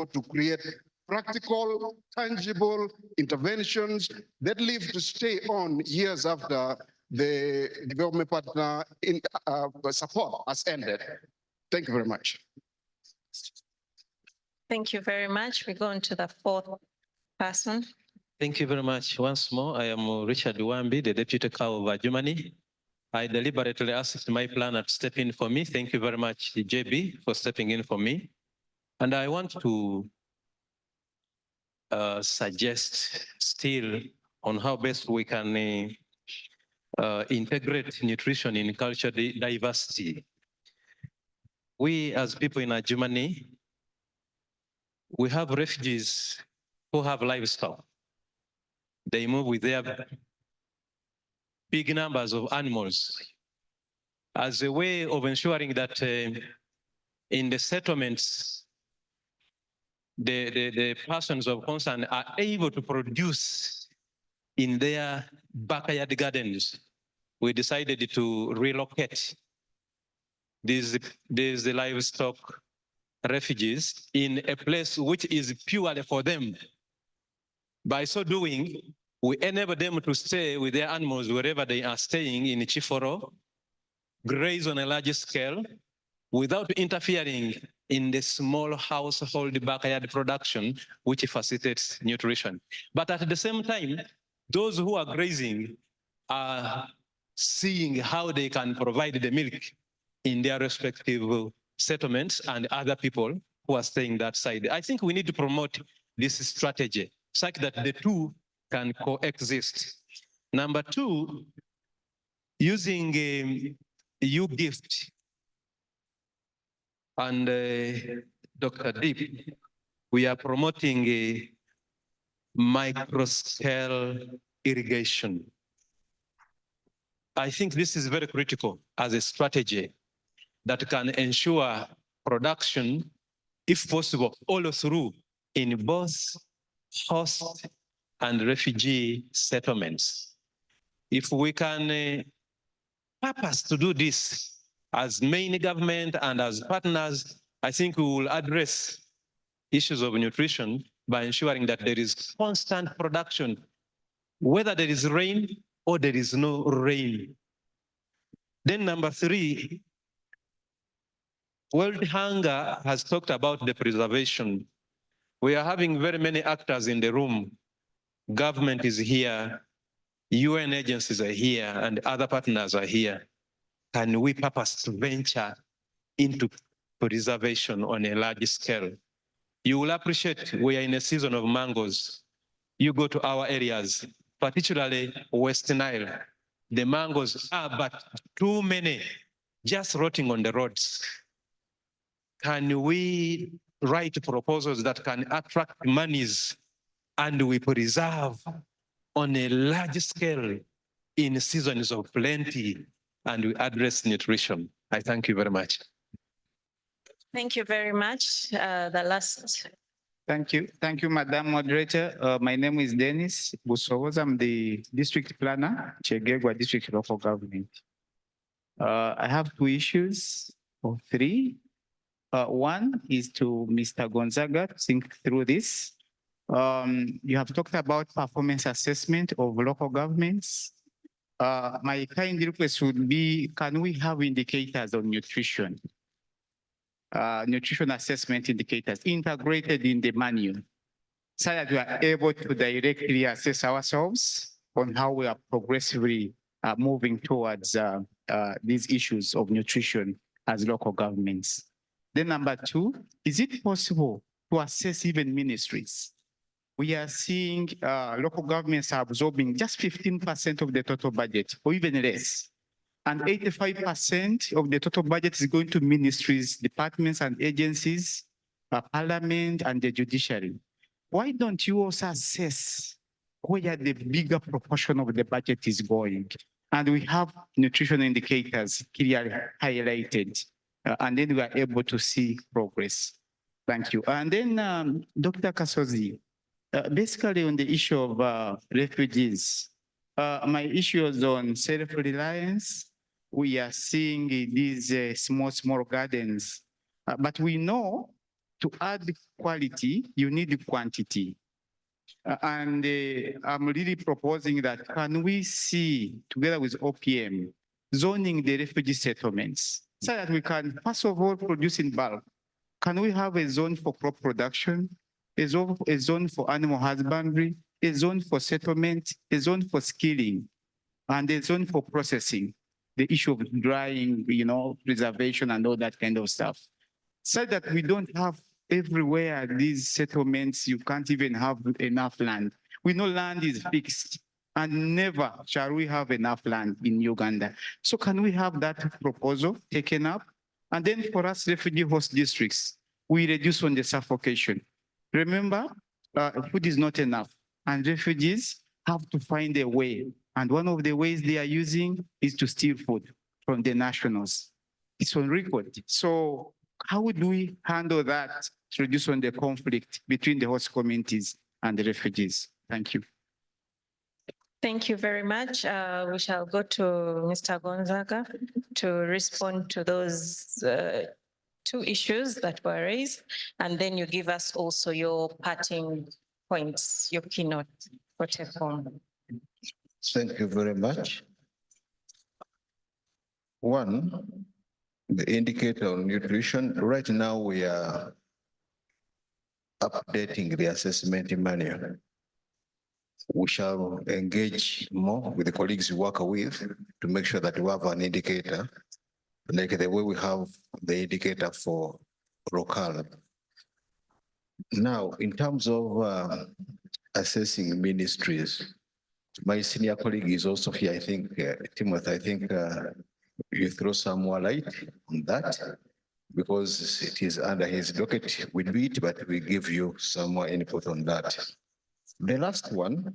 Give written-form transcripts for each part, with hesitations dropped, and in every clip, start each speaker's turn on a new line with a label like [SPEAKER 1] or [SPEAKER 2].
[SPEAKER 1] to create practical, tangible interventions that live to stay on years after the development partner support has ended. Thank you very much.
[SPEAKER 2] Thank you very much. We go on to the fourth person.
[SPEAKER 3] Thank you very much. Once more, I am Richard Wambi, the Deputy Cow of Germany. I deliberately asked my planner to step in for me. Thank you very much, JB, for stepping in for me. And I want to suggest still on how best we can integrate nutrition in cultural diversity. We as people in Germany, we have refugees who have livestock. They move with their big numbers of animals as a way of ensuring that in the settlements, the persons of concern are able to produce in their backyard gardens. We decided to relocate these livestock refugees in a place which is purely for them. By so doing, we enable them to stay with their animals wherever they are staying in Chiforo, graze on a large scale, without interfering in the small household backyard production, which facilitates nutrition. But at the same time, those who are grazing are seeing how they can provide the milk in their respective settlements and other people who are staying that side. I think we need to promote this strategy such that the two can coexist. Number two, using U-Gift and Dr. Deep, we are promoting a micro-scale irrigation. I think this is very critical as a strategy that can ensure production, if possible, all through in both host and refugee settlements. If we can purpose to do this as main government and as partners, I think we will address issues of nutrition by ensuring that there is constant production, whether there is rain or there is no rain. Then number three, World Hunger has talked about the preservation. We are having very many actors in the room. Government is here, UN agencies are here, and other partners are here. Can we purpose to venture into preservation on a large scale? You will appreciate we are in a season of mangoes. You go to our areas, particularly West Nile. The mangoes are but too many, just rotting on the roads. Can we write proposals that can attract monies and we preserve on a large scale in seasons of plenty and we address nutrition? I thank you very much.
[SPEAKER 2] Thank you very much. The last.
[SPEAKER 4] Thank you. Thank you, Madam Moderator. My name is Dennis Busowoza. I'm the district planner, Chegegwa District Local Government. I have two issues or three. One is to Mr. Gonzaga to think through this. You have talked about performance assessment of local governments. My kind request would be, can we have indicators on nutrition? Nutrition assessment indicators integrated in the manual so that we are able to directly assess ourselves on how we are progressively moving towards these issues of nutrition as local governments. Then number two, is it possible to assess even ministries? We are seeing local governments are absorbing just 15% of the total budget or even less. And 85% of the total budget is going to ministries, departments and agencies, parliament and the judiciary. Why don't you also assess where the bigger proportion of the budget is going? And we have nutrition indicators clearly highlighted, and then we are able to see progress. Thank you. And then Dr. Kasozi, basically on the issue of refugees, my issue is on self-reliance. We are seeing these small gardens, but we know to add quality, you need quantity. And I'm really proposing that can we see, together with OPM, zoning the refugee settlements so that we can, first of all, produce in bulk. Can we have a zone for crop production, a zone for animal husbandry, a zone for settlement, a zone for skilling, and a zone for processing? The issue of drying, preservation and all that kind of stuff. So that we don't have everywhere these settlements, you can't even have enough land. We know land is fixed and never shall we have enough land in Uganda. So can we have that proposal taken up? And then for us refugee host districts, we reduce on the suffocation. Remember, food is not enough and refugees have to find a way. And one of the ways they are using is to steal food from the nationals. It's on record. So how do we handle that to reduce on the conflict between the host communities and the refugees? Thank you.
[SPEAKER 2] Thank you very much. We shall go to Mr. Gonzaga to respond to those two issues that were raised. And then you give us also your parting points, your keynote for take home.
[SPEAKER 5] Thank you very much. One, the indicator on nutrition. Right now, we are updating the assessment manual. We shall engage more with the colleagues we work with to make sure that we have an indicator, like the way we have the indicator for local. Now, in terms of assessing ministries, my senior colleague is also here, I think, Timothy, you throw some more light on that because it is under his docket. We do it, but we give you some more input on that. The last one,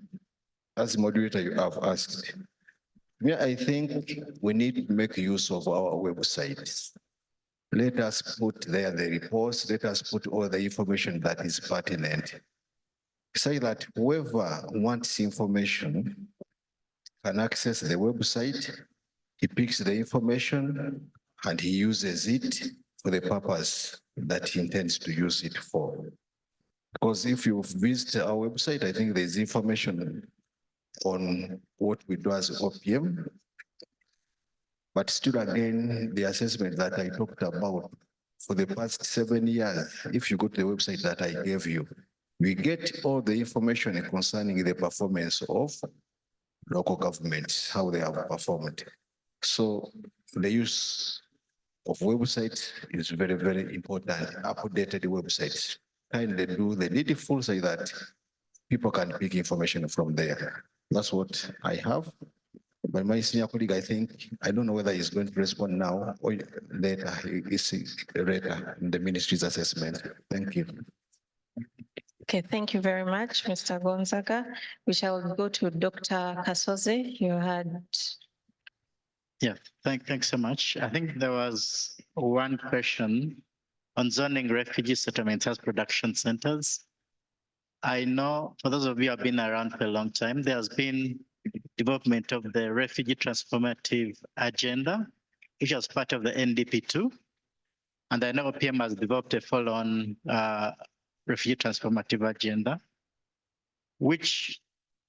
[SPEAKER 5] as moderator you have asked, I think we need to make use of our website. Let us put there the reports, let us put all the information that is pertinent. Say that whoever wants information can access the website, he picks the information and he uses it for the purpose that he intends to use it for. Because if you visit our website, I think there's information on what we do as OPM. But still again, the assessment that I talked about for the past 7 years, if you go to the website that I gave you, we get all the information concerning the performance of local governments, how they have performed. So the use of websites is very, very important, updated websites. Kindly do the needful so that people can pick information from there. That's what I have. But my senior colleague, I don't know whether he's going to respond now or later. He's later in the ministry's assessment. Thank you.
[SPEAKER 2] Okay, thank you very much, Mr. Gonzaga. We shall go to Dr. Kasoze. You had.
[SPEAKER 6] Yeah, thanks so much. I think there was one question on zoning refugee settlements as production centers. I know for those of you who have been around for a long time, there's been development of the refugee transformative agenda, which was part of the NDP2. And I know OPM has developed a follow-on refugee transformative agenda, which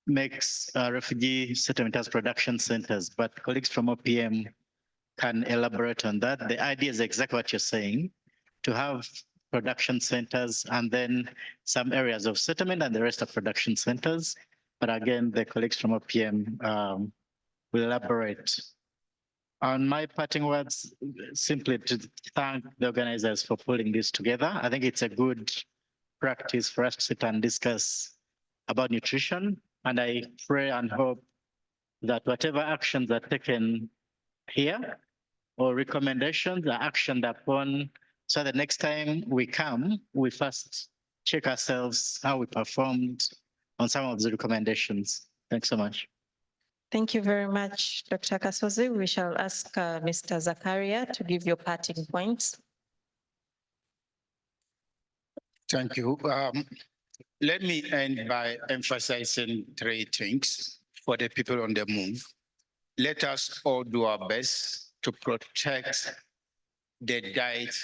[SPEAKER 6] makes refugee settlement as production centers, but colleagues from OPM can elaborate on that. The idea is exactly what you're saying, to have production centers and then some areas of settlement and the rest of production centers. But again, the colleagues from OPM will elaborate. On my parting words, simply to thank the organizers for pulling this together. I think it's a good practice for us to sit and discuss about nutrition. And I pray and hope that whatever actions are taken here or recommendations are actioned upon, so the next time we come, we first check ourselves how we performed on some of the recommendations. Thanks so much.
[SPEAKER 2] Thank you very much, Dr. Kasoze. We shall ask Mr. Zakaria to give your parting points.
[SPEAKER 7] Thank you. Let me end by emphasizing 3 things for the people on the move. Let us all do our best to protect the diet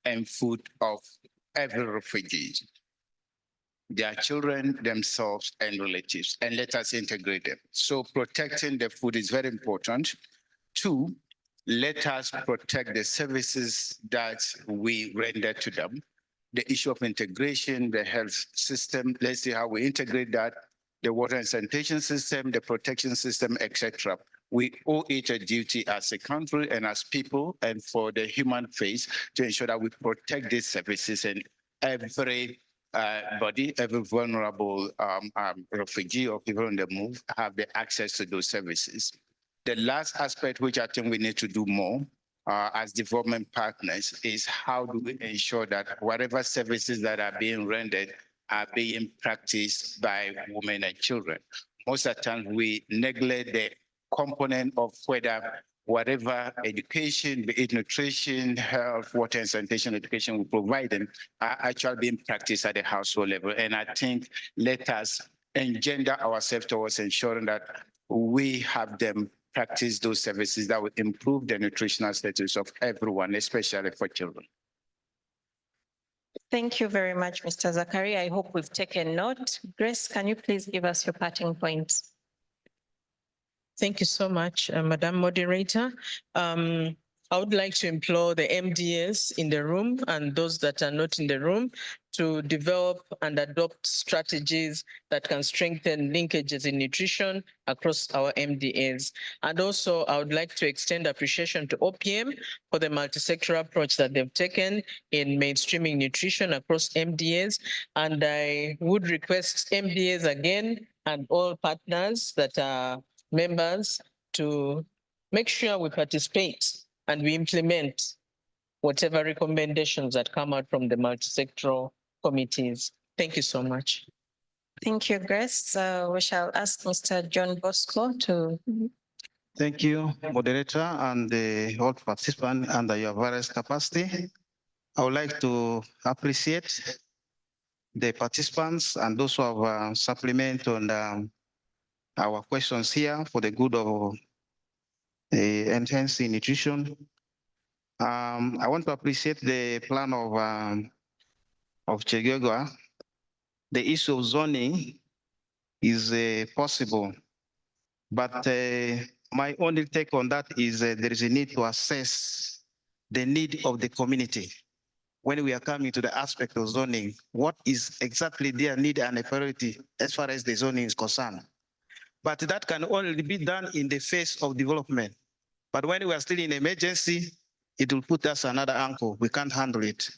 [SPEAKER 7] and food of every refugee, their children, themselves, and relatives, and let us integrate them. So protecting the food is very important. Two, let us protect the services that we render to them. The issue of integration, the health system, let's see how we integrate that, the water and sanitation system, the protection system, etc. We owe it a duty as a country and as people and for the human face to ensure that we protect these services and every body, every vulnerable refugee or people on the move have the access to those services. The last aspect, which I think we need to do more as development partners, is how do we ensure that whatever services that are being rendered are being practiced by women and children. Most of the time, we neglect the component of whether whatever education, be it nutrition, health, water and sanitation education we provide them are actually being practiced at the household level. And I think let us engender ourselves towards ensuring that we have them practice those services that will improve the nutritional status of everyone, especially for children.
[SPEAKER 2] Thank you very much, Mr. Zachary. I hope we've taken note. Grace, can you please give us your parting points?
[SPEAKER 8] Thank you so much, Madam Moderator. I would like to implore the MDAs in the room and those that are not in the room to develop and adopt strategies that can strengthen linkages in nutrition across our MDAs. And also, I would like to extend appreciation to OPM for the multi-sectoral approach that they've taken in mainstreaming nutrition across MDAs. And I would request MDAs again and all partners that are members to make sure we participate and we implement whatever recommendations that come out from the multi-sectoral committees. Thank you so much.
[SPEAKER 2] Thank you, Grace. We shall ask Mr. John Bosco to.
[SPEAKER 9] Thank you, moderator, and the whole participant under your various capacity. I would like to appreciate the participants and those who have supplement on our questions here for the good of enhancing nutrition. I want to appreciate the plan of Chegegwa. The issue of zoning is possible, but my only take on that is there is a need to assess the need of the community. When we are coming to the aspect of zoning, what is exactly their need and a priority as far as the zoning is concerned? But that can only be done in the phase of development. But when we are still in emergency, it will put us another angle. We can't handle it.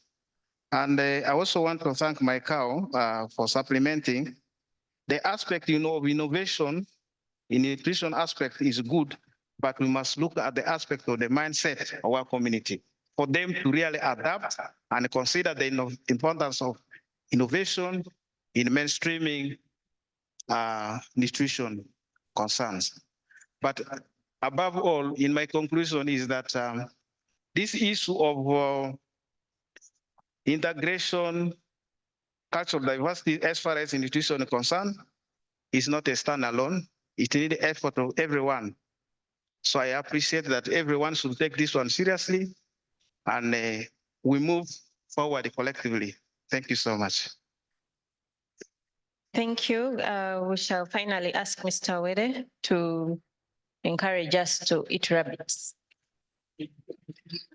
[SPEAKER 9] And I also want to thank my cow for supplementing. The aspect, of innovation in nutrition aspect is good, but we must look at the aspect of the mindset of our community for them to really adapt and consider the importance of innovation in mainstreaming nutrition concerns. But above all, in my conclusion is that this issue of integration, cultural diversity as far as nutrition is concerned is not a standalone. It needs the effort of everyone. So I appreciate that everyone should take this one seriously and we move forward collectively. Thank you so much.
[SPEAKER 2] Thank you. We shall finally ask Mr. Wede to encourage us to eat rabbits.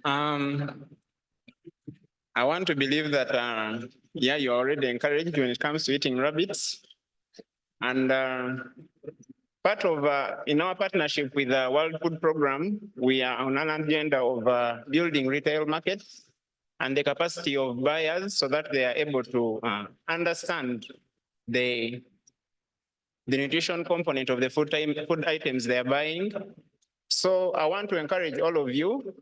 [SPEAKER 10] I want to believe that, you're already encouraged when it comes to eating rabbits. And part of, in our partnership with the World Food Program, we are on an agenda of building retail markets and the capacity of buyers so that they are able to understand the nutrition component of the food items they are buying. So I want to encourage all of you,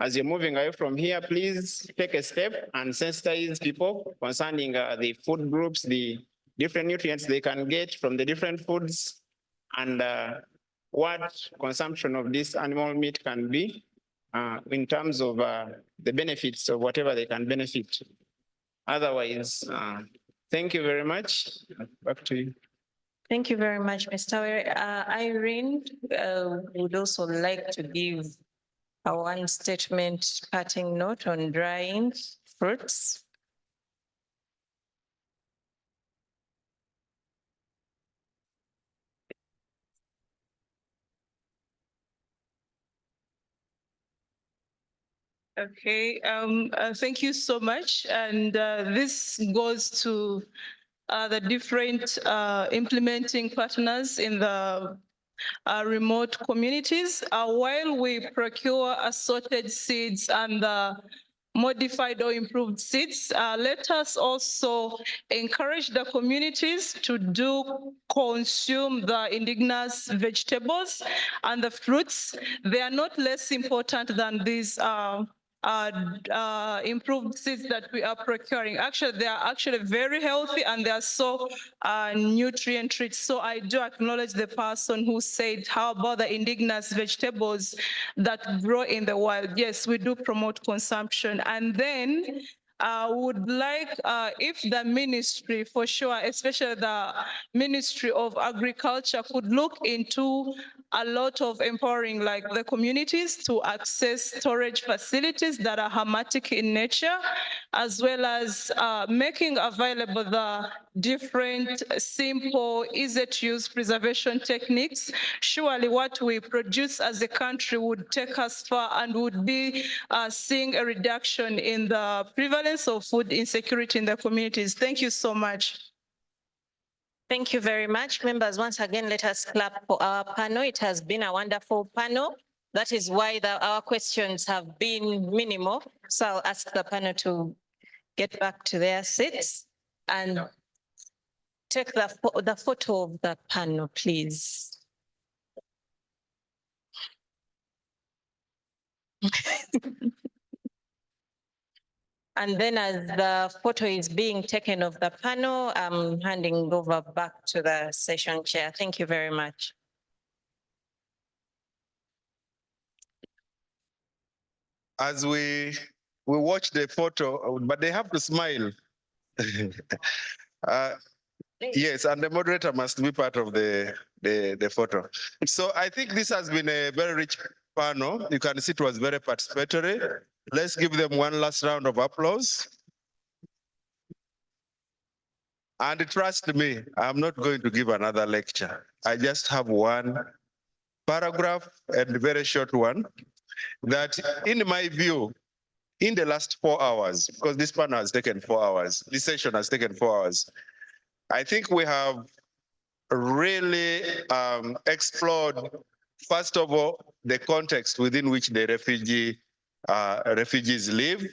[SPEAKER 10] as you're moving away from here, please take a step and sensitize people concerning the food groups, the different nutrients they can get from the different foods, and what consumption of this animal meat can be in terms of the benefits of whatever they can benefit. Otherwise, thank you very much. Back to you.
[SPEAKER 2] Thank you very much, Mr. Were. Irene would also like to give a one statement parting note on drying fruits.
[SPEAKER 8] Okay, thank you so much. And this goes to the different implementing partners in the remote communities. While we procure assorted seeds and modified or improved seeds, let us also encourage the communities to consume the indigenous vegetables and the fruits. They are not less important than these improved seeds that we are procuring. Actually, they are actually very healthy and they are so nutrient rich. So I do acknowledge the person who said, how about the indigenous vegetables that grow in the wild? Yes, we do promote consumption. And then I would like if the ministry, for sure, especially the Ministry of Agriculture, could look into a lot of empowering like the communities to access storage facilities that are hermetic in nature, as well as making available the different simple, easy to use preservation techniques. Surely what we produce as a country would take us far and would be seeing a reduction in the prevalence of food insecurity in the communities. Thank you so much.
[SPEAKER 2] Thank you very much. Members, once again, let us clap for our panel. It has been a wonderful panel. That is why our questions have been minimal. So I'll ask the panel to get back to their seats and take the photo of the panel, please. And then as the photo is being taken of the panel, I'm handing over back to the session chair. Thank you very much.
[SPEAKER 11] As we watch the photo, but they have to smile. Yes, and the moderator must be part of the photo. So I think this has been a very rich panel. You can see it was very participatory. Let's give them one last round of applause. And trust me, I'm not going to give another lecture. I just have one paragraph and a very short one that, in my view, in the last 4 hours, because this panel has taken 4 hours, this session has taken 4 hours, I think we have really explored, first of all, the context within which the refugees live,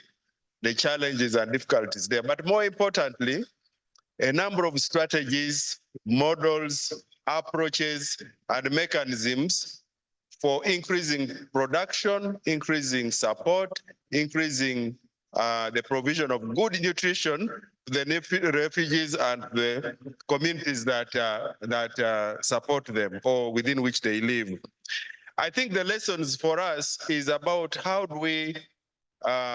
[SPEAKER 11] the challenges and difficulties there. But more importantly, a number of strategies, models, approaches, and mechanisms for increasing production, increasing support, increasing the provision of good nutrition to the refugees and the communities that support them or within which they live. I think the lessons for us is about how do we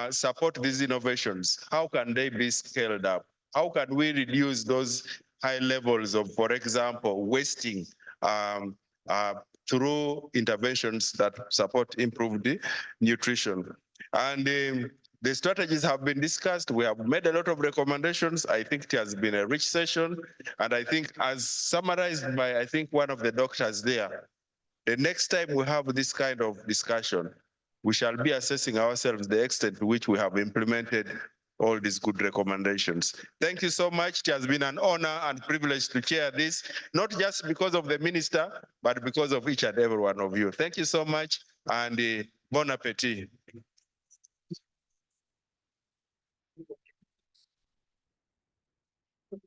[SPEAKER 11] support these innovations? How can they be scaled up? How can we reduce those high levels of, for example, wasting through interventions that support improved nutrition? And the strategies have been discussed. We have made a lot of recommendations. I think it has been a rich session. And I think, as summarized by, I think, one of the doctors there, the next time we have this kind of discussion, we shall be assessing ourselves the extent to which we have implemented all these good recommendations. Thank you so much. It has been an honor and privilege to chair this, not just because of the minister, but because of each and every one of you. Thank you so much, and bon appetit.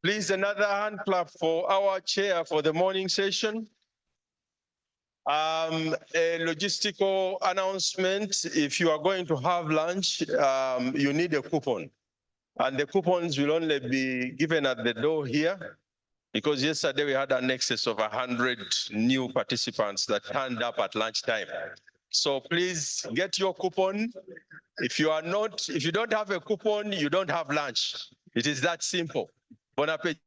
[SPEAKER 12] Please, another hand clap for our chair for the morning session. A logistical announcement: if you are going to have lunch, you need a coupon. And the coupons will only be given at the door here, because yesterday we had an excess of 100 new participants that turned up at lunchtime. So please get your coupon. If you don't have a coupon, you don't have lunch. It is that simple. Bon appetit.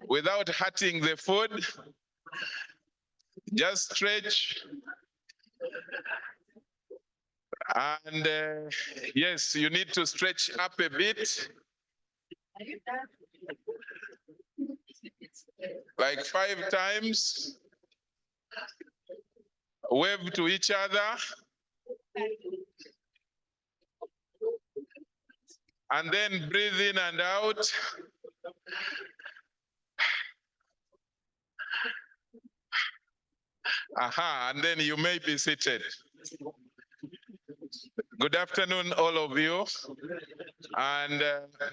[SPEAKER 11] Without hurting the food, just stretch. And yes, you need to stretch up a bit. like 5 times. Wave to each other. And then breathe in and out. Aha, and then you may be seated. Good afternoon, all of you, and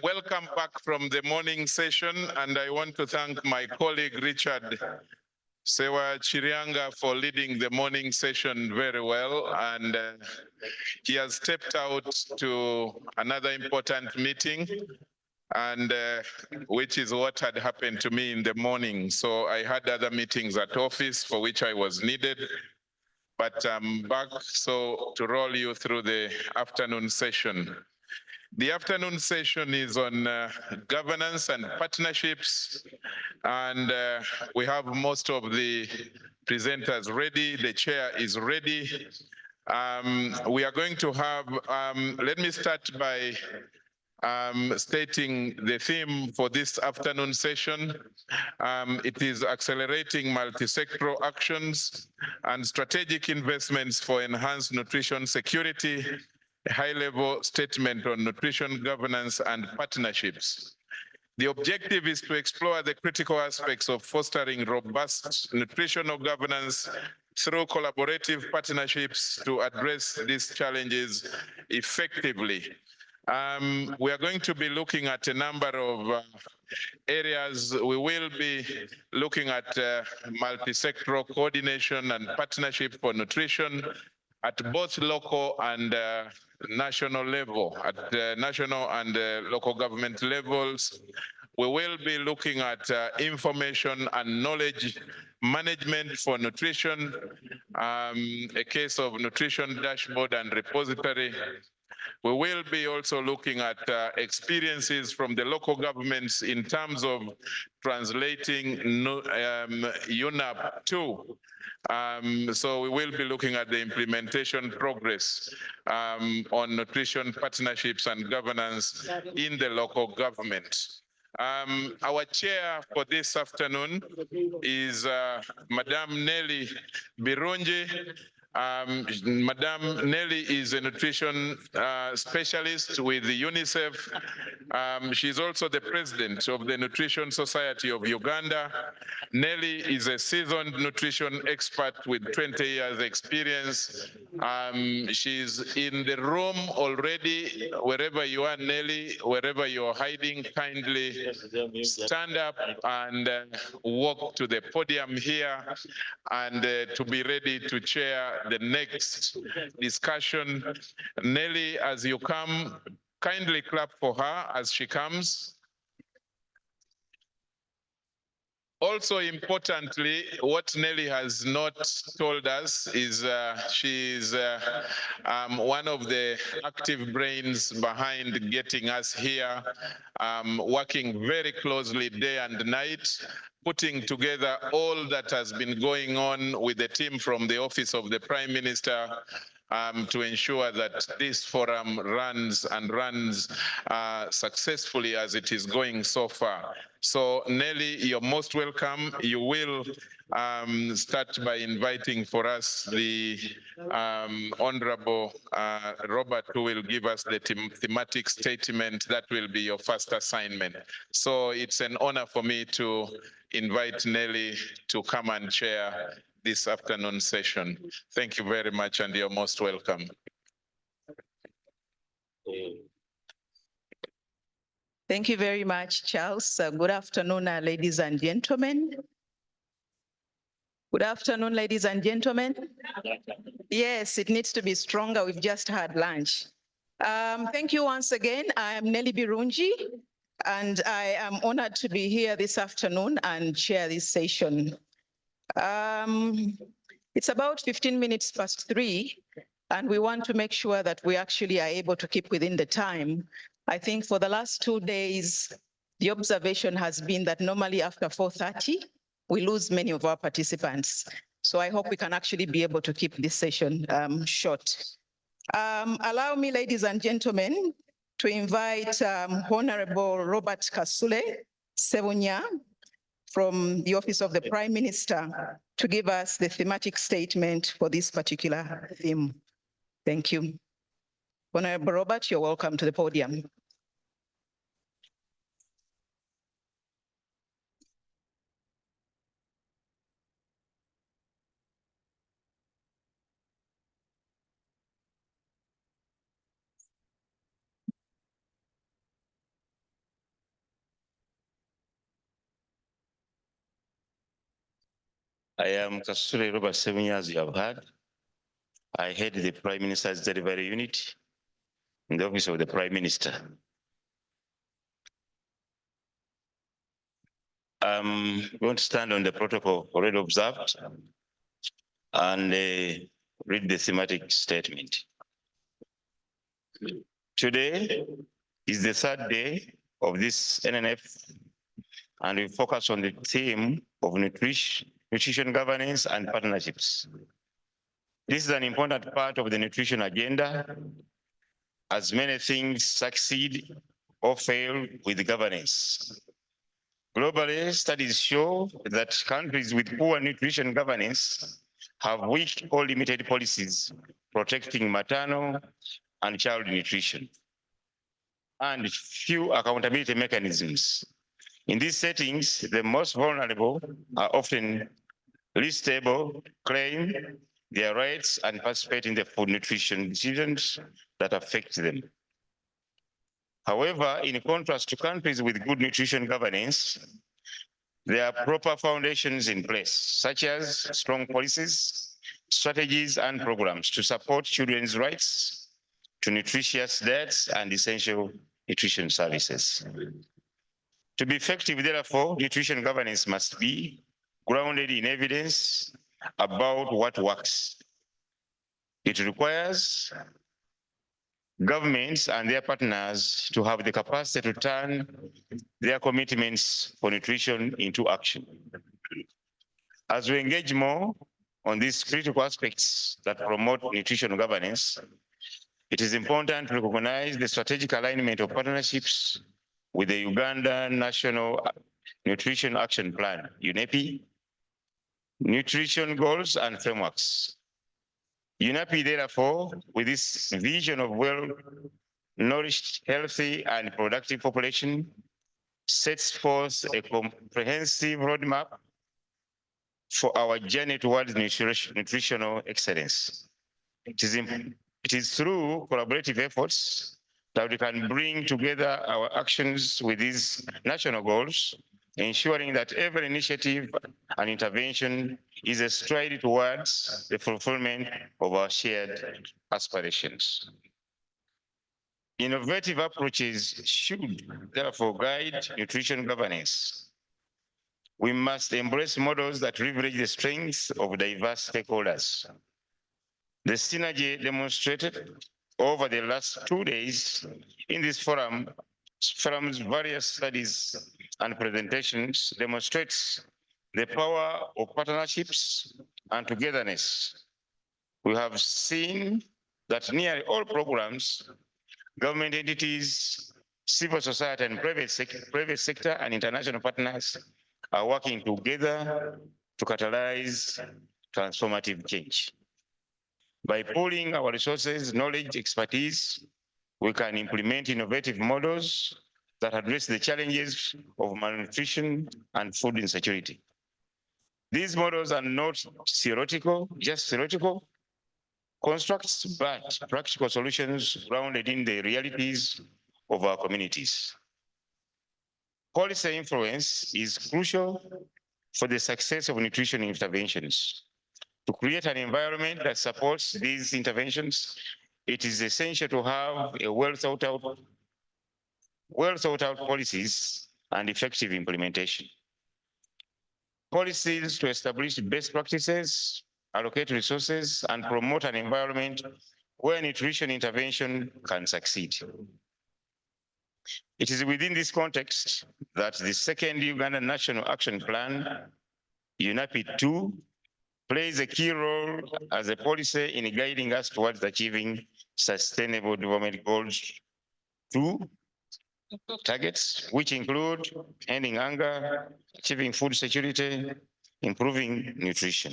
[SPEAKER 11] welcome back from the morning session. And I want to thank my colleague Richard Sewa Chirianga for leading the morning session very well. And he has stepped out to another important meeting, and which is what had happened to me in the morning. So I had other meetings at office for which I was needed. But I'm back so to roll you through the afternoon session. The afternoon session is on governance and partnerships, and we have most of the presenters ready. The chair is ready. We are going to have, let me start by stating the theme for this afternoon session. It is accelerating multi-sectoral actions and strategic investments for enhanced nutrition security, a high-level statement on nutrition governance and partnerships. The objective is to explore the critical aspects of fostering robust nutritional governance through collaborative partnerships to address these challenges effectively. We are going to be looking at a number of areas. We will be looking at multi-sectoral coordination and partnership for nutrition at both local and national level, at national and local government levels. We will be looking at information and knowledge management for nutrition, a case of nutrition dashboard and repository. We will be also looking at experiences from the local governments in terms of translating UNAP 2. So we will be looking at the implementation progress on nutrition partnerships and governance in the local government. Our chair for this afternoon is Madame Nelly Birungi. Madame Nelly is a nutrition specialist with UNICEF. She's also the president of the Nutrition Society of Uganda. Nelly is a seasoned nutrition expert with 20 years experience. She's in the room already. Wherever you are, Nelly, wherever you're hiding, kindly stand up and walk to the podium here and to be ready to chair the next discussion. Nelly, as you come, kindly clap for her as she comes. Also importantly, what Nelly has not told us is she's one of the active brains behind getting us here, working very closely day and night, putting together all that has been going on with the team from the Office of the Prime Minister to ensure that this forum runs successfully as it is going so far. So Nelly, you're most welcome. You will start by inviting for us the Honorable Robert, who will give us the thematic statement. That will be your first assignment. So it's an honor for me to invite Nelly to come and chair this afternoon session. Thank you very much, and you're most welcome.
[SPEAKER 13] Thank you very much, Charles. Good afternoon, ladies and gentlemen. Good afternoon, ladies and gentlemen. Yes, it needs to be stronger. We've just had lunch. Thank you once again. I am Nelly Birungi, and I am honored to be here this afternoon and chair this session. It's about 15 minutes past 3, and we want to make sure that we actually are able to keep within the time. I think for the last 2 days, the observation has been that normally after 4:30, we lose many of our participants. So I hope we can actually be able to keep this session short. Allow me, ladies and gentlemen, to invite Honorable Robert Kasule Sebunya from the Office of the Prime Minister to give us the thematic statement for this particular theme. Thank you. Honorable Robert, you're welcome to the podium.
[SPEAKER 14] I am Kasule Robert 7 years you have heard. I head the Prime Minister's Delivery Unit in the Office of the Prime Minister. I'm going to stand on the protocol already observed and read the thematic statement. Today is the third day of this NNF, and we focus on the theme of nutrition governance and partnerships. This is an important part of the nutrition agenda, as many things succeed or fail with governance. Globally, studies show that countries with poor nutrition governance have weak or limited policies protecting maternal and child nutrition, and few accountability mechanisms. In these settings, the most vulnerable are often least able, claim their rights and participate in the food nutrition decisions that affect them. However, in contrast to countries with good nutrition governance, there are proper foundations in place, such as strong policies, strategies, and programs to support children's rights to nutritious diets and essential nutrition services. To be effective, therefore, nutrition governance must be grounded in evidence about what works. It requires governments and their partners to have the capacity to turn their commitments for nutrition into action. As we engage more on these critical aspects that promote nutrition governance, it is important to recognize the strategic alignment of partnerships with the Uganda National Nutrition Action Plan, UNEP, nutrition goals and frameworks. UNEP, therefore, with this vision of well-nourished, healthy, and productive population, sets forth a comprehensive roadmap for our journey towards nutritional excellence. It is through collaborative efforts that we can bring together our actions with these national goals, ensuring that every initiative and intervention is a stride towards the fulfillment of our shared aspirations. Innovative approaches should therefore guide nutrition governance. We must embrace models that leverage the strengths of diverse stakeholders. The synergy demonstrated over the last 2 days in this forum's various studies and presentations demonstrates the power of partnerships and togetherness. We have seen that nearly all programs, government entities, civil society, and private sector and international partners are working together to catalyze transformative change. By pooling our resources, knowledge, expertise, we can implement innovative models that address the challenges of malnutrition and food insecurity. These models are not just theoretical constructs, but practical solutions grounded in the realities of our communities. Policy influence is crucial for the success of nutrition interventions. To create an environment that supports these interventions, it is essential to have a well thought out policies and effective implementation. Policies to establish best practices, allocate resources, and promote an environment where nutrition intervention can succeed. It is within this context that the second Uganda National Action Plan, UNAP2, plays a key role as a policy in guiding us towards achieving Sustainable Development Goals 2 targets, which include ending hunger, achieving food security, improving nutrition.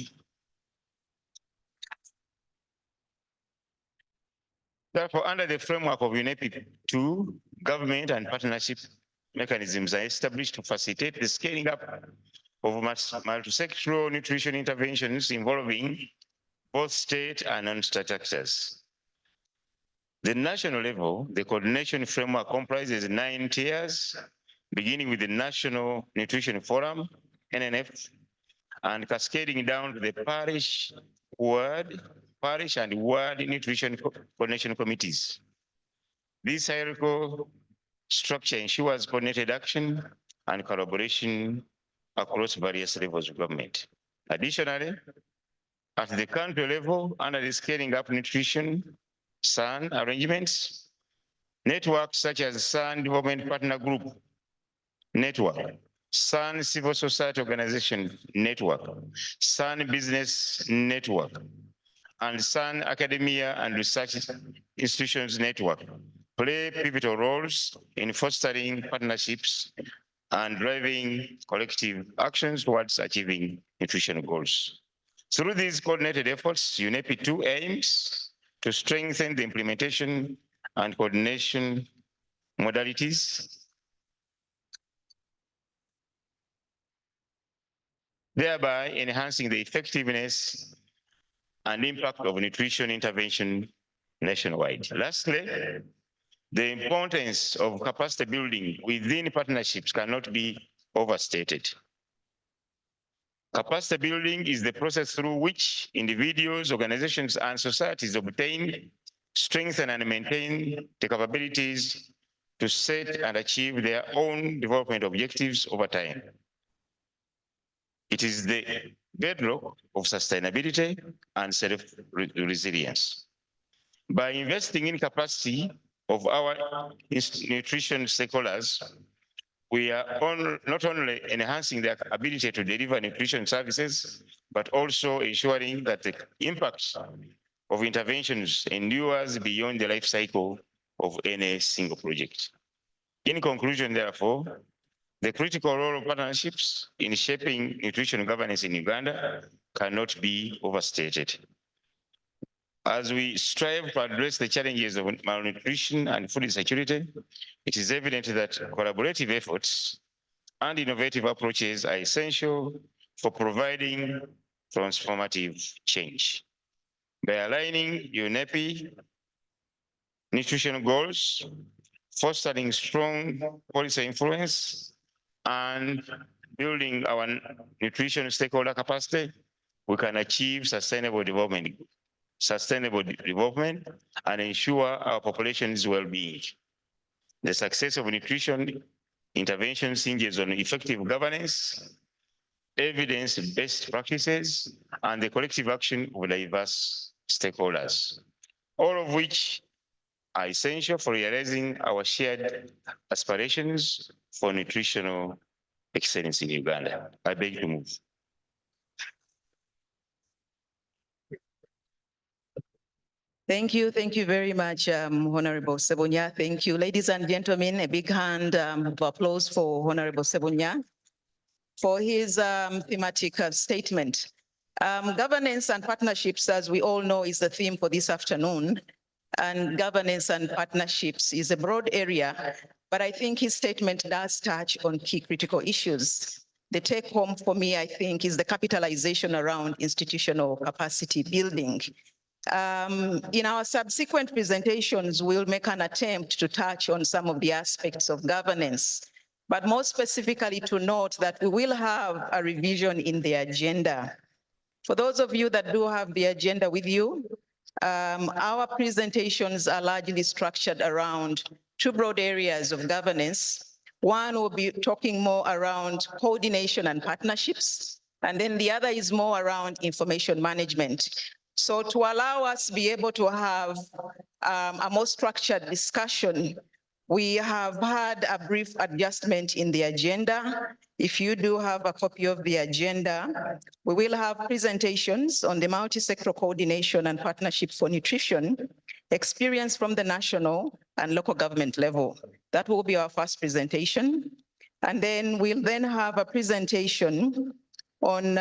[SPEAKER 14] Therefore, under the framework of UNEP 2, government and partnership mechanisms are established to facilitate the scaling up of multi-sectoral nutrition interventions involving both state and non-state actors. The national level, the coordination framework comprises 9 tiers, beginning with the National Nutrition Forum, NNF, and cascading down to the parish and ward nutrition coordination committees. This hierarchical structure ensures coordinated action and collaboration across various levels of government. Additionally, at the country level, under the scaling up nutrition SAN arrangements, networks such as SAN Development Partner Group Network, SAN Civil Society Organization Network, SAN Business Network, and SAN Academia and Research Institutions Network play pivotal roles in fostering partnerships and driving collective actions towards achieving nutrition goals. Through these coordinated efforts, UNEP 2 aims to strengthen the implementation and coordination modalities, thereby enhancing the effectiveness and impact of nutrition intervention nationwide. Lastly, the importance of capacity building within partnerships cannot be overstated. Capacity building is the process through which individuals, organizations, and societies obtain, strengthen, and maintain the capabilities to set and achieve their own development objectives over time. It is the bedrock of sustainability and self-resilience. By investing in capacity of our nutrition stakeholders, we are not only enhancing their ability to deliver nutrition services, but also ensuring that the impact of interventions endures beyond the life cycle of any single project. In conclusion, therefore, the critical role of partnerships in shaping nutrition governance in Uganda cannot be overstated. As we strive to address the challenges of malnutrition and food insecurity, it is evident that collaborative efforts and innovative approaches are essential for providing transformative change. By aligning UNEP nutrition goals, fostering strong policy influence, and building our nutrition stakeholder capacity, we can achieve sustainable development and ensure our population's well-being. The success of nutrition interventions hinges on effective governance, evidence-based practices, and the collective action of diverse stakeholders, all of which are essential for realizing our shared aspirations for nutritional excellence in Uganda. I beg to move.
[SPEAKER 13] Thank you very much, Honorable Sebunya. Thank you. Ladies and gentlemen, a big hand of applause for Honorable Sebunya for his thematic statement. Governance and partnerships, as we all know, is the theme for this afternoon. And governance and partnerships is a broad area, but I think his statement does touch on key critical issues. The take home for me, I think, is the capitalization around institutional capacity building. In our subsequent presentations, we'll make an attempt to touch on some of the aspects of governance, but more specifically to note that we will have a revision in the agenda. For those of you that do have the agenda with you, our presentations are largely structured around two broad areas of governance. One will be talking more around coordination and partnerships, and then the other is more around information management. So to allow us to be able to have a more structured discussion, we have had a brief adjustment in the agenda. If you do have a copy of the agenda, we will have presentations on the multi-sectoral coordination and partnership for nutrition. experience from the national and local government level. That will be our first presentation. And then we'll then have a presentation on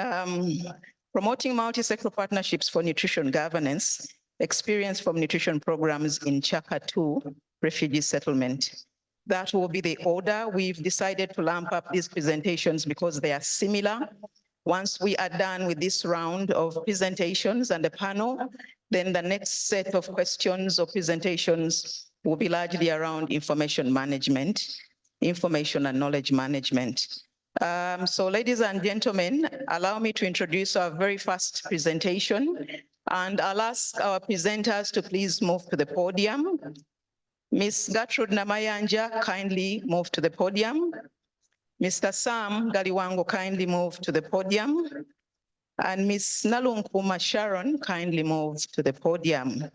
[SPEAKER 13] promoting multi-sector partnerships for nutrition governance, experience from nutrition programs in Chaka 2 refugee settlement. That will be the order. We've decided to lump up these presentations because they are similar. Once we are done with this round of presentations and the panel, then the next set of questions or presentations will be largely around information management, information and knowledge management. So ladies and gentlemen, allow me to introduce our very first presentation, and I'll ask our presenters to please move to the podium. Ms. Gertrude Namayanja, kindly move to the podium. Mr. Sam Galiwango, kindly move to the podium. And Ms. Nalunkuma Sharon, kindly move to the podium.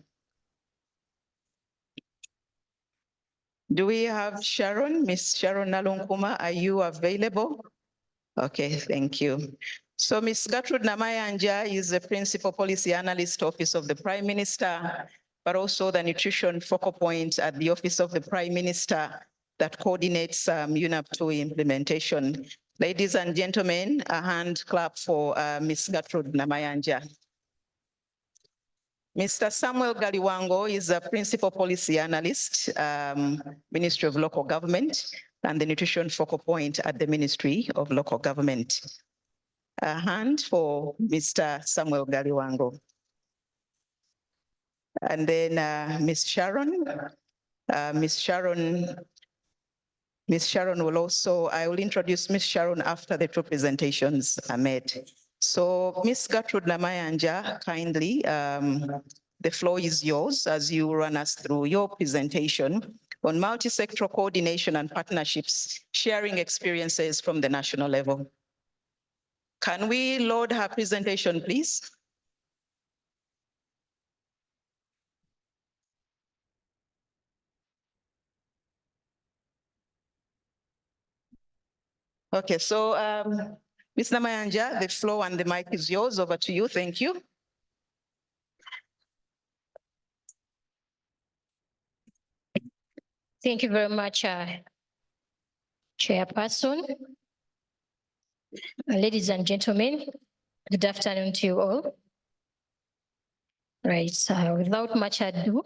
[SPEAKER 13] Do we have Sharon? Ms. Sharon Nalunkuma, are you available? Okay, thank you. So Ms. Gertrude Namayanja is the Principal Policy Analyst, Office of the Prime Minister, but also the Nutrition Focal Point at the Office of the Prime Minister that coordinates UNAP 2 implementation. Ladies and gentlemen, a hand clap for Ms. Gertrude Namayanja. Mr. Samuel Galiwango is a Principal Policy Analyst, Ministry of Local Government, and the Nutrition Focal Point at the Ministry of Local Government. A hand for Mr. Samuel Galiwango. And then Ms. Sharon. Ms. Sharon will also, I will introduce Ms. Sharon after the two presentations are made. So Ms. Gertrude Namayanja, kindly, the floor is yours as you run us through your presentation on multi-sectoral coordination and partnerships, sharing experiences from the national level. Can we load her presentation, please? Okay, so Ms. Namayanja, the floor and the mic is yours. Over to you. Thank you.
[SPEAKER 15] Thank you very much, Chairperson. Ladies and gentlemen, good afternoon to you all. Right, so without much ado,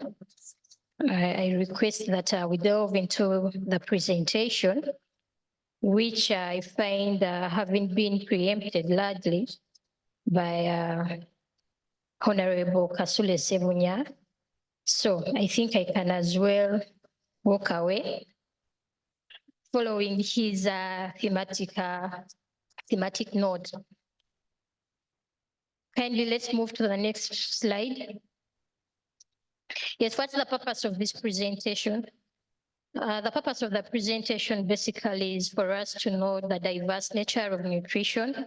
[SPEAKER 15] I request that we delve into the presentation, which I find having been preempted largely by Honorable Kasule Sebunya. So I think I can as well walk away following his thematic note. Kindly let's move to the next slide. Yes, what's the purpose of this presentation? The purpose of the presentation basically is for us to know the diverse nature of nutrition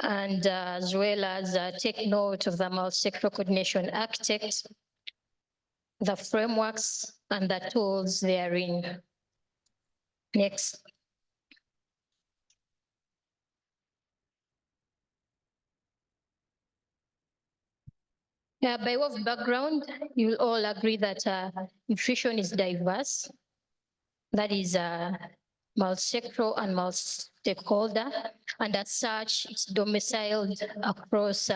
[SPEAKER 15] and as well as take note of the multi-sectoral coordination architect, the frameworks and the tools therein. Next. By way of background, you will all agree that nutrition is diverse. That is multi-sectoral and multi-stakeholder, and as such, it's domiciled across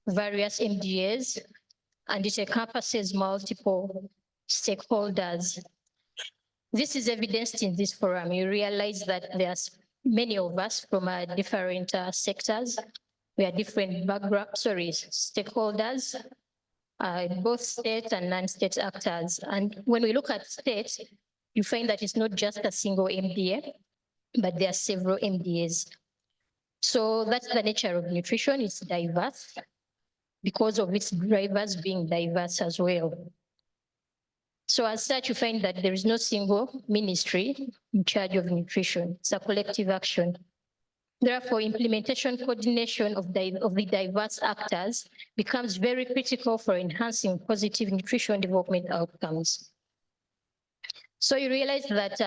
[SPEAKER 15] various MDAs, and it encompasses multiple stakeholders. This is evidenced in this forum. You realize that there's many of us from different sectors. We are different stakeholders, both state and non-state actors. And when we look at state, you find that it's not just a single MDA, but there are several MDAs. So that's the nature of nutrition. It's diverse because of its drivers being diverse as well. So as such, you find that there is no single ministry in charge of nutrition. It's a collective action. Therefore, implementation coordination of the diverse actors becomes very critical for enhancing positive nutrition development outcomes. So you realize that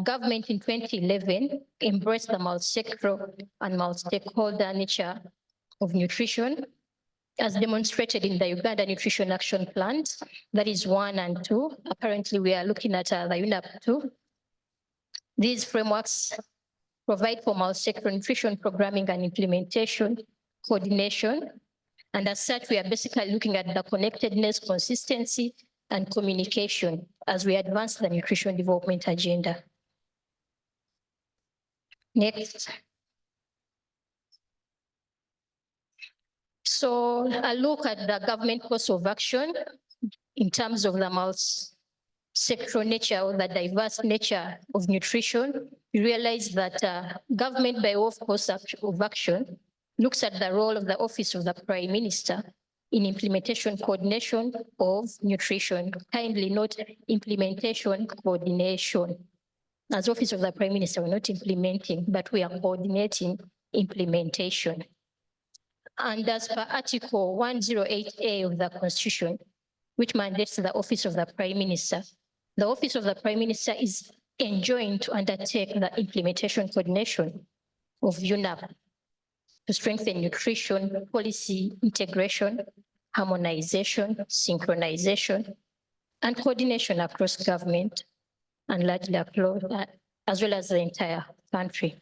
[SPEAKER 15] government in 2011 embraced the multi-sectoral and multi-stakeholder nature of nutrition. as demonstrated in the Uganda Nutrition Action Plans, that is 1 and 2. Apparently, we are looking at the UNAP 2. These frameworks provide for multi-sector nutrition programming and implementation, coordination. And as such, we are basically looking at the connectedness, consistency, and communication as we advance the nutrition development agenda. Next. So a look at the government course of action in terms of the multi-sectoral nature or the diverse nature of nutrition. You realize that government by way of course of action looks at the role of the Office of the Prime Minister in implementation coordination of nutrition. Kindly note implementation coordination. As Office of the Prime Minister, we're not implementing, but we are coordinating implementation. And as per Article 108A of the Constitution, which mandates the Office of the Prime Minister, the Office of the Prime Minister is enjoined to undertake the implementation coordination of UNAP to strengthen nutrition policy integration, harmonization, synchronization, and coordination across government and largely as well as the entire country.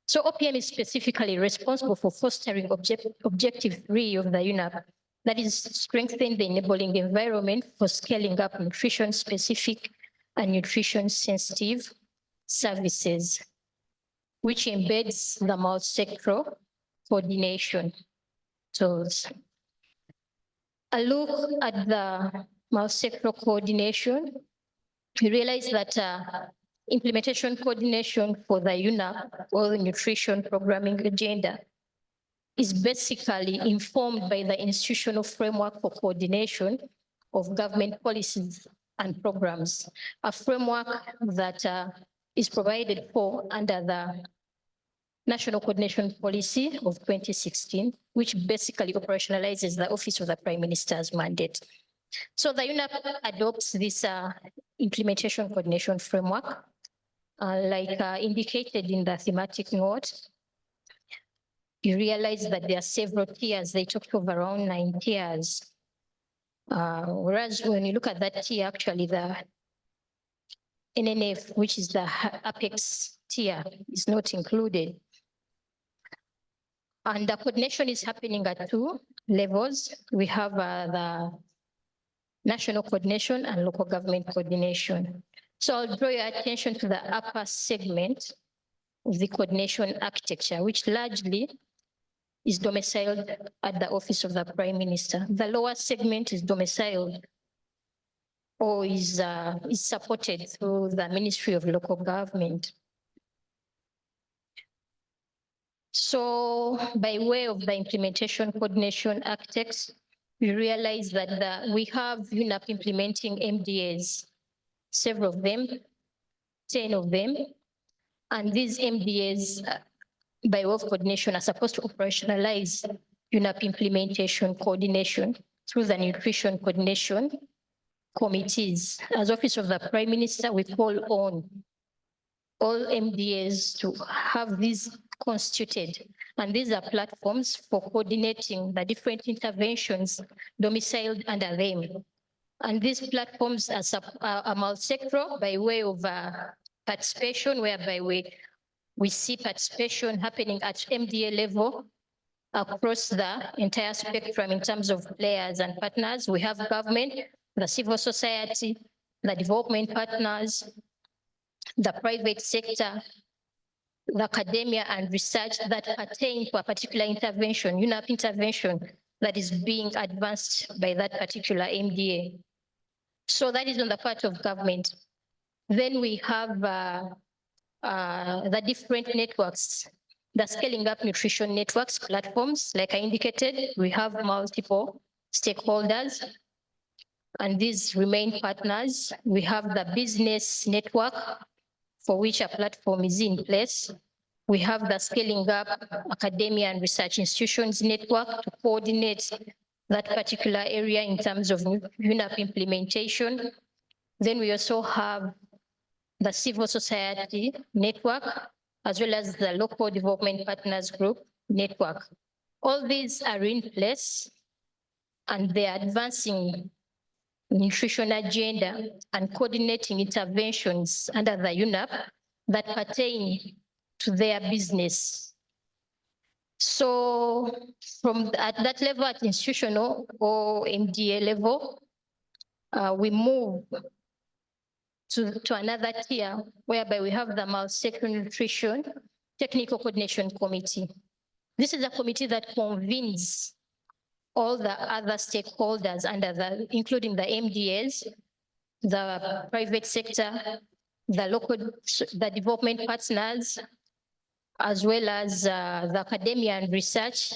[SPEAKER 15] So OPM is specifically responsible for fostering objective 3 of the UNAP, that is strengthening the enabling environment for scaling up nutrition specific and nutrition sensitive services, which embeds the multi-sectoral coordination tools. A look at the multi-sectoral coordination, we realize that implementation coordination for the UNAP or the nutrition programming agenda is basically informed by the institutional framework for coordination of government policies and programs, a framework that is provided for under the National Coordination Policy of 2016, which basically operationalizes the Office of the Prime Minister's mandate. So the UNAP adopts this implementation coordination framework, like indicated in the thematic note. You realize that there are several tiers. They talked of around 9 tiers. Whereas when you look at that tier, actually the NNF, which is the apex tier, is not included. And the coordination is happening at 2 levels. We have the national coordination and local government coordination. So I'll draw your attention to the upper segment of the coordination architecture, which largely is domiciled at the Office of the Prime Minister. The lower segment is domiciled or is supported through the Ministry of Local Government. So by way of the implementation coordination architects, we realize that we have UNAP implementing MDAs, several of them, 10 of them. And these MDAs, by way of coordination, are supposed to operationalize UNAP implementation coordination through the nutrition coordination committees. As Office of the Prime Minister, we call on all MDAs to have these constituted. And these are platforms for coordinating the different interventions domiciled under them. And these platforms are multi-sectoral by way of participation, whereby we see participation happening at MDA level across the entire spectrum in terms of players and partners. We have government, the civil society, the development partners, the private sector, the academia and research that pertain to a particular intervention, UNAP intervention that is being advanced by that particular MDA. So that is on the part of government. Then we have the different networks, the scaling up nutrition networks, platforms, like I indicated, we have multiple stakeholders and these remain partners. We have the business network for which a platform is in place. We have the scaling up academia and research institutions network to coordinate that particular area in terms of UNAP implementation. Then we also have the civil society network, as well as the local development partners group network. All these are in place and they are advancing nutrition agenda and coordinating interventions under the UNAP that pertain to their business. So at that level, at institutional or MDA level, we move to another tier whereby we have the multi-sector nutrition technical coordination committee. This is a committee that convenes all the other stakeholders including the MDAs, the private sector, the development partners, as well as the academia and research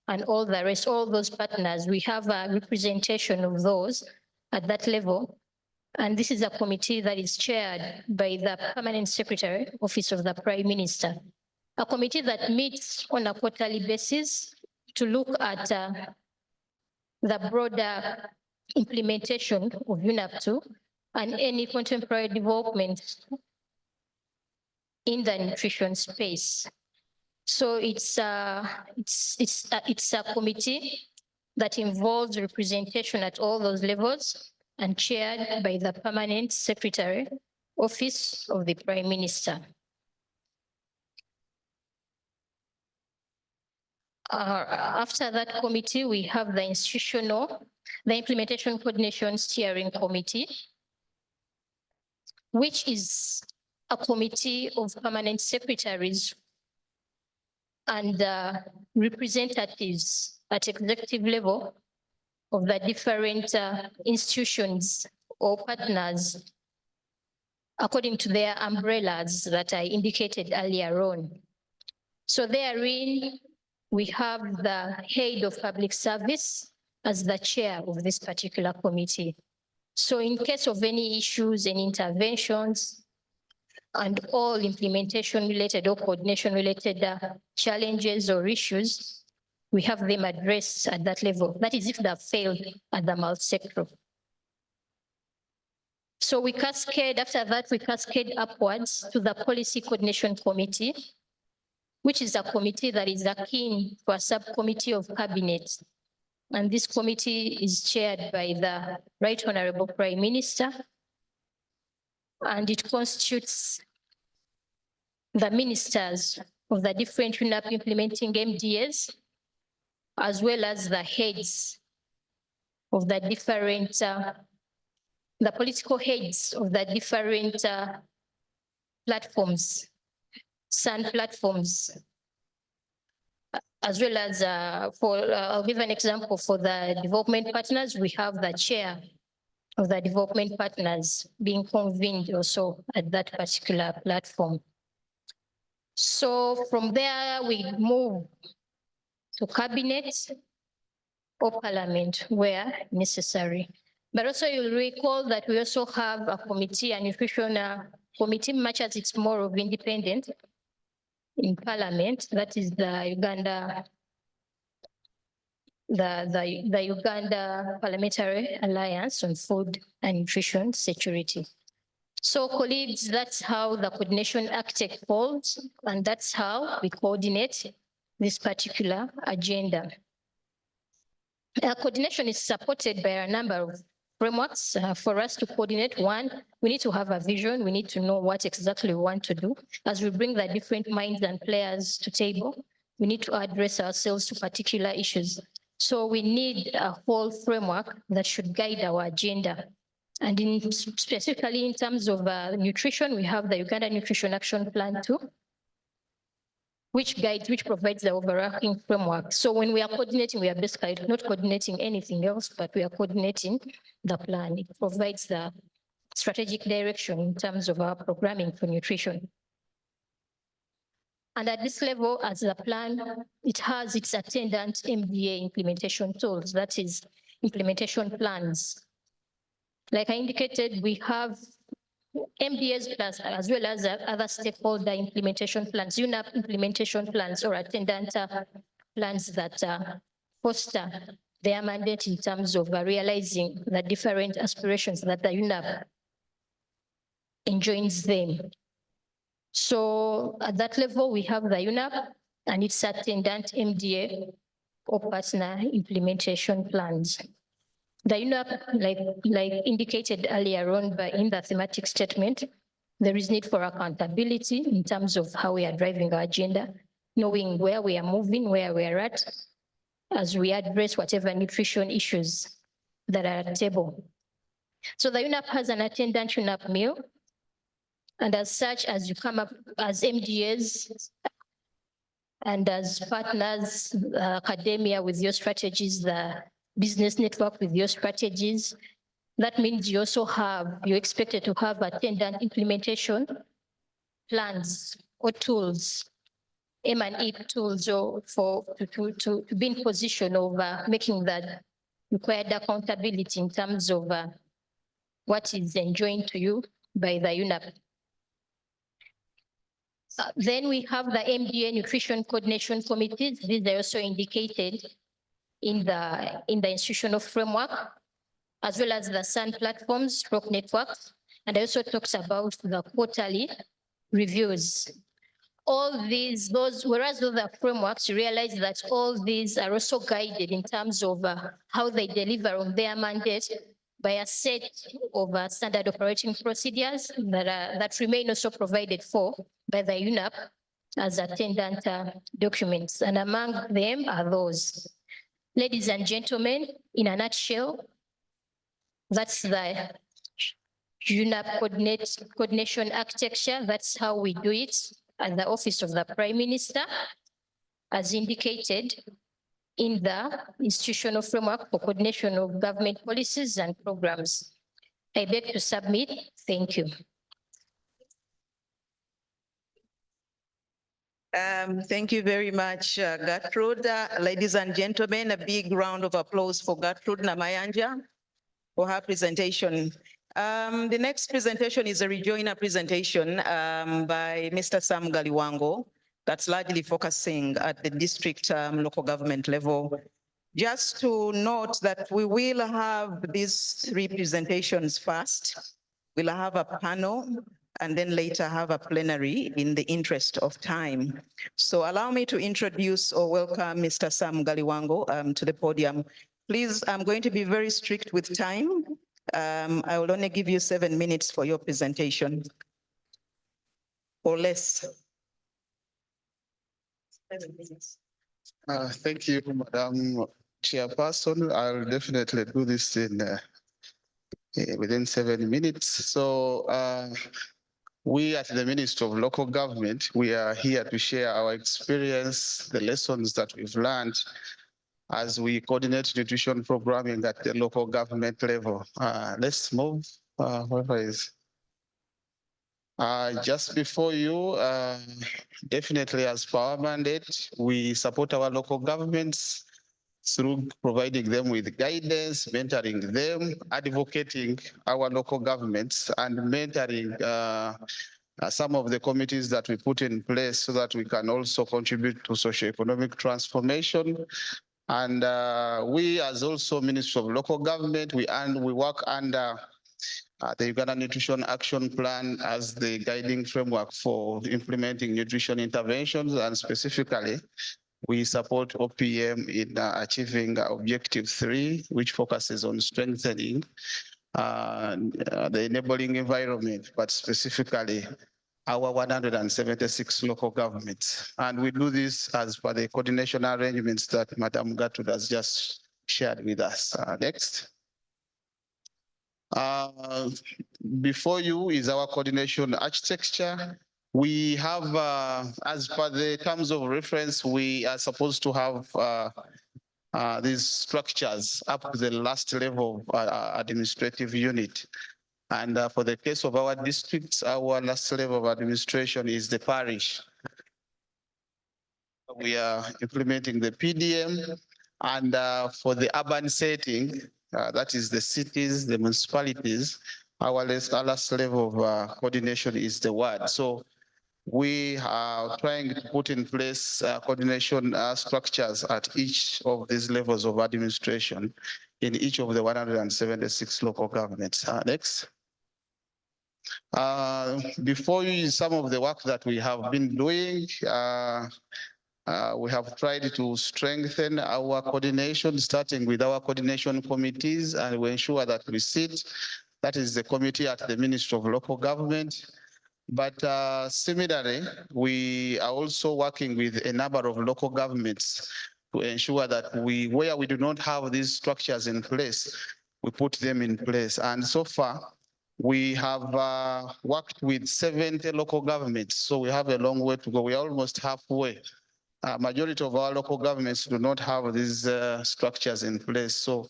[SPEAKER 15] and all the rest, all those partners. We have a representation of those at that level. And this is a committee that is chaired by the Permanent Secretary, Office of the Prime Minister, a committee that meets on a quarterly basis to look at the broader implementation of UNAP2 and any contemporary development in the nutrition space. So it's a committee that involves representation at all those levels and chaired by the Permanent Secretary, Office of the Prime Minister. After that committee, we have the Implementation Coordination Steering Committee, which is a committee of permanent secretaries and representatives at executive level of the different institutions or partners according to their umbrellas that I indicated earlier on. So therein, we have the head of public service as the chair of this particular committee. So in case of any issues and interventions and all implementation related or coordination related challenges or issues, we have them addressed at that level. That is if they have failed at the multi-sector. So we cascade, after that, we cascade upwards to the Policy Coordination Committee, which is a committee that is akin to a subcommittee of cabinet. And this committee is chaired by the Right Honorable Prime Minister. And it constitutes the ministers of the different UNAP implementing MDAs, as well as the heads of the different, the political heads of the different platforms, SAN platforms, as well as I'll give an example for the development partners. We have the chair of the development partners being convened also at that particular platform. So from there, we move to cabinet or parliament where necessary. But also you'll recall that we also have a committee, a nutrition committee, much as it's more of independent in parliament. That is the Uganda, the Uganda Parliamentary Alliance on Food and Nutrition Security. So colleagues, that's how the coordination architect falls, and that's how we coordinate this particular agenda. Coordination is supported by a number of frameworks. For us to coordinate, one, we need to have a vision. We need to know what exactly we want to do. As we bring the different minds and players to table, we need to address ourselves to particular issues. So we need a whole framework that should guide our agenda. And specifically in terms of nutrition, we have the Uganda Nutrition Action Plan 2, which provides the overarching framework. So when we are coordinating, we are basically not coordinating anything else, but we are coordinating the plan. It provides the strategic direction in terms of our programming for nutrition. And at this level, as a plan, it has its attendant MDA implementation tools, that is implementation plans. Like I indicated, we have MDAs plus as well as other stakeholder implementation plans, UNAP implementation plans or attendant plans that foster their mandate in terms of realizing the different aspirations that the UNAP enjoins them. So at that level, we have the UNAP and its attendant MDA or partner implementation plans. The UNAP, like indicated earlier on in the thematic statement, there is need for accountability in terms of how we are driving our agenda, knowing where we are moving, where we are at, as we address whatever nutrition issues that are at table. So the UNAP has an attendant UNAP meal. And as such, as you come up as MDAs and as partners, academia with your strategies, the business network with your strategies, that means you also you're expected to have attendant implementation plans or tools, M&E tools to be in position of making that required accountability in terms of what is enjoined to you by the UNAP. Then we have the MDA Nutrition Coordination Committees. These are also indicated in the institutional framework, as well as the SUN platforms, stroke networks, and also talks about the quarterly reviews. All these, whereas those are frameworks, you realize that all these are also guided in terms of how they deliver on their mandate by a set of standard operating procedures that remain also provided for by the UNAP as attendant documents. And among them are those. Ladies and gentlemen, in a nutshell, that's the UNAP coordination architecture. That's how we do it at the Office of the Prime Minister, as indicated in the institutional framework for coordination of government policies and programs. I beg to submit. Thank you.
[SPEAKER 13] Thank you very much, Gertrude. Ladies and gentlemen, a big round of applause for Gertrude Namayanja for her presentation. The next presentation is a rejoinder presentation by Mr. Sam Galiwango that's largely focusing at the district local government level. Just to note that we will have these three presentations first. We'll have a panel and then later have a plenary in the interest of time. So allow me to introduce or welcome Mr. Sam Galiwango to the podium. Please, I'm going to be very strict with time. I will only give you 7 minutes for your presentation or less. 7 minutes.
[SPEAKER 9] Thank you, Madam Chairperson. I'll definitely do this in within 7 minutes. So we at the Ministry of Local Government, we are here to share our experience, the lessons that we've learned as we coordinate nutrition programming at the local government level. Let's move, whoever is. Just before you, definitely as per our mandate, we support our local governments through providing them with guidance, mentoring them, advocating our local governments, and mentoring some of the committees that we put in place so that we can also contribute to socioeconomic transformation. And we, as also Ministry of Local Government, we work under the Uganda Nutrition Action Plan as the guiding framework for implementing nutrition interventions, and specifically, we support OPM in achieving Objective 3, which focuses on strengthening the enabling environment, but specifically our 176 local governments. And we do this as per the coordination arrangements that Madam Gertrude has just shared with us. Next. Before you is our coordination architecture. We have, as per the terms of reference, we are supposed to have these structures up to the last level of administrative unit. And for the case of our districts, our last level of administration is the parish. We are implementing the PDM, and for the urban setting, that is the cities, the municipalities, our last level of coordination is the ward. So we are trying to put in place coordination structures at each of these levels of administration in each of the 176 local governments. Next. Before you is some of the work that we have been doing. We have tried to strengthen our coordination, starting with our coordination committees, and we ensure that we sit. That is the committee at the Ministry of Local Government. But similarly, we are also working with a number of local governments to ensure that where we do not have these structures in place, we put them in place. And so far, we have worked with 70 local governments. So we have a long way to go. We are almost halfway. Majority of our local governments do not have these structures in place. So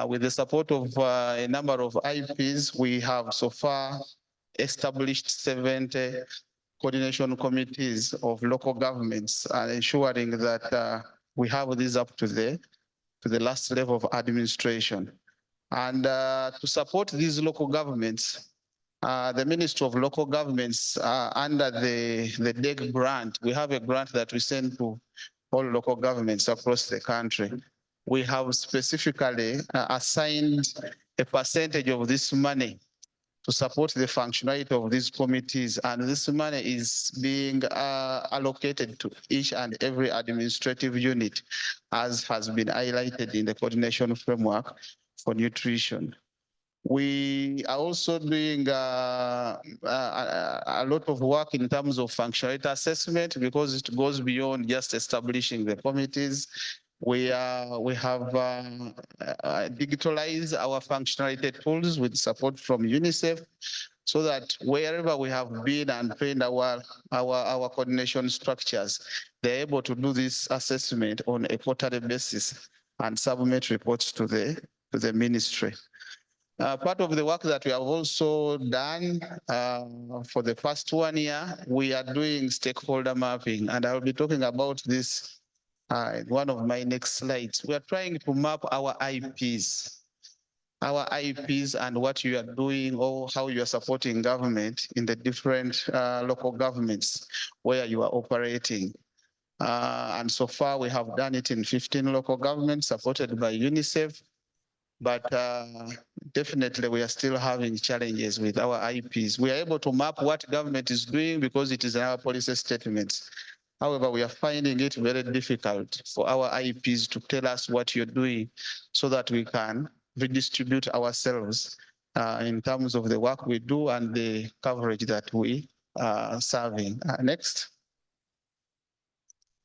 [SPEAKER 9] with the support of a number of IPs, we have so far established 70 coordination committees of local governments and ensuring that we have these up to the last level of administration. And to support these local governments, the Ministry of Local Governments under the DEG grant, we have a grant that we send to all local governments across the country. We have specifically assigned a percentage of this money to support the functionality of these committees. And this money is being allocated to each and every administrative unit, as has been highlighted in the coordination framework for nutrition. We are also doing a lot of work in terms of functionality assessment because it goes beyond just establishing the committees. We have digitalized our functionality tools with support from UNICEF so that wherever we have been and trained our coordination structures, they're able to do this assessment on a quarterly basis and submit reports to the ministry. Part of the work that we have also done for the past 1 year, we are doing stakeholder mapping, and I'll be talking about this in one of my next slides. We are trying to map our IPs and what you are doing or how you are supporting government in the different local governments where you are operating. And so far, we have done it in 15 local governments supported by UNICEF. But definitely we are still having challenges with our IPs. We are able to map what government is doing because it is in our policy statements. However, we are finding it very difficult for our IPs to tell us what you're doing so that we can redistribute ourselves in terms of the work we do and the coverage that we are serving. Next.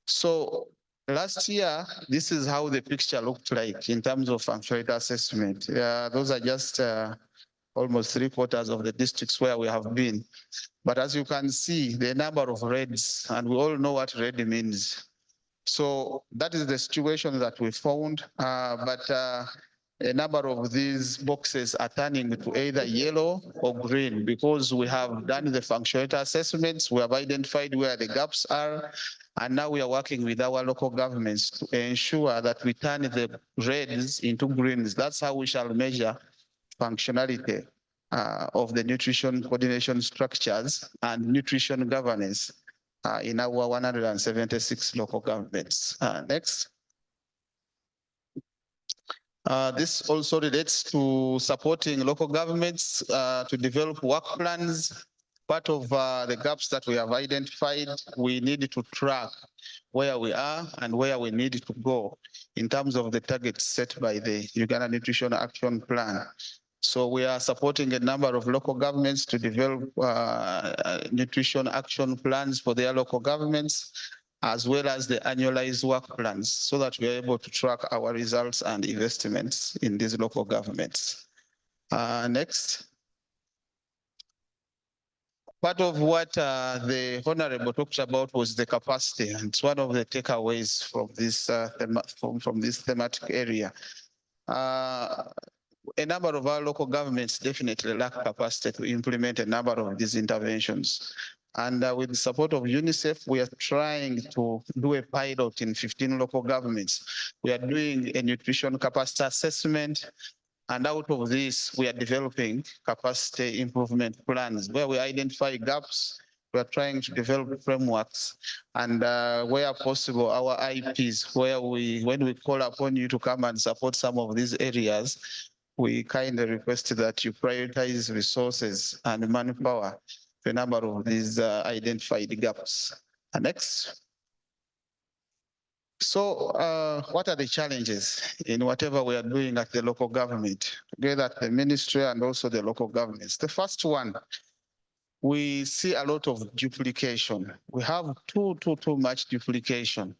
[SPEAKER 9] So last year, this is how the picture looked like in terms of functionality assessment. Those are just almost 3/4 of the districts where we have been. But as you can see, the number of reds, and we all know what red means. So that is the situation that we found. But a number of these boxes are turning to either yellow or green because we have done the functionality assessments, we have identified where the gaps are, and now we are working with our local governments to ensure that we turn the reds into greens. That's how we shall measure functionality of the nutrition coordination structures and nutrition governance in our 176 local governments. Next. This also relates to supporting local governments to develop work plans. Part of the gaps that we have identified, we need to track where we are and where we need to go in terms of the targets set by the Uganda Nutrition Action Plan. So we are supporting a number of local governments to develop nutrition action plans for their local governments, as well as the annualized work plans, so that we are able to track our results and investments in these local governments. Next. Part of what the Honorable talked about was the capacity, and it's one of the takeaways from this from this thematic area. A number of our local governments definitely lack capacity to implement a number of these interventions. And with the support of UNICEF, we are trying to do a pilot in 15 local governments. We are doing a nutrition capacity assessment. And out of this, we are developing capacity improvement plans where we identify gaps. We are trying to develop frameworks, and where possible, our IPs, when we call upon you to come and support some of these areas, we kindly request that you prioritize resources and manpower to a number of these identified gaps. Next. So what are the challenges in whatever we are doing at the local government, together at the ministry and also the local governments? The first one, we see a lot of duplication. We have too much duplication.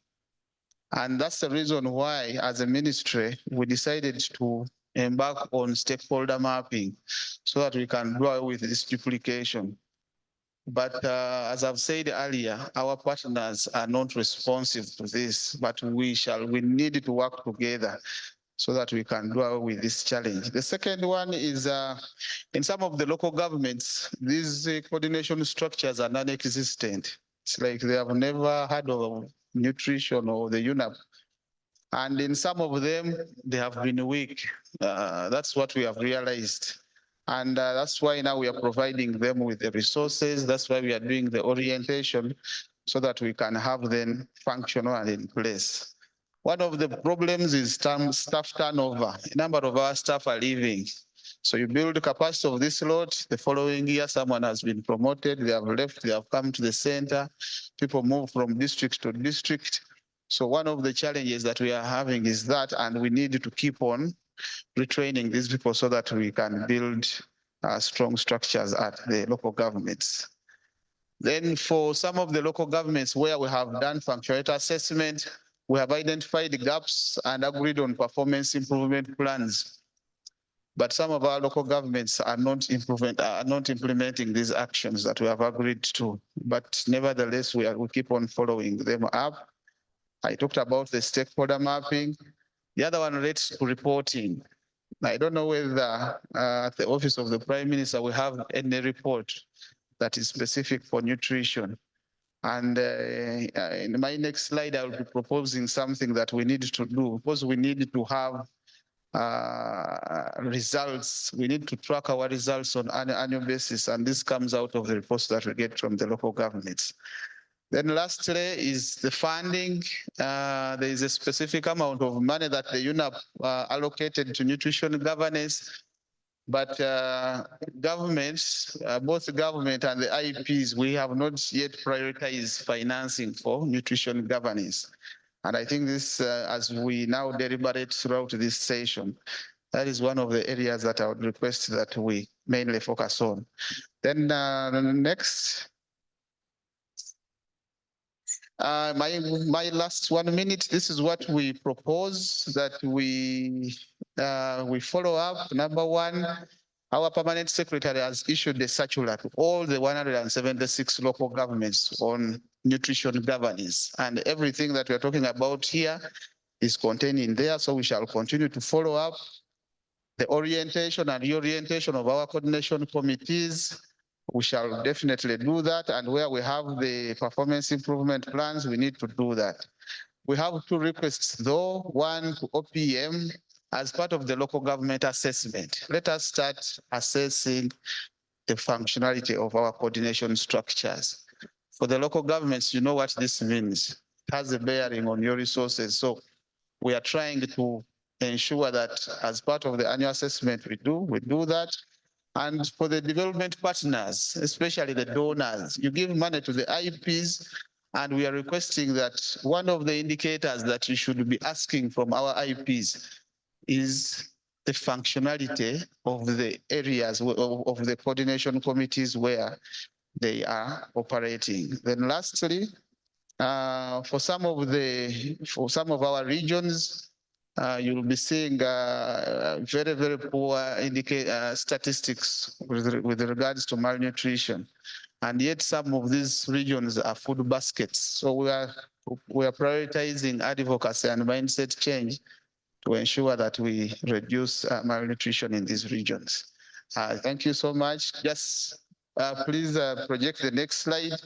[SPEAKER 9] And that's the reason why, as a ministry, we decided to embark on stakeholder mapping so that we can do away with this duplication. But as I've said earlier, our partners are not responsive to this, but we need to work together so that we can do away with this challenge. The second one is in some of the local governments, these coordination structures are non-existent. It's like they have never heard of nutrition or the UNAP. And in some of them, they have been weak. That's what we have realized. And that's why now we are providing them with the resources. That's why we are doing the orientation so that we can have them functional and in place. One of the problems is staff turnover. A number of our staff are leaving. So you build the capacity of this lot. The following year, someone has been promoted. They have left. They have come to the center. People move from district to district. So one of the challenges that we are having is that, and we need to keep on retraining these people so that we can build strong structures at the local governments. Then for some of the local governments where we have done functionality assessment, we have identified the gaps and agreed on performance improvement plans. But some of our local governments are not implementing these actions that we have agreed to. But nevertheless, we keep on following them up. I talked about the stakeholder mapping. The other one relates to reporting. I don't know whether at the Office of the Prime Minister we have any report that is specific for nutrition. And in my next slide, I will be proposing something that we need to do because we need to have results. We need to track our results on an annual basis, and this comes out of the reports that we get from the local governments. Then lastly is the funding. There is a specific amount of money that the UNAP allocated to nutrition governance, but governments, both the government and the IPs, we have not yet prioritized financing for nutrition governance. And I think this, as we now deliberate throughout this session, that is one of the areas that I would request that we mainly focus on. Then next. My last 1 minute, this is what we propose that we follow up. Number one, our permanent secretary has issued a circular to all the 176 local governments on nutrition governance. And everything that we're talking about here is contained in there. So we shall continue to follow up the orientation and reorientation of our coordination committees. We shall definitely do that. And where we have the performance improvement plans, we need to do that. We have two requests though, one to OPM as part of the local government assessment. Let us start assessing the functionality of our coordination structures. For the local governments, you know what this means. It has a bearing on your resources. So we are trying to ensure that as part of the annual assessment we do that. And for the development partners, especially the donors, you give money to the IPs, and we are requesting that one of the indicators that you should be asking from our IPs is the functionality of the areas of the coordination committees where they are operating. Then lastly, for some of our regions, you'll be seeing very, very poor statistics with regards to malnutrition. And yet some of these regions are food baskets. So we are prioritizing advocacy and mindset change to ensure that we reduce malnutrition in these regions. Thank you so much. Just please project the next slide.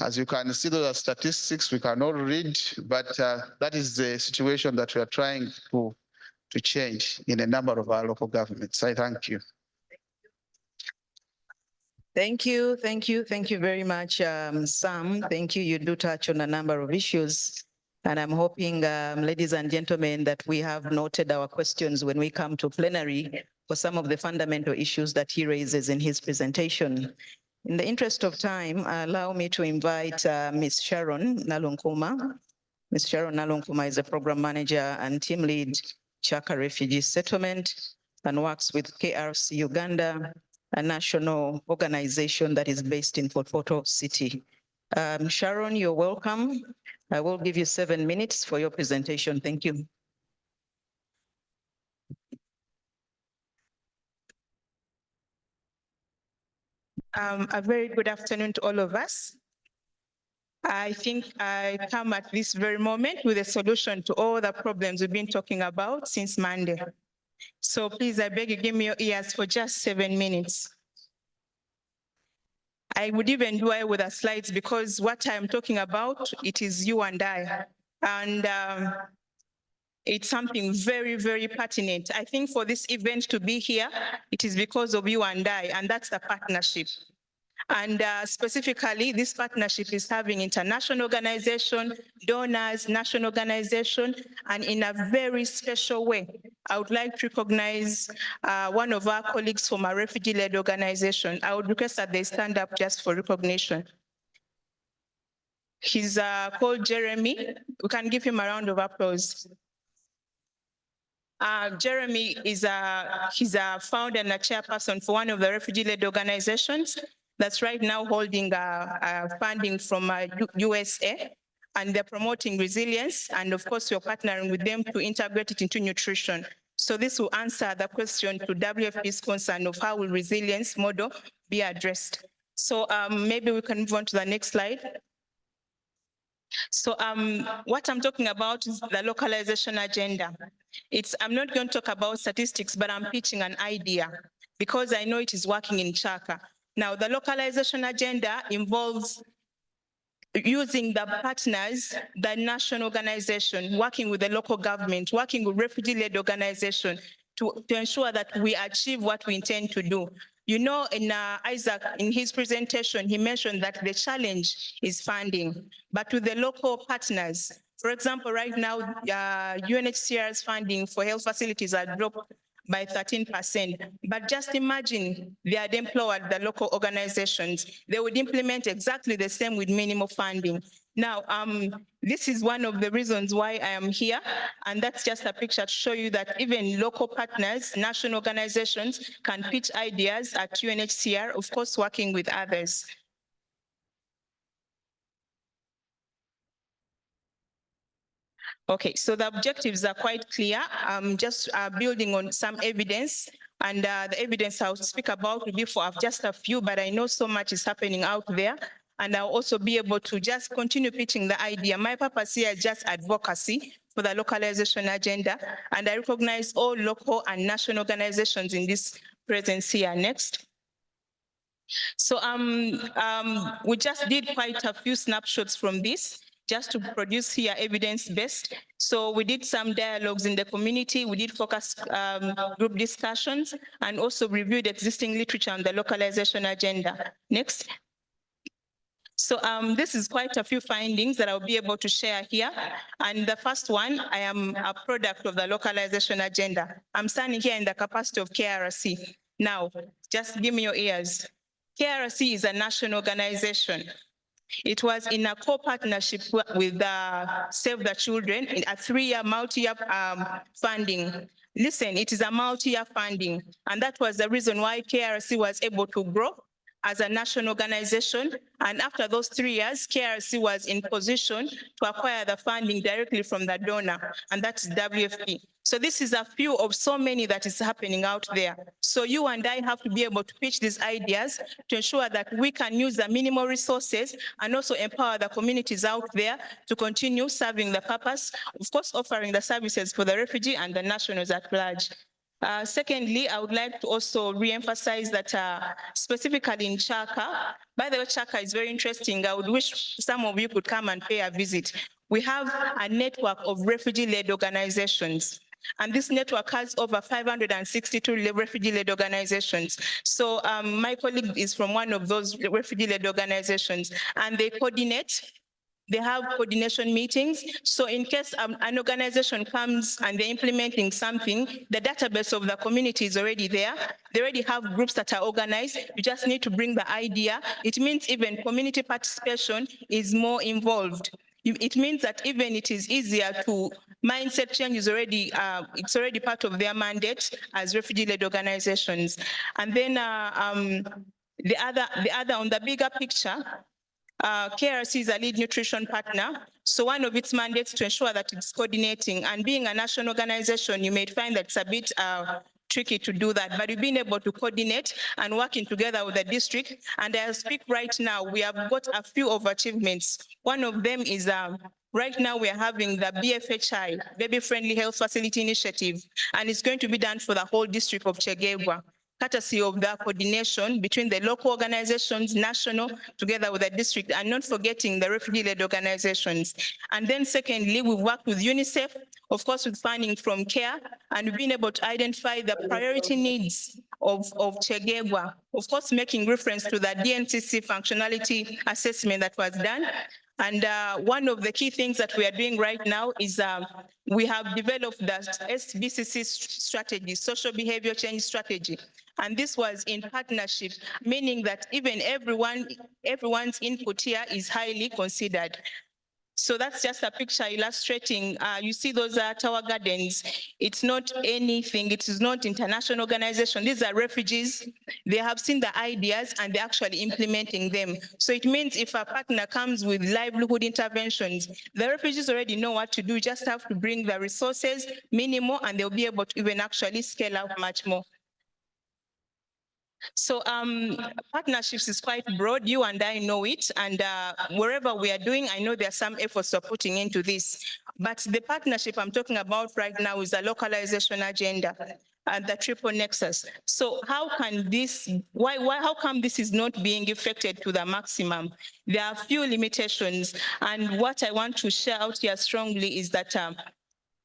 [SPEAKER 9] As you can see, those are statistics we cannot read, but that is the situation that we are trying to change in a number of our local governments. I thank you.
[SPEAKER 13] Thank you very much, Sam. Thank you. You do touch on a number of issues. And I'm hoping, ladies and gentlemen, that we have noted our questions when we come to plenary for some of the fundamental issues that he raises in his presentation. In the interest of time, allow me to invite Ms. Sharon Nalunkuma Ms. Sharon Nalonkuma is a program manager and team lead, Chaka Refugee Settlement, and works with KRC Uganda, a national organization that is based in Port Portal City. Sharon, you're welcome. I will give you 7 minutes for your presentation. Thank you.
[SPEAKER 16] A very good afternoon to all of us. I think I come at this very moment with a solution to all the problems we've been talking about since Monday. So please, I beg you, give me your ears for just 7 minutes. I would even do away with the slides because what I'm talking about, it is you and I. And it's something very, very pertinent. I think for this event to be here, it is because of you and I, and that's the partnership. And specifically, this partnership is having international organization, donors, national organization, and in a very special way, I would like to recognize one of our colleagues from a refugee-led organization. I would request that they stand up just for recognition. He's called Jeremy. We can give him a round of applause. Jeremy is he's a founder and a chairperson for one of the refugee-led organizations that's right now holding funding from USA, and they're promoting resilience. And of course, we're partnering with them to integrate it into nutrition. So this will answer the question to WFP's concern of how will resilience model be addressed. So maybe we can move on to the next slide. So what I'm talking about is the localization agenda. I'm not going to talk about statistics, but I'm pitching an idea because I know it is working in Chaka. Now, the localization agenda involves using the partners, the national organization, working with the local government, working with refugee-led organization to ensure that we achieve what we intend to do. You know, in Isaac, in his presentation, he mentioned that the challenge is funding, but with the local partners. For example, right now, UNHCR's funding for health facilities are dropped by 13%. But just imagine they had employed the local organizations. They would implement exactly the same with minimal funding. Now, this is one of the reasons why I am here, and that's just a picture to show you that even local partners, national organizations can pitch ideas at UNHCR, of course, working with others. Okay, so the objectives are quite clear. Just building on some evidence, and the evidence I'll speak about will be for just a few, but I know so much is happening out there, and I'll also be able to just continue pitching the idea. My purpose here is just advocacy for the localization agenda, and I recognize all local and national organizations in this presence here. Next. So we just did quite a few snapshots from this, just to produce here evidence-based. So we did some dialogues in the community, we did focus group discussions, and also reviewed existing literature on the localization agenda. Next. So this is quite a few findings that I'll be able to share here. And the first one, I am a product of the localization agenda. I'm standing here in the capacity of KRC. Now, just give me your ears. KRC is a national organization. It was in a co-partnership with Save the Children in a 3-year multi-year funding. Listen, it is a multi-year funding, and that was the reason why KRC was able to grow as a national organization. And after those 3 years, KRC was in position to acquire the funding directly from the donor, and that's WFP. So this is a few of so many that is happening out there. So you and I have to be able to pitch these ideas to ensure that we can use the minimal resources and also empower the communities out there to continue serving the purpose, of course, offering the services for the refugee and the nationals at large. Secondly, I would like to also re-emphasize that specifically in Chaka, by the way, Chaka is very interesting. I would wish some of you could come and pay a visit. We have a network of refugee-led organizations, and this network has over 562 refugee-led organizations. So my colleague is from one of those refugee-led organizations, and they coordinate. They have coordination meetings. So in case an organization comes and they're implementing something, the database of the community is already there. They already have groups that are organized. You just need to bring the idea. It means even community participation is more involved. It means that even it is easier to mindset change is already, it's already part of their mandate as refugee-led organizations. And then the other on the bigger picture, KRC is a lead nutrition partner. So one of its mandates to ensure that it's coordinating, and being a national organization, you may find that it's a bit tricky to do that, but we've been able to coordinate and working together with the district. And as I speak right now, we have got a few of achievements. One of them is right now we are having the BFHI, Baby Friendly Health Facility Initiative, and it's going to be done for the whole district of Chegegwa, courtesy of the coordination between the local organizations, national, together with the district, and not forgetting the refugee-led organizations. And then secondly, we've worked with UNICEF, of course, with funding from CARE, and we've been able to identify the priority needs of Chegegwa, of course, making reference to the DNCC functionality assessment that was done. And one of the key things that we are doing right now is we have developed the SBCC strategy, social behavior change strategy. And this was in partnership, meaning that even everyone's input here is highly considered. So that's just a picture illustrating, you see those are Tower Gardens. It's not anything, it is not international organization. These are refugees. They have seen the ideas and they're actually implementing them. So it means if a partner comes with livelihood interventions, the refugees already know what to do, just have to bring the resources, minimal, and they'll be able to even actually scale up much more. So partnerships is quite broad. You and I know it. And wherever we are doing, I know there are some efforts we're putting into this. But the partnership I'm talking about right now is the localization agenda and the triple nexus. So how can this, how come this is not being effected to the maximum? There are a few limitations. And what I want to share out here strongly is that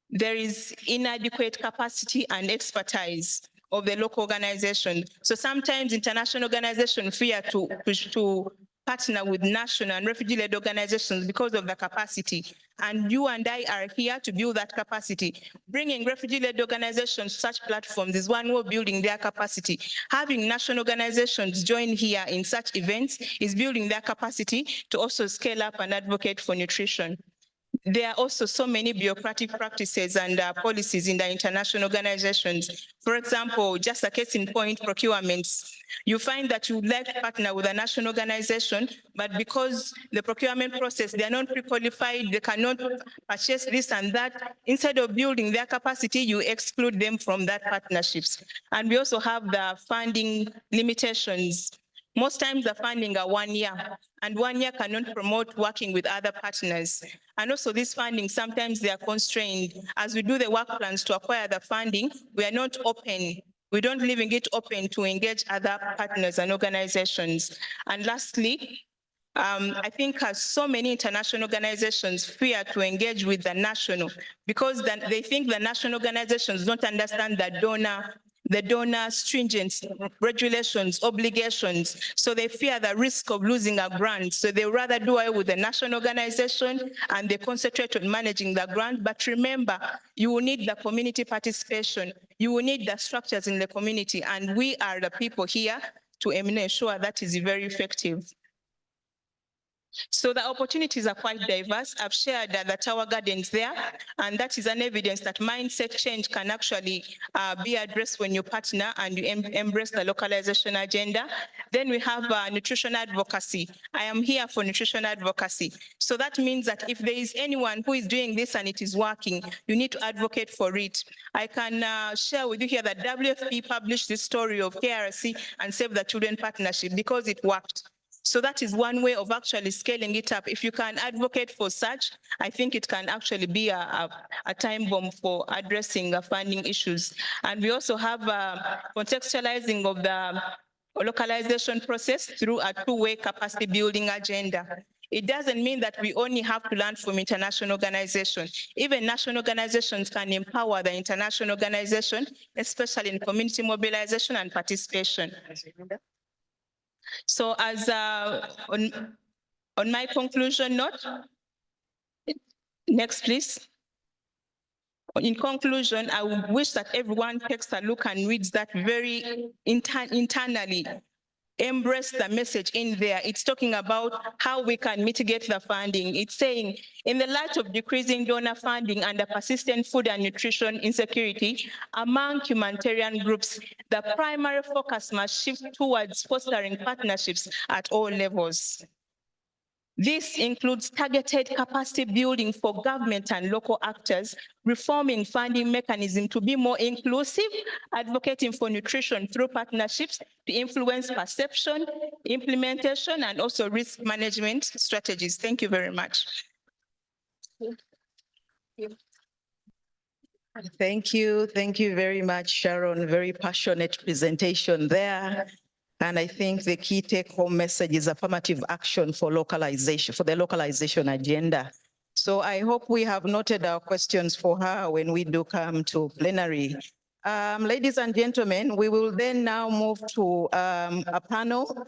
[SPEAKER 16] there is inadequate capacity and expertise of the local organization. So sometimes international organizations fear to partner with national and refugee-led organizations because of the capacity. And you and I are here to build that capacity. Bringing refugee-led organizations to such platforms is one way of building their capacity. Having national organizations join here in such events is building their capacity to also scale up and advocate for nutrition. There are also so many bureaucratic practices and policies in the international organizations. For example, just a case in point, procurements. You find that you would like to partner with a national organization, but because the procurement process, they are not pre-qualified, they cannot purchase this and that. Instead of building their capacity, you exclude them from that partnerships. And we also have the funding limitations. Most times the funding are 1 year, and 1 year cannot promote working with other partners. And also this funding, sometimes they are constrained. As we do the work plans to acquire the funding, we are not open. We don't leaving it open to engage other partners and organizations. And lastly, I think as so many international organizations fear to engage with the national because they think the national organizations don't understand the donor stringent regulations, obligations. So they fear the risk of losing a grant. So they rather do away with the national organization and they concentrate on managing the grant. But remember, you will need the community participation. You will need the structures in the community. And we are the people here to ensure that is very effective. So the opportunities are quite diverse. I've shared the Tower Gardens there, and that is an evidence that mindset change can actually be addressed when you partner and you embrace the localization agenda. Then we have nutrition advocacy. I am here for nutrition advocacy. So that means that if there is anyone who is doing this and it is working, you need to advocate for it. I can share with you here that WFP published this story of KRC and Save the Children partnership because it worked. So that is one way of actually scaling it up. If you can advocate for such, I think it can actually be a time bomb for addressing funding issues. And we also have contextualizing of the localization process through a two-way capacity building agenda. It doesn't mean that we only have to learn from international organizations. Even national organizations can empower the international organization, especially in community mobilization and participation. So as on my conclusion note, next please. In conclusion, I would wish that everyone takes a look and reads that very internally. embrace the message in there. It's talking about how we can mitigate the funding. It's saying, in the light of decreasing donor funding and the persistent food and nutrition insecurity among humanitarian groups, the primary focus must shift towards fostering partnerships at all levels. This includes targeted capacity building for government and local actors, reforming funding mechanism to be more inclusive, advocating for nutrition through partnerships to influence perception, implementation, and also risk management strategies. Thank you very much.
[SPEAKER 13] Thank you. Thank you very much, Sharon. Very passionate presentation there. And I think the key take-home message is affirmative action for localization, for the localization agenda. So I hope we have noted our questions for her when we do come to plenary. Ladies and gentlemen, we will then now move to a panel.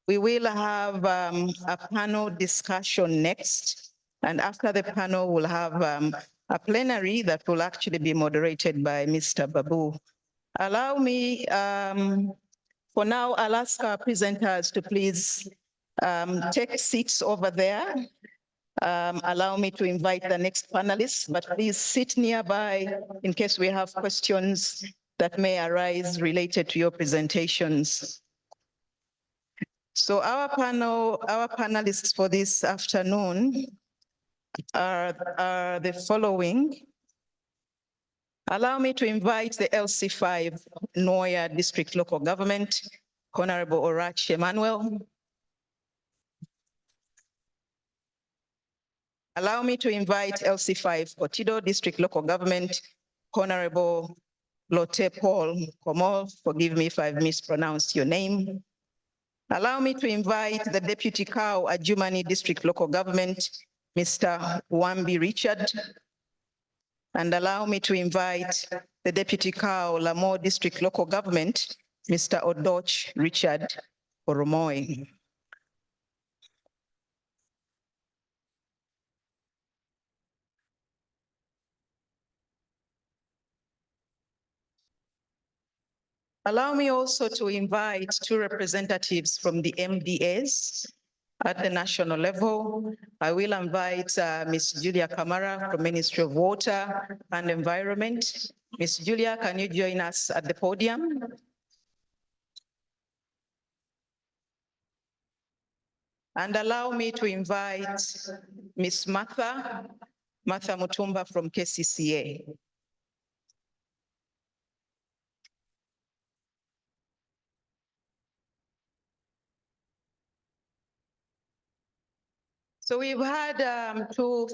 [SPEAKER 13] We will have a panel discussion next. And after the panel, we'll have a plenary that will actually be moderated by Mr. Babu. Allow me, for now, I'll ask our presenters to please take seats over there. Allow me to invite the next panelists, but please sit nearby in case we have questions that may arise related to your presentations. So our panelists for this afternoon are the following. Allow me to invite the LC5 Noya District Local Government, Honorable Orach Emmanuel. Allow me to invite LC5 Kotido District Local Government, Honorable Lotte Paul Komol. Forgive me if I've mispronounced your name. Allow me to invite the Deputy Cow Adjumani District Local Government, Mr. Wambi Richard. And allow me to invite the Deputy Cow Lamo District Local Government, Mr. Odoch Richard Oromoy. Allow me also to invite two representatives from the MDAs at the national level. I will invite Ms. Julia Kamara from Ministry of Water and Environment. Ms. Julia, can you join us at the podium? And allow me to invite Ms. Martha Mutumba from KCCA. So we've had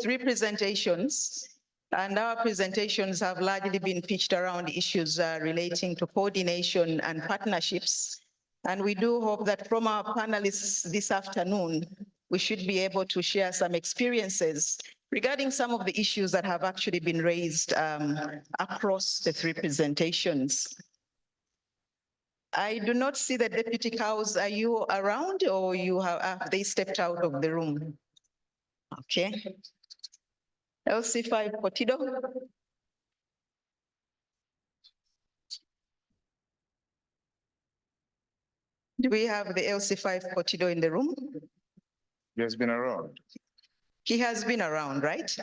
[SPEAKER 13] three presentations, and our presentations have largely been pitched around issues relating to coordination and partnerships. And we do hope that from our panelists this afternoon, we should be able to share some experiences regarding some of the issues that have actually been raised across the three presentations. I do not see the Deputy Cows. Are you around, or have they stepped out of the room? Okay. LC5 Kotido. Do we have the LC5 Kotido in the room?
[SPEAKER 14] He has been around.
[SPEAKER 13] He has been around, right?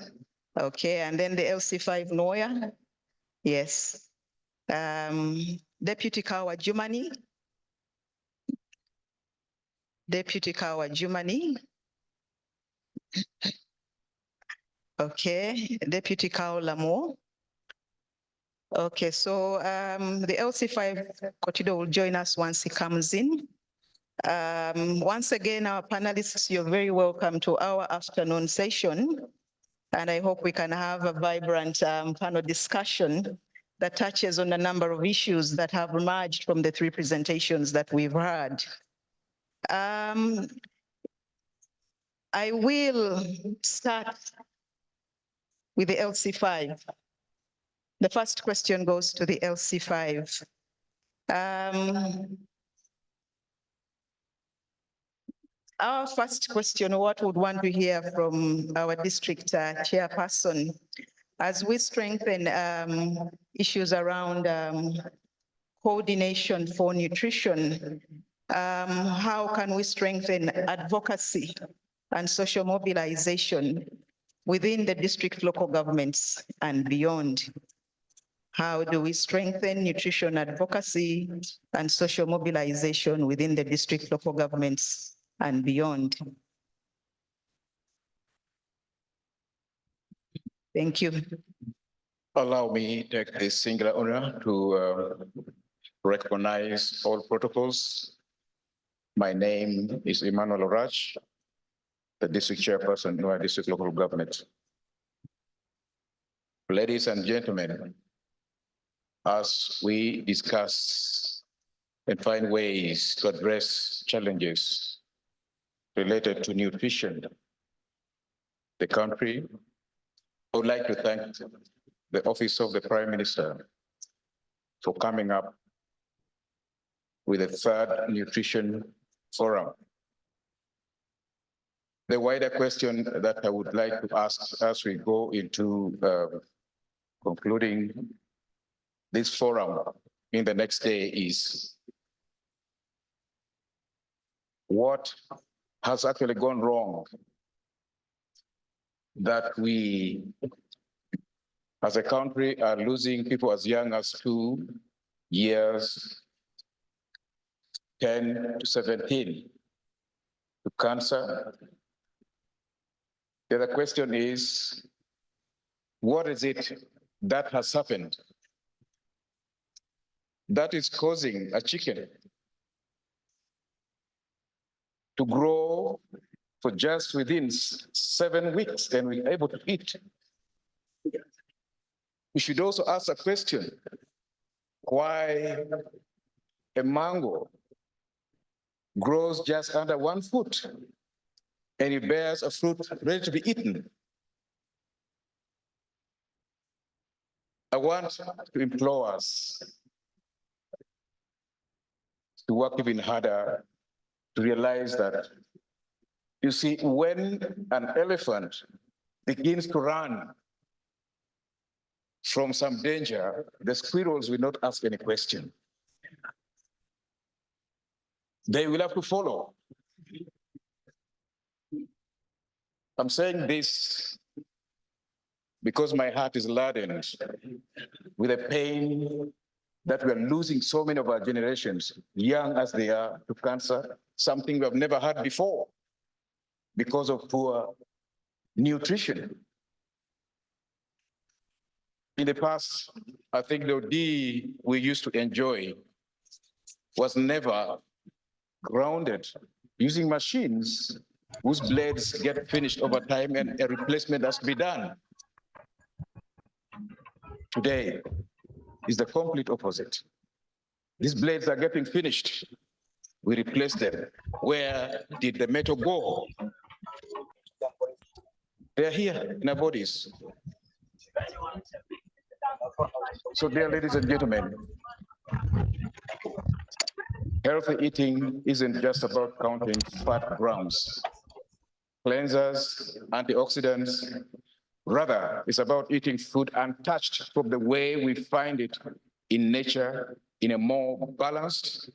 [SPEAKER 13] Okay, and then the LC5 Noya. Yes. Deputy Cow Adjumani. Deputy Cow Adjumani. Okay, Deputy Cow Lamo. Okay, so the LC5 Kotido will join us once he comes in. Once again, our panelists, you're very welcome to our afternoon session. And I hope we can have a vibrant panel discussion that touches on a number of issues that have emerged from the three presentations that we've heard. I will start with the LC5. The first question goes to the LC5. Our first question, what would want to hear from our district chairperson as we strengthen issues around coordination for nutrition, How can we strengthen advocacy and social mobilization within the district local governments and beyond? How do we strengthen nutrition advocacy and social mobilization within the district local governments and beyond? Thank you.
[SPEAKER 17] Allow me take this singular honor to recognize all protocols. My name is Emmanuel Orach, the district chairperson in our district local government. Ladies and gentlemen, as we discuss and find ways to address challenges related to nutrition, the country, I would like to thank the Office of the Prime Minister for coming up with a third nutrition forum. The wider question that I would like to ask as we go into concluding this forum in the next day is, what has actually gone wrong that we, as a country, are losing people as young as 2 years, 10 to 17, to cancer? The other question is, what is it that has happened that is causing a chicken to grow for just within 7 weeks and we're able to eat? We should also ask a question, why a mango grows just under 1 foot and it bears a fruit ready to be eaten? I want to implore us to work even harder to realize that, you see, when an elephant begins to run from some danger, the squirrels will not ask any question. They will have to follow. I'm saying this because my heart is laden with a pain that we are losing so many of our generations, young as they are, to cancer, something we have never had before because of poor nutrition. In the past, I think the D we used to enjoy was never grounded using machines whose blades get finished over time and a replacement has to be done. Today is the complete opposite. These blades are getting finished. We replace them. Where did the metal go? They're here in our bodies. So, dear ladies and gentlemen, healthy eating isn't just about counting fat grams, cleansers, antioxidants. Rather, it's about eating food untouched from the way we find it in nature, in a more balanced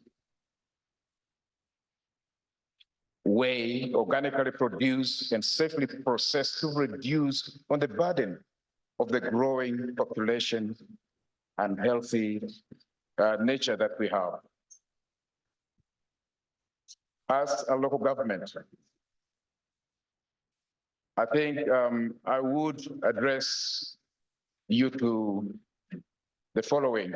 [SPEAKER 17] way, organically produced and safely processed to reduce on the burden of the growing population and healthy nature that we have. As a local government, I think I would address you to the following.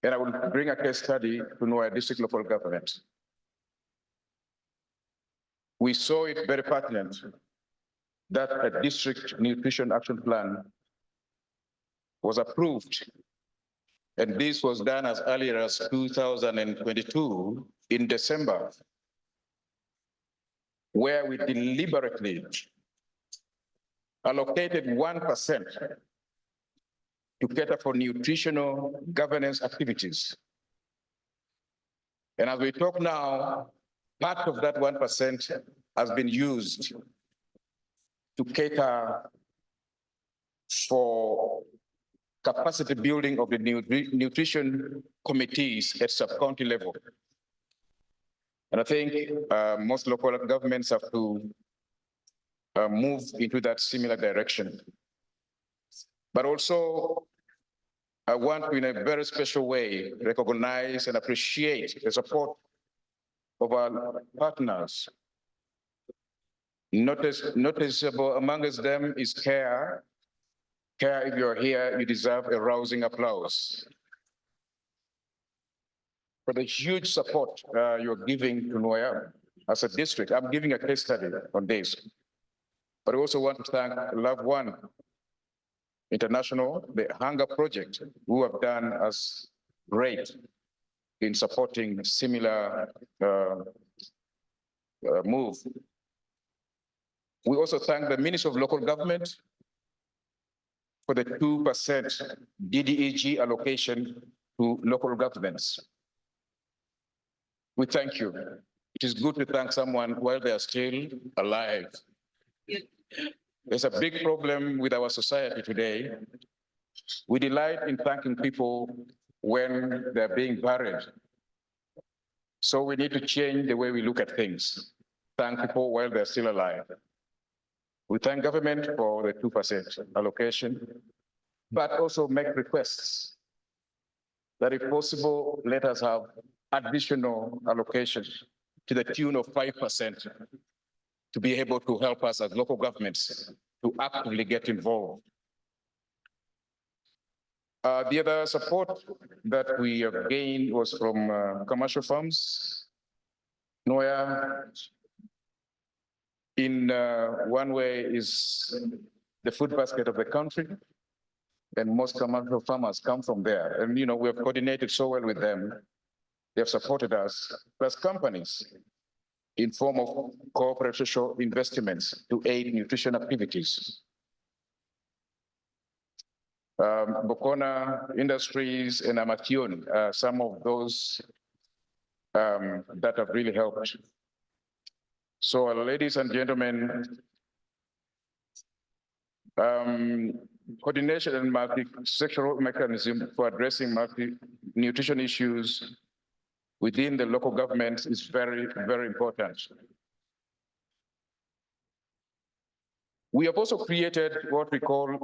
[SPEAKER 17] And I will bring a case study to Nuer District Local Government. We saw it very pertinent that a district nutrition action plan was approved. And this was done as early as 2022 in December, where we deliberately allocated 1% to cater for nutritional governance activities. And as we talk now, part of that 1% has been used to cater for capacity building of the nutrition committees at sub-county level. And I think most local governments have to move into that similar direction. But also, I want to, in a very special way, recognize and appreciate the support of our partners. Noticeable amongst them is CARE. CARE, if you're here, you deserve a rousing applause for the huge support you're giving to Noya as a district. I'm giving a case study on this. But I also want to thank Love One International, the Hunger Project, who have done us great in supporting similar move. We also thank the Ministry of Local Government for the 2% DDEG allocation to local governments. We thank you. It is good to thank someone while they are still alive. There's a big problem with our society today. We delight in thanking people when they're being buried. So we need to change the way we look at things. Thank people while they're still alive. We thank government for the 2% allocation, but also make requests that if possible, let us have additional allocation to the tune of 5% to be able to help us as local governments to actively get involved. The other support that we have gained was from commercial firms. Noya, in one way, is the food basket of the country, and most commercial farmers come from there. And we have coordinated so well with them. They have supported us, plus companies, in form of corporate social investments to aid nutrition activities. Bokona Industries and Amathion, some of those that have really helped. So, ladies and gentlemen, coordination and multi-sectoral mechanism for addressing nutrition issues within the local government is very, very important. We have also created what we call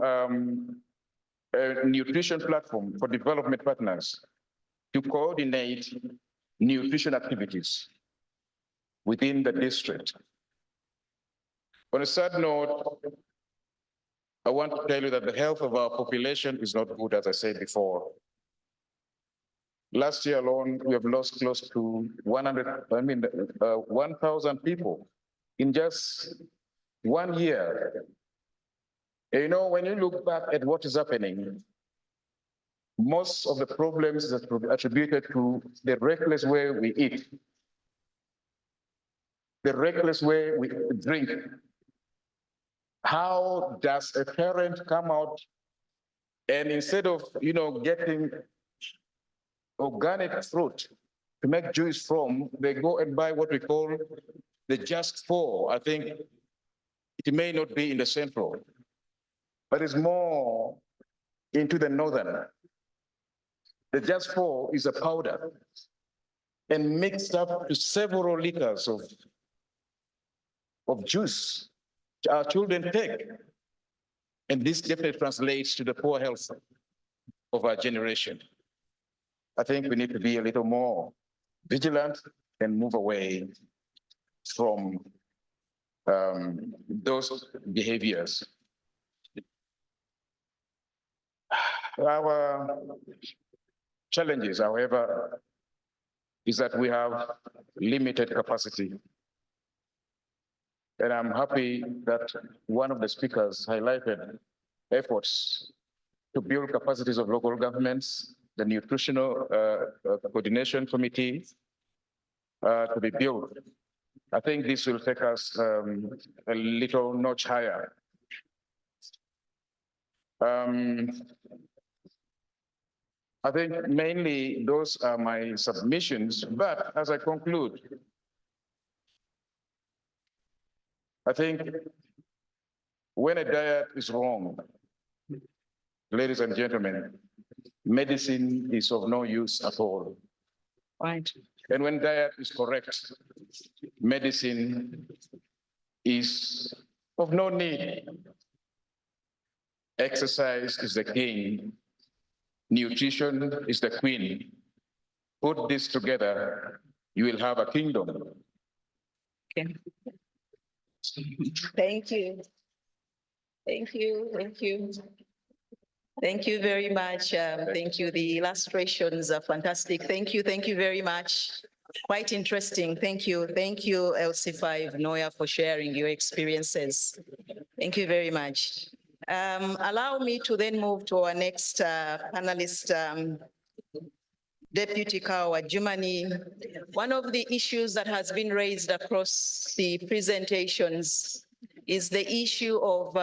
[SPEAKER 17] a nutrition platform for development partners to coordinate nutrition activities within the district. On a sad note, I want to tell you that the health of our population is not good, as I said before. Last year alone, we have lost close to 1,000 people in just 1 year. When you look back at what is happening, most of the problems are attributed to the reckless way we eat, the reckless way we drink. How does a parent come out and instead of, getting organic fruit to make juice from, they go and buy what we call the Just For. I think it may not be in the central, but it's more into the northern. The Just For is a powder and mixed up to several liters of juice our children take. And this definitely translates to the poor health of our generation. I think we need to be a little more vigilant and move away from those behaviors. Our challenges, however, is that we have limited capacity. And I'm happy that one of the speakers highlighted efforts to build capacities of local governments, the nutritional coordination committee to be built. I think this will take us a little notch higher. I think mainly those are my submissions, but as I conclude, I think when a diet is wrong, ladies and gentlemen, medicine is of no use at all.
[SPEAKER 13] Right.
[SPEAKER 17] And when diet is correct, medicine is of no need. Exercise is the king. Nutrition is the queen. Put this together, you will have a kingdom.
[SPEAKER 13] Okay. Thank you. Thank you, thank you. Thank you very much. Thank you. The illustrations are fantastic. Thank you very much. Quite interesting. Thank you. Thank you, LC5 Noya, for sharing your experiences. Thank you very much. Allow me to then move to our next panelist, Deputy Kawa Jumani. One of the issues that has been raised across the presentations is the issue of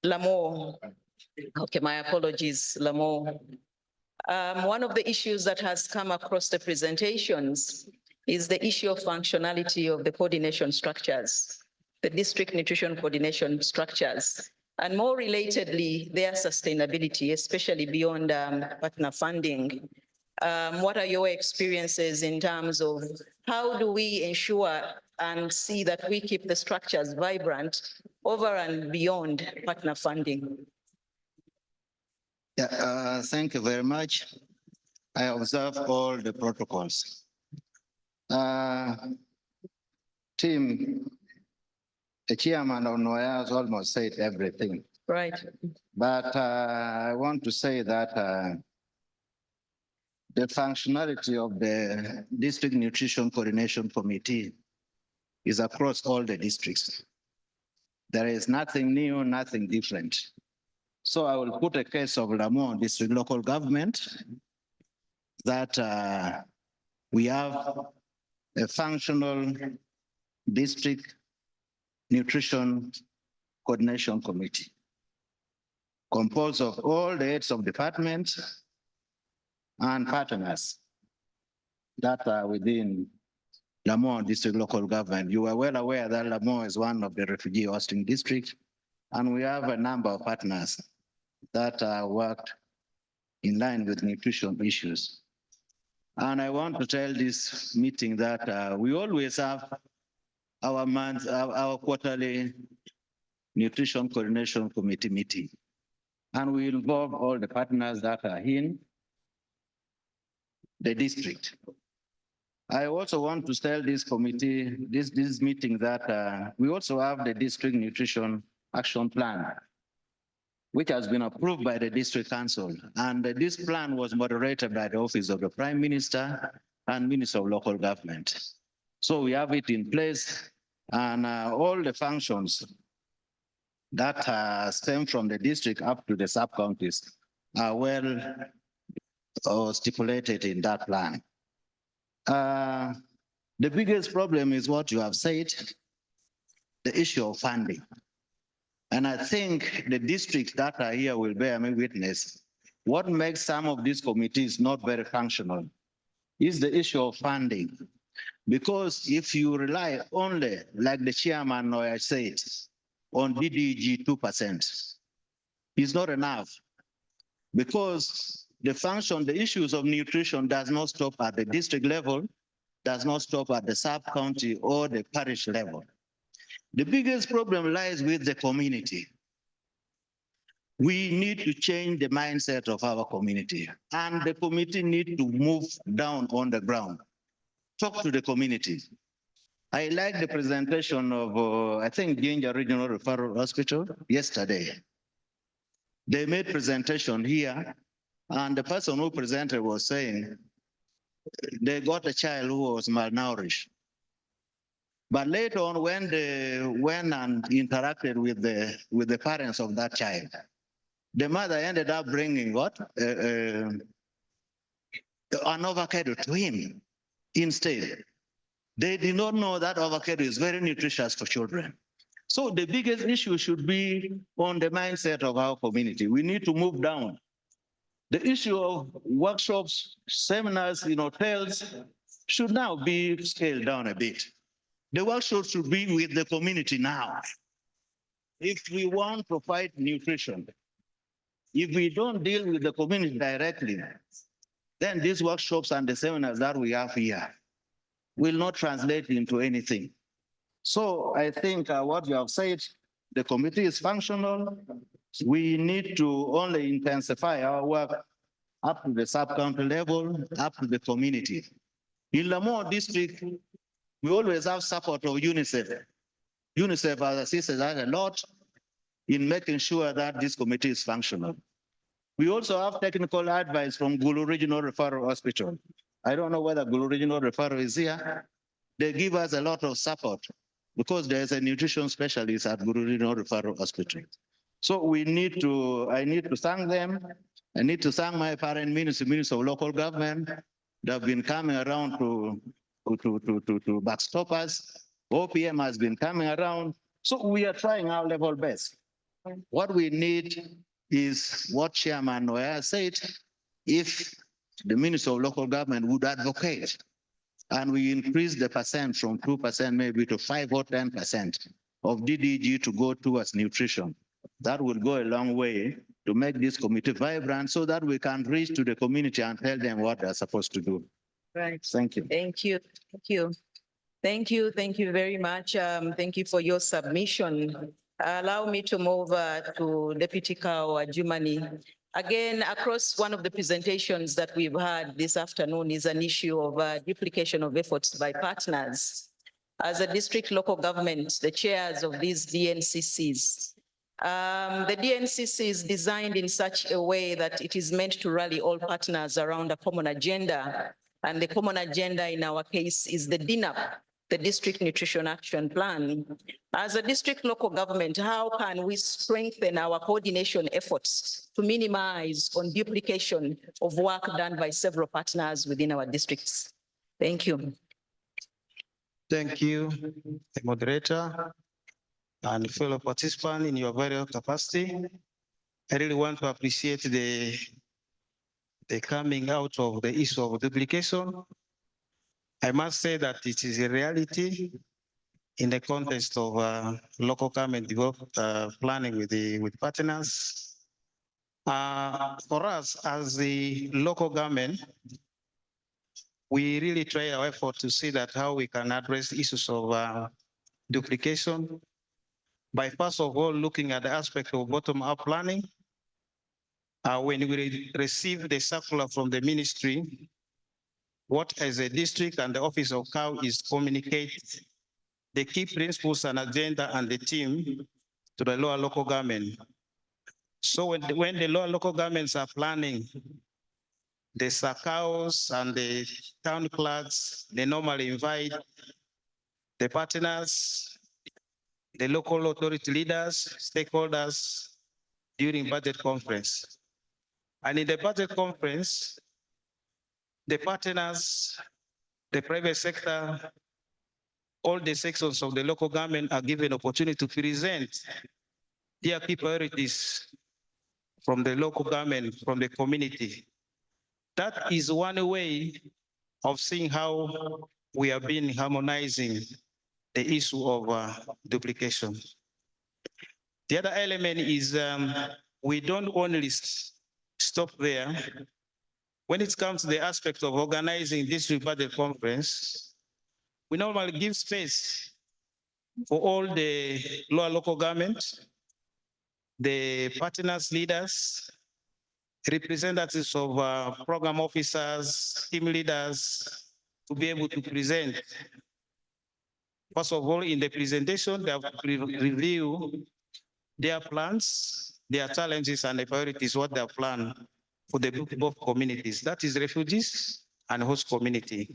[SPEAKER 13] Lamore. Okay, my apologies, Lamore. One of the issues that has come across the presentations is the issue of functionality of the coordination structures, the district nutrition coordination structures, and more relatedly, their sustainability, especially beyond partner funding. What are your experiences in terms of how do we ensure and see that we keep the structures vibrant over and beyond partner funding?
[SPEAKER 18] Yeah, thank you very much. I observe all the protocols. Team, the chairman of NOYA has almost said everything.
[SPEAKER 13] Right.
[SPEAKER 18] But I want to say that the functionality of the District Nutrition Coordination Committee is across all the districts. There is nothing new, nothing different. So I will put a case of Lamont District Local Government that we have a functional district nutrition coordination committee composed of all the heads of departments and partners that are within Lamont District Local Government. You are well aware that Lamont is one of the refugee hosting districts, and we have a number of partners that worked in line with nutrition issues. And I want to tell this meeting that we always have our quarterly nutrition coordination committee meeting, and we involve all the partners that are in the district. I also want to tell this committee, this meeting, that we also have the district nutrition action plan, which has been approved by the district council. And this plan was moderated by the Office of the Prime Minister and Minister of Local Government. So we have it in place, and all the functions that stem from the district up to the sub-counties are well stipulated in that plan. The biggest problem is what you have said, the issue of funding. And I think the districts that are here will bear me witness. What makes some of these committees not very functional is the issue of funding. Because if you rely only, like the chairman Noya said, on DDG 2%, it's not enough. Because the issues of nutrition does not stop at the district level, does not stop at the sub-county or the parish level. The biggest problem lies with the community. We need to change the mindset of our community, and the committee need to move down on the ground. Talk to the community. I like the presentation of, I think, Ginger Regional Referral Hospital yesterday. They made presentation here, and the person who presented was saying they got a child who was malnourished. But later on, when they went and interacted with the parents of that child, the mother ended up bringing what? An avocado to him instead. They did not know that avocado is very nutritious for children. So the biggest issue should be on the mindset of our community. We need to move down. The issue of workshops, seminars in hotels should now be scaled down a bit. The workshop should be with the community now. if we want to fight nutrition, if we don't deal with the community directly, then these workshops and the seminars that we have here will not translate into anything. So I think what you have said, the committee is functional. We need to only intensify our work up to the sub-county level, up to the community. In Lamore district, we always have support of UNICEF. UNICEF has assisted us a lot in making sure that this committee is functional. We also have technical advice from Gulu Regional Referral Hospital. I don't know whether Gulu Regional Referral is here. They give us a lot of support because there's a nutrition specialist at Gulu Regional Referral Hospital. So I need to thank them. I need to thank my parent minister of local government. They've been coming around to backstop us. OPM has been coming around. So we are trying our level best. What we need is what Chairman Noya said, if the Minister of Local Government would advocate and we increase the percent from 2% maybe to 5 or 10% of DDG to go towards nutrition. That will go a long way to make this committee vibrant so that we can reach to the community and tell them what they're supposed to do.
[SPEAKER 13] Right.
[SPEAKER 18] Thank you.
[SPEAKER 13] Thank you. Thank you. Thank you. Thank you very much. Thank you for your submission. Allow me to move to Deputy Kao Jumani. Again, across one of the presentations that we've had this afternoon is an issue of duplication of efforts by partners. As a district local government, the chairs of these DNCCs, the DNCC is designed in such a way that it is meant to rally all partners around a common agenda. And the common agenda in our case is the DNAP, the District Nutrition Action Plan. As a district local government, how can we strengthen our coordination efforts to minimize on duplication of work done by several partners within our districts? Thank you.
[SPEAKER 9] Thank you, the moderator and fellow participants in your various capacity. I really want to appreciate the coming out of the issue of duplication. I must say that it is a reality in the context of local government planning with partners. For us as the local government, we really try our effort to see that how we can address issues of duplication by first of all looking at the aspect of bottom-up planning. When we receive the circular from the ministry, what as a district and the office of COW is communicate the key principles and agenda and the team to the lower local government. So when the lower local governments are planning, the SACAOs and the town clerks, they normally invite the partners, the local authority leaders, stakeholders during budget conference. And in the budget conference, the partners, the private sector, all the sections of the local government are given opportunity to present their key priorities from the local government, from the community. That is one way of seeing how we have been harmonizing the issue of duplication. The other element is we don't only stop there. When it comes to the aspect of organizing district budget conference, we normally give space for all the lower local government, the partners, leaders, representatives of program officers, team leaders, to be able to present. First of all, in the presentation, they have to review their plans, their challenges and the priorities, what they have planned for the both communities, that is refugees and host community.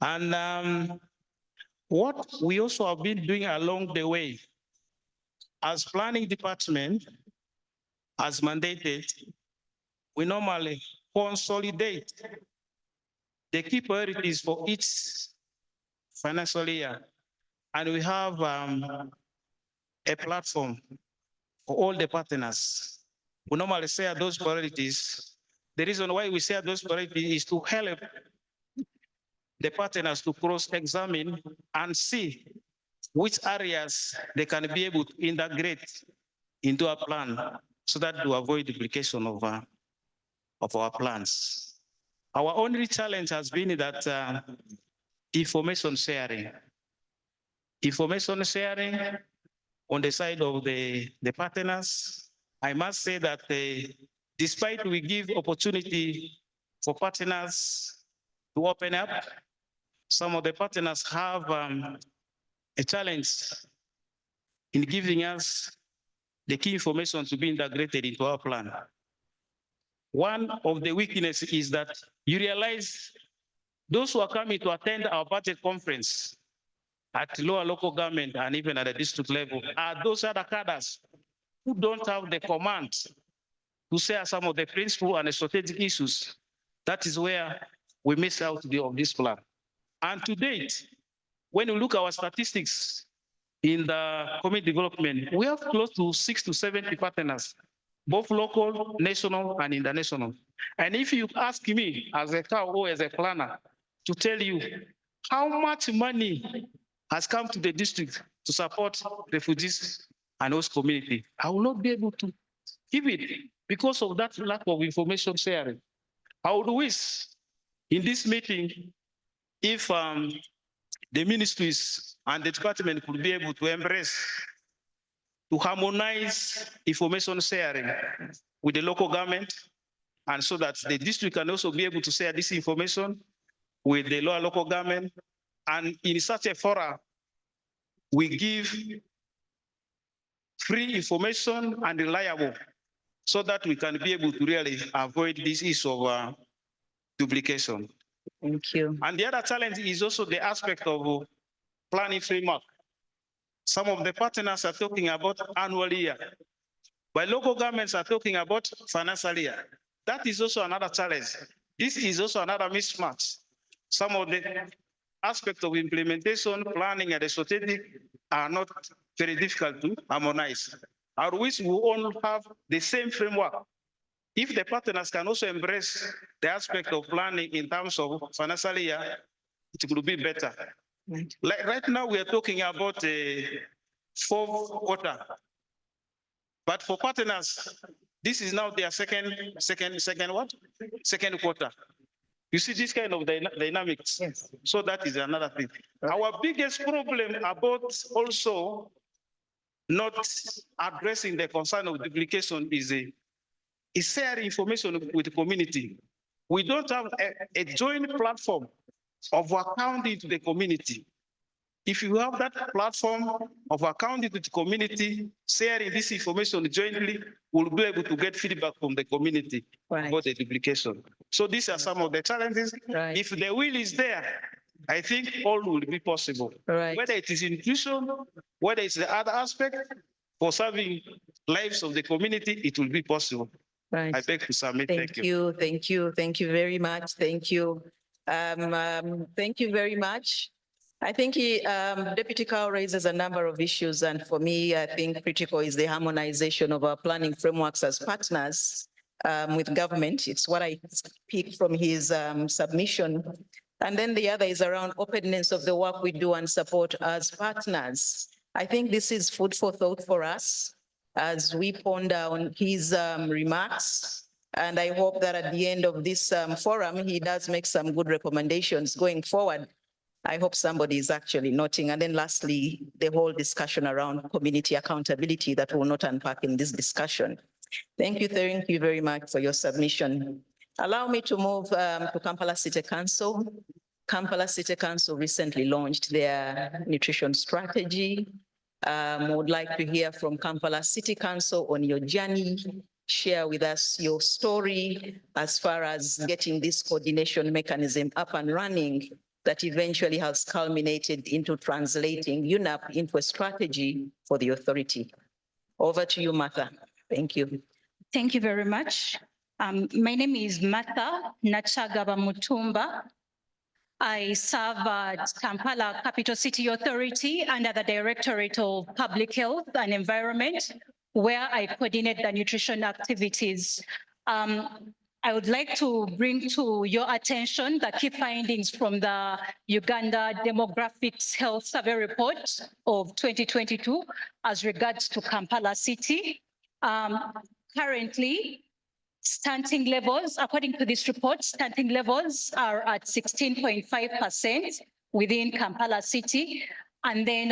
[SPEAKER 9] And what we also have been doing along the way, as planning department, as mandated, we normally consolidate the key priorities for each financial year. And we have a platform for all the partners. We normally share those priorities. The reason why we share those priorities is to help the partners to cross-examine and see which areas they can be able to integrate into a plan so that to avoid duplication of our plans. Our only challenge has been that information sharing. Information sharing on the side of the partners. I must say that despite we give opportunity for partners to open up, some of the partners have a challenge in giving us the key information to be integrated into our plan. One of the weaknesses is that you realize those who are coming to attend our budget conference at lower local government and even at the district level are those other cadres who don't have the command to share some of the principles and the strategic issues. That is where we miss out of this plan. And to date, when you look at our statistics in the community development, we have close to 60 to 70 partners, both local, national, and international. And if you ask me as a cow or as a planner to tell you how much money has come to the district to support refugees and host community, I will not be able to give it because of that lack of information sharing. I would wish in this meeting if the ministries and the department could be able to embrace, to harmonize information sharing with the local government, and so that the district can also be able to share this information with the lower local government. And in such a forum, we give free information and reliable so that we can be able to really avoid this issue of duplication.
[SPEAKER 13] Thank you.
[SPEAKER 9] And the other challenge is also the aspect of planning framework. Some of the partners are talking about annual year, but local governments are talking about financial year. That is also another challenge. This is also another mismatch. Some of the aspects of implementation, planning, and the strategic are not very difficult to harmonize. I wish we all have the same framework. If the partners can also embrace the aspect of planning in terms of financial year, it will be better. Like right now, we are talking about a fourth quarter. But for partners, this is now their second quarter. You see this kind of dynamics. Yes. So that is another thing. Our biggest problem about also not addressing the concern of duplication is sharing information with the community. We don't have a joint platform of accounting to the community. If you have that platform of accounting to the community, sharing this information jointly, we'll be able to get feedback from the community about the duplication. So these are some of the challenges.
[SPEAKER 13] Right.
[SPEAKER 9] If the will is there, I think all will be possible.
[SPEAKER 13] Right.
[SPEAKER 9] Whether it is nutrition, whether it's the other aspect for serving lives of the community, it will be possible.
[SPEAKER 13] Right.
[SPEAKER 9] I beg to submit.
[SPEAKER 13] Thank you. Thank you very much. Thank you. Thank you very much. I think Deputy Carl raises a number of issues, and for me, I think critical is the harmonization of our planning frameworks as partners with government. It's what I picked from his submission. And then the other is around openness of the work we do and support as partners. I think this is food for thought for us as we ponder on his remarks. And I hope that at the end of this forum, he does make some good recommendations going forward. I hope somebody is actually noting. And then lastly, the whole discussion around community accountability that will not unpack in this discussion. Thank you very much for your submission. Allow me to move to Kampala City Council. Kampala City Council recently launched their nutrition strategy. Would like to hear from Kampala City Council on your journey. Share with us your story as far as getting this coordination mechanism up and running that eventually has culminated into translating UNAP into a strategy for the authority. Over to you, Martha. Thank you.
[SPEAKER 19] Thank you very much. My name is Martha Nachagaba Mutumba. I serve at Kampala Capital City Authority under the Directorate of Public Health and Environment, where I coordinate the nutrition activities. I would like to bring to your attention the key findings from the Uganda Demographics Health Survey Report of 2022 as regards to Kampala City. Currently, stunting levels, according to this report, stunting levels are at 16.5% within Kampala City. And then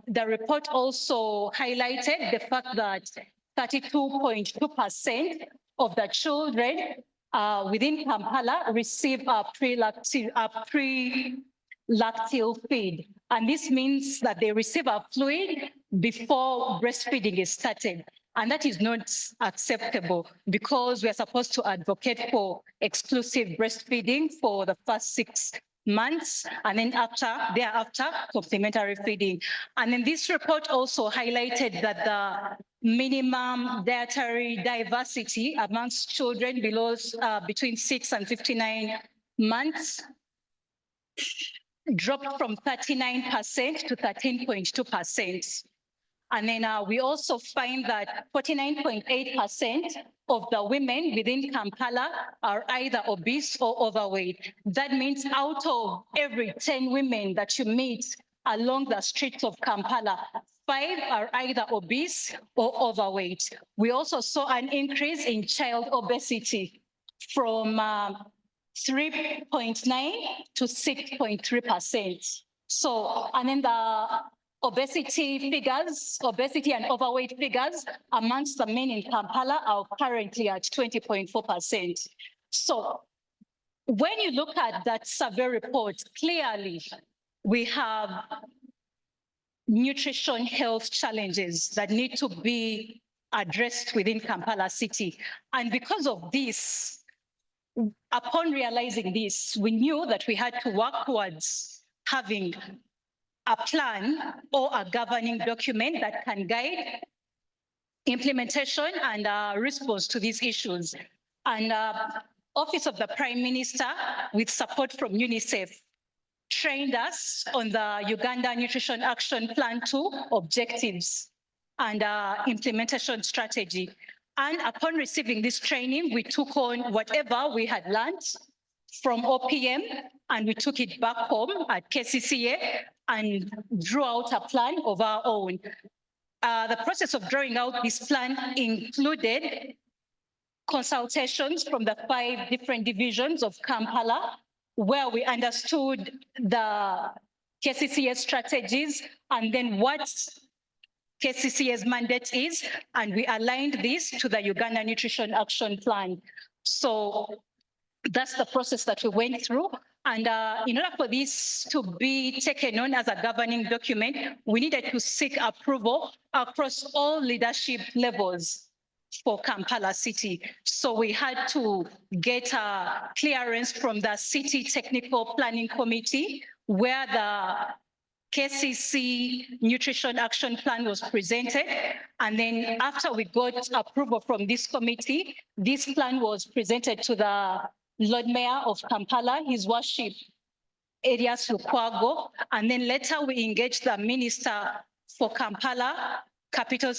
[SPEAKER 19] the report also highlighted the fact that 32.2% of the children within Kampala receive a pre-lactal feed. And this means that they receive a fluid before breastfeeding is started. And that is not acceptable because we are supposed to advocate for exclusive breastfeeding for the first 6 months, and then thereafter, complementary feeding. And then this report also highlighted that the minimum dietary diversity amongst children below between 6 and 59 months dropped from 39% to 13.2%. And then we also find that 49.8% of the women within Kampala are either obese or overweight. That means out of every 10 women that you meet along the streets of Kampala, 5 are either obese or overweight. We also saw an increase in child obesity from 3.9 to 6.3%. So, and then the obesity and overweight figures amongst the men in Kampala are currently at 20.4%. So when you look at that survey report, clearly we have nutrition health challenges that need to be addressed within Kampala City. And because of this, upon realizing this, we knew that we had to work towards having a plan or a governing document that can guide implementation and response to these issues. And Office of the Prime Minister, with support from UNICEF, trained us on the Uganda Nutrition Action Plan 2 objectives and implementation strategy. And upon receiving this training, we took on whatever we had learned from OPM and we took it back home at KCCA and drew out a plan of our own. The process of drawing out this plan included consultations from the 5 different divisions of Kampala, where we understood the KCCA strategies and then what KCCA's mandate is, and we aligned this to the Uganda Nutrition Action Plan. So that's the process that we went through. And in order for this to be taken on as a governing document, we needed to seek approval across all leadership levels for Kampala City. So we had to get a clearance from the City Technical Planning Committee, where the KCC Nutrition Action Plan was presented. And then after we got approval from this committee, this plan was presented to the Lord Mayor of Kampala, His Worship Erias Lukwago. And then later we engaged the Minister for Kampala Capital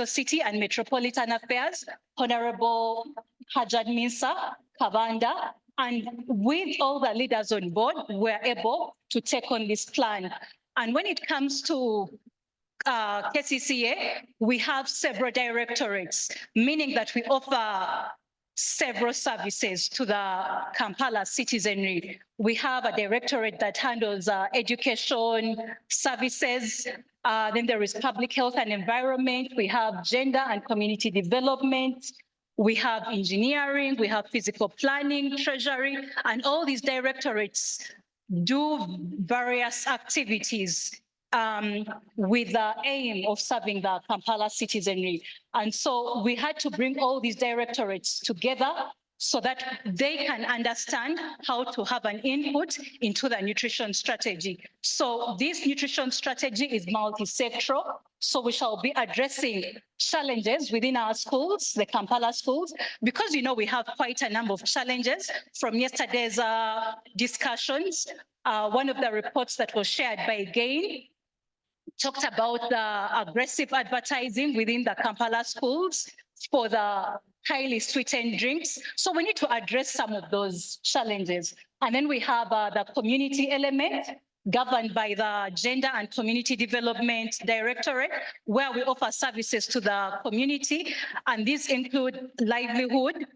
[SPEAKER 19] City and Metropolitan Affairs, Honorable Hajad Minsa Kabanda. And with all the leaders on board, we're able to take on this plan. And when it comes to KCCA, we have several directorates, meaning that we offer several services to the Kampala citizenry. We have a directorate that handles education services. Then there is public health and environment. We have gender and community development. We have engineering, we have physical planning, treasury, and all these directorates do various activities with the aim of serving the Kampala citizenry. And so we had to bring all these directorates together so that they can understand how to have an input into the nutrition strategy. So this nutrition strategy is multi-sectoral. So we shall be addressing challenges within our schools, the Kampala schools, because we have quite a number of challenges from yesterday's discussions. One of the reports that was shared by GAIN talked about the aggressive advertising within the Kampala schools for the highly sweetened drinks. So we need to address some of those challenges. And then we have the community element governed by the Gender and Community Development Directorate, where we offer services to the community. And these include livelihood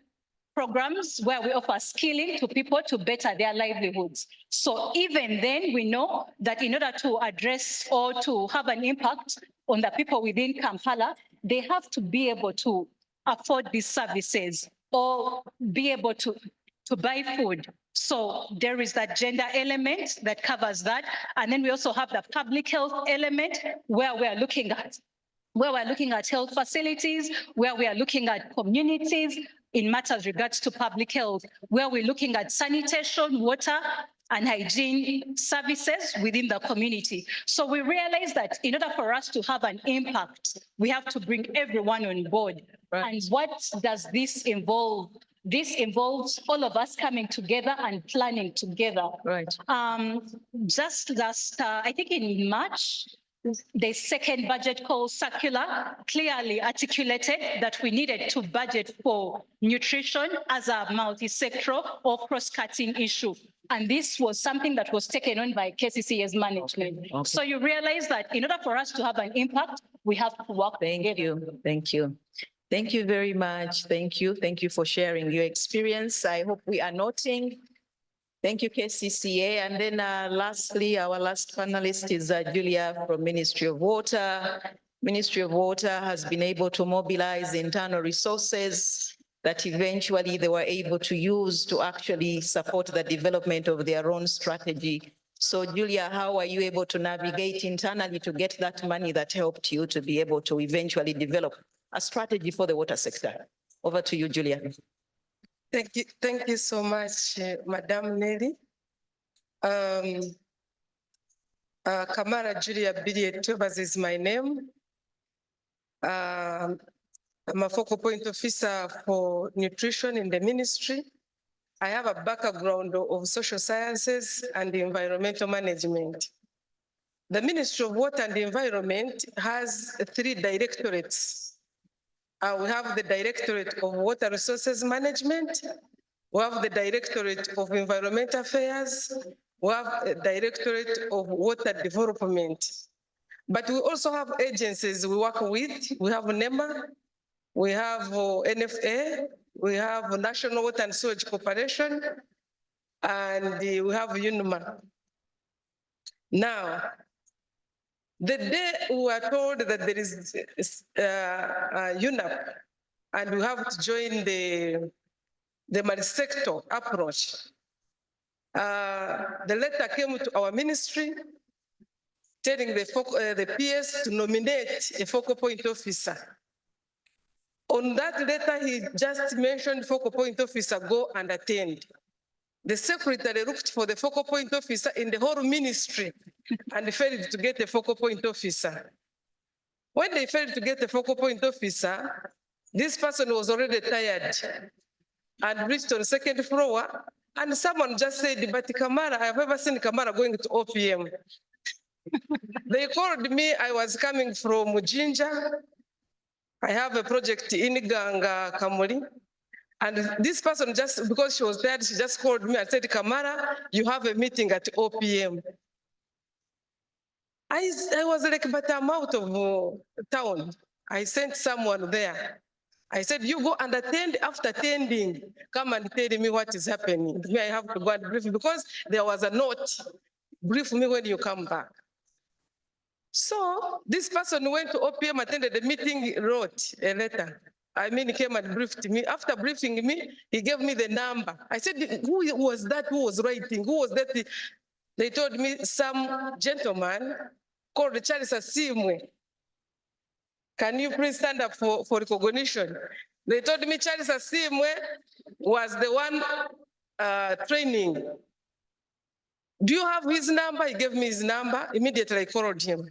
[SPEAKER 19] programs where we offer skilling to people to better their livelihoods. So even then, we know that in order to address or to have an impact on the people within Kampala, they have to be able to afford these services or be able to buy food. So there is that gender element that covers that. And then we also have the public health element where we're looking at health facilities, where we are looking at communities in matters regards to public health, where we're looking at sanitation, water, and hygiene services within the community. So we realize that in order for us to have an impact, we have to bring everyone on board. Right. And what does this involve? This involves all of us coming together and planning together.
[SPEAKER 8] Right.
[SPEAKER 19] Just last, I think in March, the second budget call circular clearly articulated that we needed to budget for nutrition as a multi-sectoral or cross-cutting issue. And this was something that was taken on by KCCA's management. Okay. So you realize that in order for us to have an impact, we have to work together.
[SPEAKER 8] Thank you. Thank you very much. Thank you. Thank you for sharing your experience. I hope we are noting. Thank you, KCCA. And then lastly, our last panelist is Julia from Ministry of Water. Ministry of Water has been able to mobilize internal resources that eventually they were able to use to actually support the development of their own strategy. So Julia, how are you able to navigate internally to get that money that helped you to be able to eventually develop a strategy for the water sector? Over to you, Julia.
[SPEAKER 20] Thank you so much, Madam Nelly. Kamara Julia Bidietobas is my name. I'm a focal point officer for nutrition in the ministry. I have a background of social sciences and environmental management. The Ministry of Water and the Environment has 3 directorates. We have the Directorate of Water Resources Management, we have the Directorate of Environmental Affairs, we have a Directorate of Water Development. But we also have agencies we work with. We have NEMA, we have NFA, we have National Water and Sewage Corporation, and we have UNMA. Now, the day we were told that there is UNAP and we have to join the multi-sector approach, the letter came to our ministry telling the PS to nominate a focal point officer. On that letter, he just mentioned focal point officer, go and attend. The secretary looked for the focal point officer in the whole ministry and failed to get a focal point officer. When they failed to get a focal point officer, this person was already tired and reached on the 2nd floor, and someone just said, but Kamara, I've never seen Kamara going to OPM. They called me, I was coming from Jinja. I have a project in Ganga Kamuri. And this person, just because she was there, she just called me and said, Kamara, you have a meeting at OPM. I was like, but I'm out of town. I sent someone there. I said, you go and attend. After attending, come and tell me what is happening. Me, I have to go and brief because there was a note. Brief me when you come back. So this person went to OPM, attended the meeting, wrote a letter. I mean, he came and briefed me. After briefing me, he gave me the number. I said, who was that who was writing? Who was that? They told me some gentleman called Charles Asimwe. Can you please stand up for recognition? They told me Charles Asimwe was the one training. Do you have his number? He gave me his number. Immediately I called him.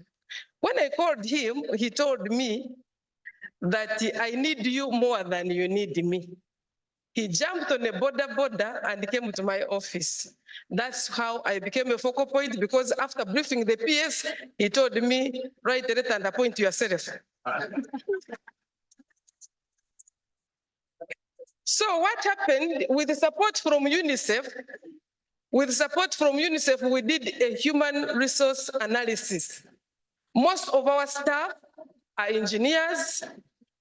[SPEAKER 20] When I called him, he told me that I need you more than you need me. He jumped on a border and came to my office. That's how I became a focal point, because after briefing the PS, he told me, write a letter and appoint yourself. So what happened with the support from UNICEF? With support from UNICEF, we did a human resource analysis. Most of our staff are engineers,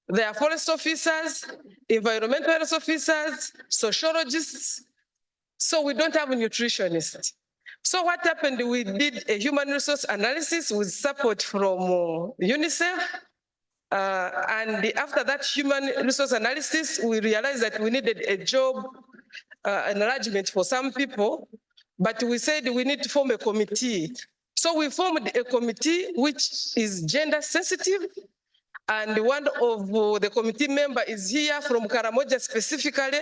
[SPEAKER 20] they are forest officers, environmental health officers, sociologists. So we don't have a nutritionist. So what happened, we did a human resource analysis with support from UNICEF. And after that human resource analysis, we realized that we needed a job enlargement for some people, but we said we need to form a committee. So we formed a committee which is gender sensitive, and one of the committee member is here from Karamoja specifically,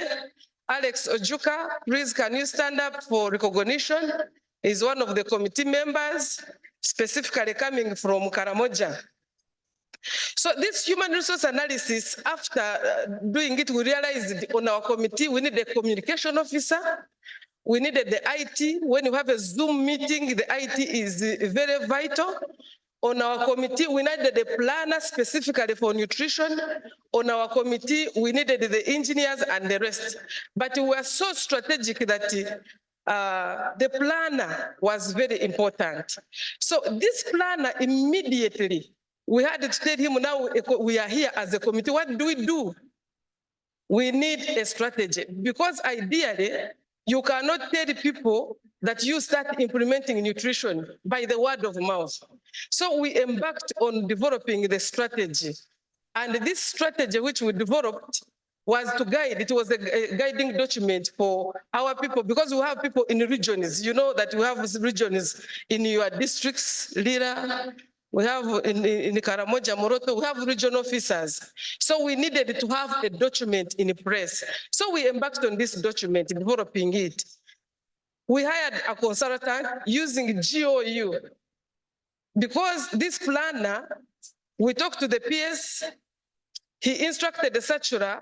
[SPEAKER 20] Alex Ojuka. Please, can you stand up for recognition? He's one of the committee members, specifically coming from Karamoja. So this human resource analysis, after doing it, we realized on our committee, we need a communication officer. We needed the IT. When you have a Zoom meeting, the IT is very vital. On our committee, we needed a planner specifically for nutrition. On our committee, we needed the engineers and the rest. But we were so strategic that the planner was very important. So this planner immediately, we had to tell him, now we are here as a committee, what do? We need a strategy, because ideally, you cannot tell people that you start implementing nutrition by the word of mouth. So we embarked on developing the strategy. And this strategy which we developed was to guide, it was a guiding document for our people, because we have people in regions. You know that we have regions in your districts, Lira, we have in Karamoja, Moroto, we have regional officers. So we needed to have a document in place. So we embarked on this document, developing it. We hired a consultant using GOU, because this planner, we talked to the PS, he instructed the Satura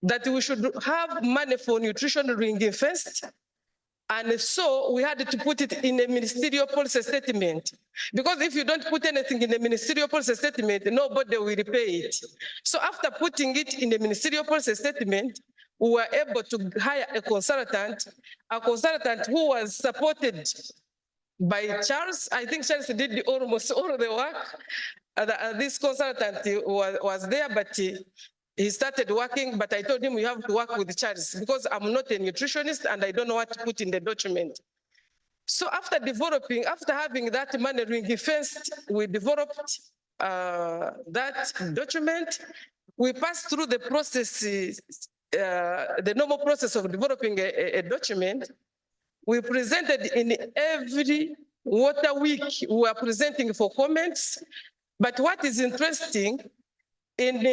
[SPEAKER 20] that we should have money for nutrition ring first. And so we had to put it in a ministerial policy statement, because if you don't put anything in a ministerial policy statement, nobody will repay it. So after putting it in the ministerial policy statement, we were able to hire a consultant who was supported by Charles. I think Charles did almost all of the work. This consultant was there, but he started working, but I told him we have to work with Charles, because I'm not a nutritionist and I don't know what to put in the document. So after having that money ring first, we developed that document. We passed through the process, the normal process of developing a document. We presented in every water week, we were presenting for comments. But what is interesting, in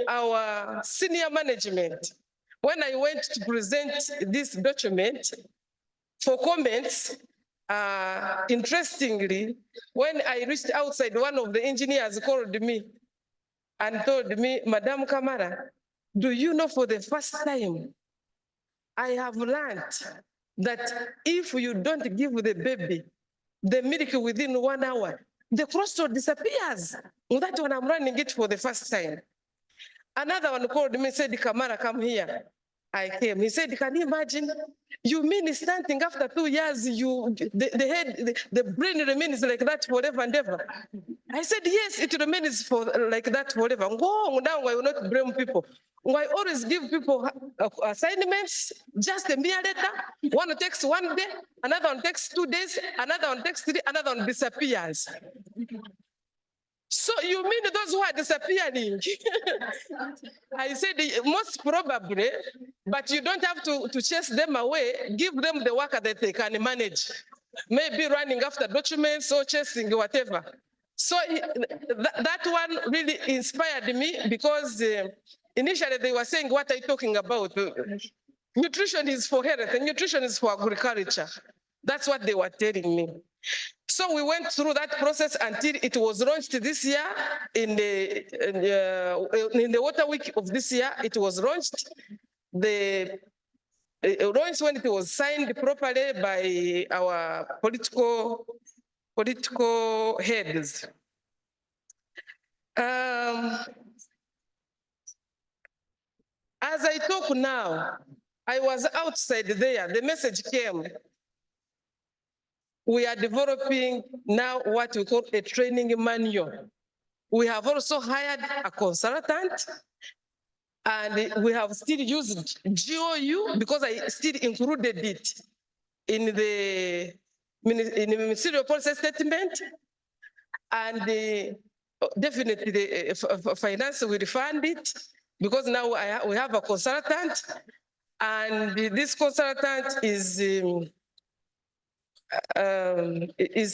[SPEAKER 20] our senior management, when I went to present this document for comments, interestingly, when I reached outside, one of the engineers called me and told me, Madam Kamara, do you know, for the first time, I have learned that if you don't give the baby the milk within 1 hour, the cholesterol disappears. That one, I'm running it for the first time. Another one called me, said, Kamara, come here. I came. He said, can you imagine? You mean stunting after 2 years, the brain remains like that forever and ever? I said, yes, it remains like that forever. Now I will not blame people. I always give people assignments, just a mere letter. One takes 1 day, another one takes 2 days, another one takes 3, another one disappears. So you mean those who are disappearing? I said, most probably, but you don't have to chase them away. Give them the work that they can manage. Maybe running after documents or chasing whatever. So that one really inspired me, because initially they were saying, what are you talking about? Nutrition is for health and nutrition is for agriculture. That's what they were telling me. So we went through that process until it was launched this year in the Water Week of this year. It was launched. It launched when it was signed properly by our political heads. As I talk now, I was outside there, the message came. We are developing now what we call a training manual. We have also hired a consultant, and we have still used GOU because I still included it in the ministerial policy statement. And definitely the finance will fund it because now we have a consultant, and this consultant is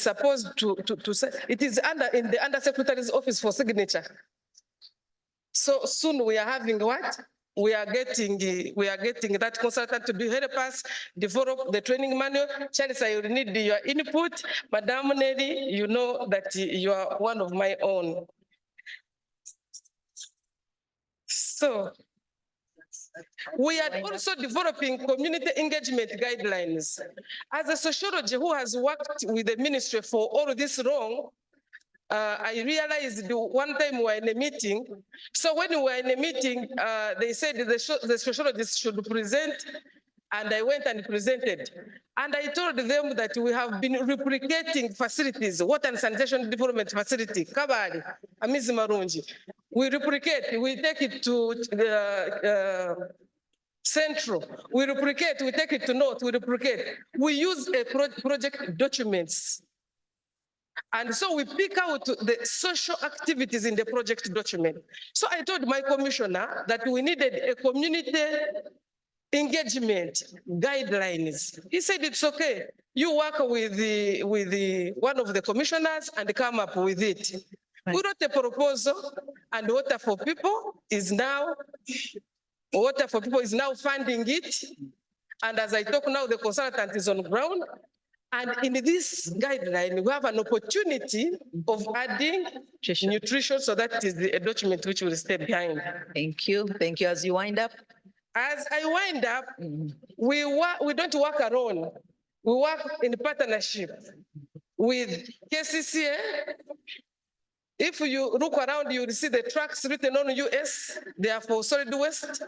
[SPEAKER 20] supposed to say it is in the Undersecretary's office for signature. So soon we are having what? We are getting that consultant to help us develop the training manual. Charles, I will need your input. Madam Nelly, you know that you are one of my own. So we are also developing community engagement guidelines. As a sociologist who has worked with the ministry for all this long, I realized one time we were in a meeting. So when we were in a meeting, they said the sociologist should present, and I went and presented. And I told them that we have been replicating facilities, water and sanitation development facility, Kabali, Amizi Marunji. We replicate, we take it to the Central, we replicate, we take it to North, we replicate. We use project documents. And so we pick out the social activities in the project document. So I told my commissioner that we needed a community engagement guidelines. He said, it's okay. You work with one of the commissioners and come up with it. We wrote a proposal, and Water for People is now funding it. And as I talk now, the consultant is on ground. And in this guideline, we have an opportunity of adding nutrition, so that is the document which will stay behind.
[SPEAKER 13] Thank you. Thank you. As you wind up.
[SPEAKER 20] As I wind up, we don't work alone. We work in partnership with KCCA. If you look around, you will see the tracks written on US. They are for solid waste.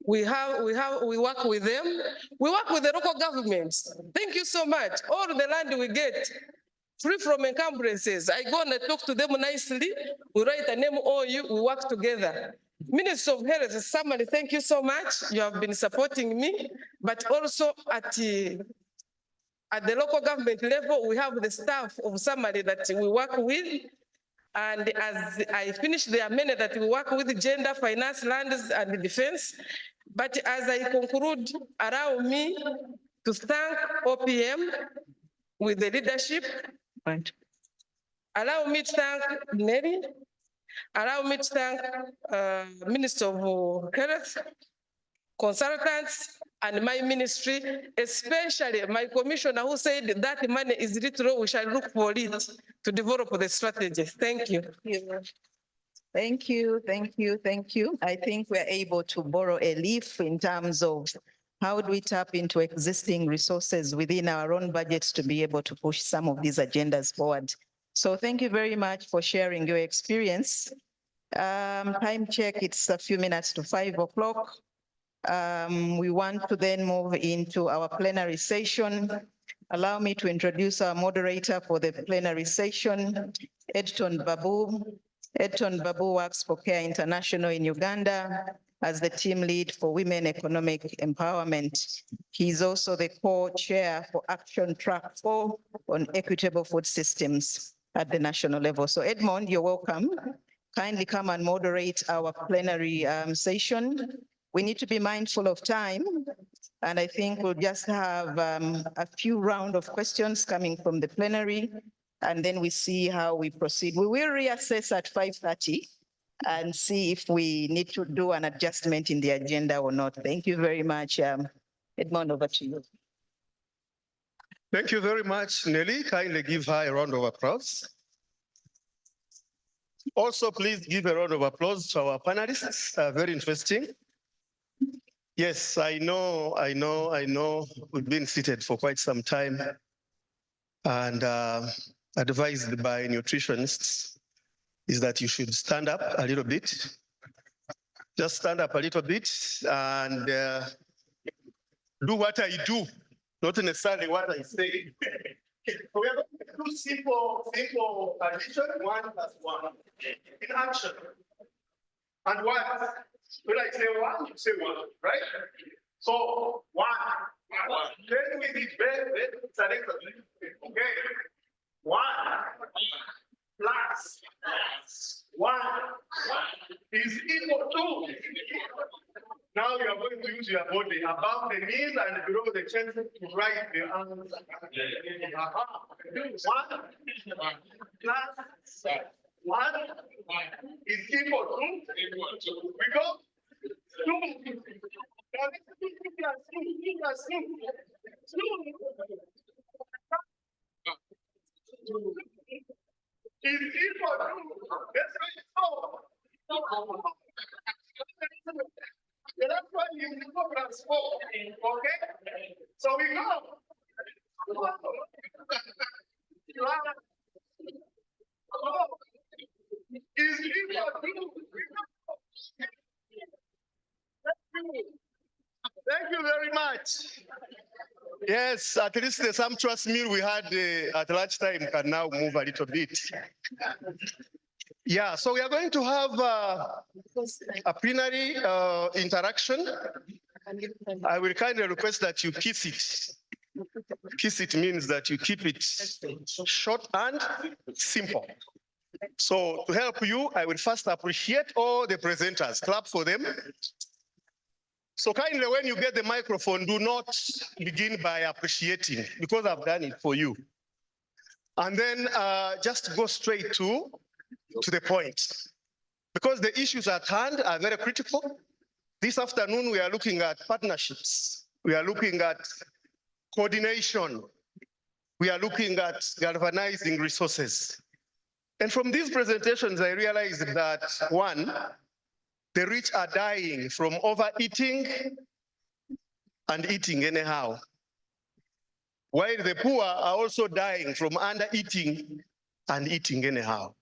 [SPEAKER 20] We work with them. We work with the local governments. Thank you so much. All the land we get, free from encumbrances. I go and I talk to them nicely. We write a name OU, we work together. Minister of Health, Samari, thank you so much. You have been supporting me, but also at the local government level, we have the staff of Samari that we work with. And as I finish, there are many that we work with: gender, finance, lands, and defense. But as I conclude, allow me to thank OPM with the leadership.
[SPEAKER 13] Right.
[SPEAKER 20] Allow me to thank Nelly. Allow me to thank Minister of Health, consultants, and my ministry, especially my commissioner who said that money is little, we shall look for it to develop the strategy. Thank you.
[SPEAKER 13] Thank you, thank you, thank you. I think we're able to borrow a leaf in terms of how do we tap into existing resources within our own budgets to be able to push some of these agendas forward. So thank you very much for sharing your experience. Time check, it's a few minutes to 5 o'clock. We want to then move into our plenary session. Allow me to introduce our moderator for the plenary session, Edton Babu. Edton Babu works for Care International in Uganda as the team lead for Women Economic Empowerment. He's also the co-chair for Action Track 4 on equitable food systems at the national level. So Edmond, you're welcome. Kindly come and moderate our plenary session. We need to be mindful of time, and I think we'll just have a few rounds of questions coming from the plenary, and then we see how we proceed. We will reassess at 5:30 and see if we need to do an adjustment in the agenda or not. Thank you very much. Edmond, over to you.
[SPEAKER 21] Thank you very much, Nelly. Kindly give her a round of applause. Also, please give a round of applause to our panelists. Very interesting. Yes, I know. We've been seated for quite some time, and advised by nutritionists is that you should stand up a little bit just stand up a little bit and do what I do, not necessarily what I say. We are going to do simple addition, 1 + 1 in action. And what? When I say 1, you say 1, right? So 1. Then we did select okay. 1 plus 1 is equal to. Now you are going to use your body above the knees and below the chest to write the answer. 1 plus 1 is equal to. We go 2. Now let's do 2 plus 2. 2 plus 2. 2 is equal to. That's right. So the last one is 4 plus 4. Okay? So we go. Is equal to. Thank you very much. Yes, at least the sumptuous meal we had at lunchtime can now move a little bit. Yeah, so we are going to have a plenary interaction. I will kindly request that you kiss it. Kiss it means that you keep it short and simple. So to help you, I will first appreciate all the presenters. Clap for them. So kindly, when you get the microphone, do not begin by appreciating, because I've done it for you. And then just go straight to the point. Because the issues at hand are very critical. This afternoon, we are looking at partnerships. We are looking at coordination. We are looking at galvanizing resources. And from these presentations, I realized that, one, the rich are dying from overeating and eating anyhow, while the poor are also dying from undereating and eating anyhow.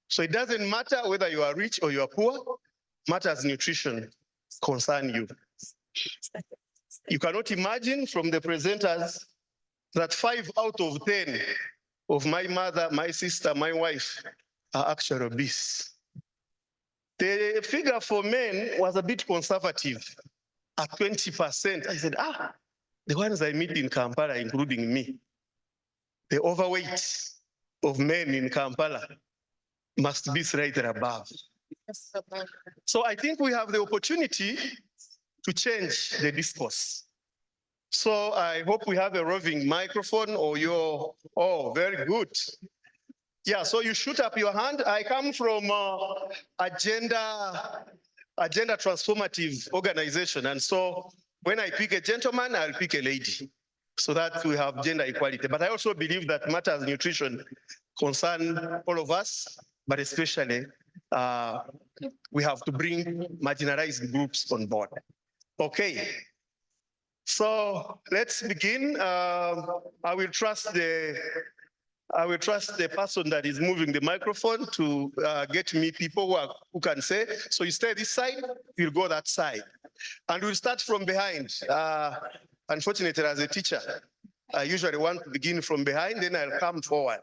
[SPEAKER 21] So it doesn't matter whether you are rich or you are poor, matters nutrition concern you. You cannot imagine from the presenters that 5 out of 10 of my mother, my sister, my wife are actually obese. The figure for men was a bit conservative at 20%. I said, the ones I meet in Kampala, including me, the overweight of men in Kampala must be slightly above. So I think we have the opportunity to change the discourse. So I hope we have a roving microphone or very good. Yeah, so you shoot up your hand. I come from agenda transformative organization. And so when I pick a gentleman, I'll pick a lady so that we have gender equality. But I also believe that matters nutrition concern all of us, but especially we have to bring marginalized groups on board. Okay. So let's begin. I will trust the person that is moving the microphone to get me people who can say. So you stay this side, you'll go that side. And we'll start from behind. Unfortunately, as a teacher, I usually want to begin from behind, then I'll come forward.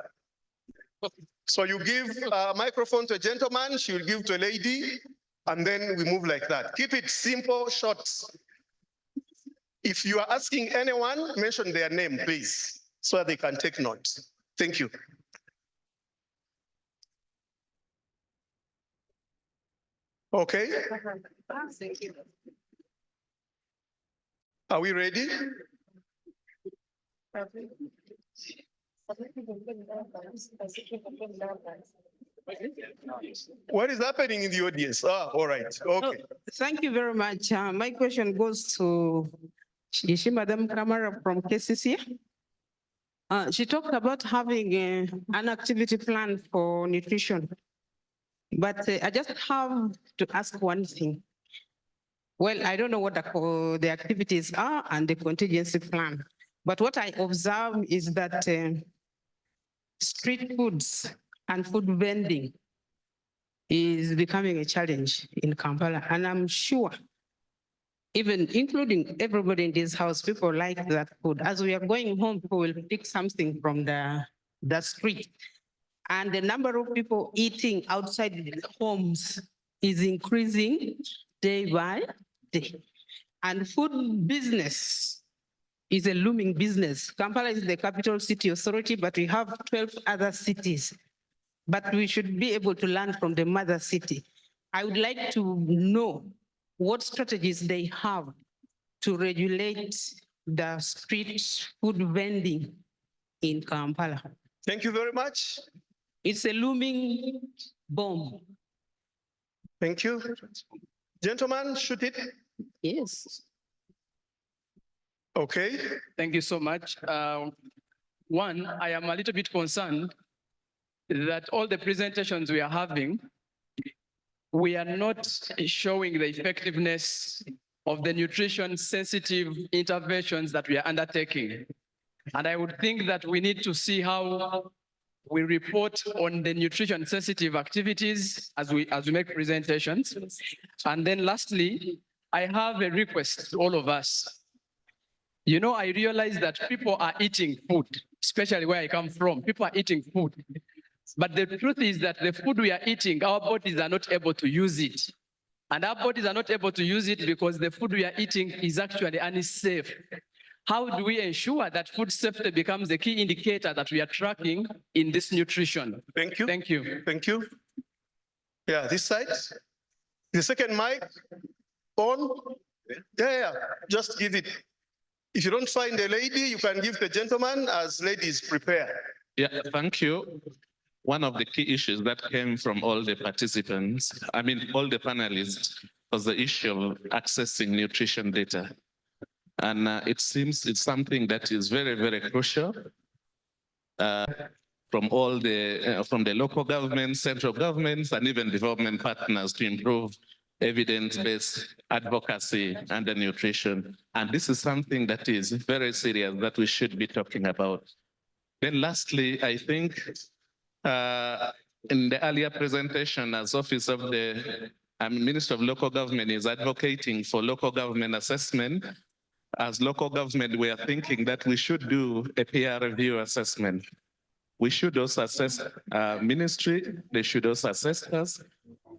[SPEAKER 21] So you give a microphone to a gentleman, she will give to a lady, and then we move like that. Keep it simple, short. If you are asking anyone, mention their name, please, so that they can take notes. Thank you. Okay. Are we ready? What is happening in the audience? All right. Okay.
[SPEAKER 1] Thank you very much. My question goes to Madam Kamara from KCC. She talked about having an activity plan for nutrition, but I just have to ask one thing. Well, I don't know what the activities are and the contingency plan, but what I observe is that street foods and food vending is becoming a challenge in Kampala. And I'm sure, even including everybody in this house, people like that food. As we are going home, people will pick something from the street. And the number of people eating outside the homes is increasing day by day. And food business is a looming business. Kampala is the capital city authority, but we have 12 other cities. But we should be able to learn from the mother city. I would like to know what strategies they have to regulate the street food vending in Kampala.
[SPEAKER 21] Thank you very much.
[SPEAKER 1] It's a looming bomb.
[SPEAKER 21] Thank you. Gentlemen, shoot it.
[SPEAKER 1] Yes.
[SPEAKER 21] Okay.
[SPEAKER 3] Thank you so much. One, I am a little bit concerned that all the presentations we are having, we are not showing the effectiveness of the nutrition sensitive interventions that we are undertaking. And I would think that we need to see how we report on the nutrition sensitive activities as we make presentations. And then lastly, I have a request to all of us. You know, I realize that people are eating food, especially where I come from. People are eating food. But the truth is that the food we are eating, our bodies are not able to use it. And our bodies are not able to use it because the food we are eating is actually unsafe. How do we ensure that food safety becomes the key indicator that we are tracking in this nutrition?
[SPEAKER 21] Thank you.
[SPEAKER 3] Thank you.
[SPEAKER 21] Thank you. Yeah, this side. The second mic on. Yeah, just give it. If you don't find a lady, you can give the gentleman as ladies prepare.
[SPEAKER 22] Yeah, thank you. One of the key issues that came from all the participants, I mean, all the panelists, was the issue of accessing nutrition data. And it seems it's something that is very, very crucial from all the, from the local governments, central governments, and even development partners to improve evidence-based advocacy under nutrition. And this is something that is very serious that we should be talking about. Then lastly, I think in the earlier presentation, as Office of the Minister of Local Government is advocating for local government assessment. As local government, we are thinking that we should do a peer review assessment. We should also assess ministry. They should also assess us.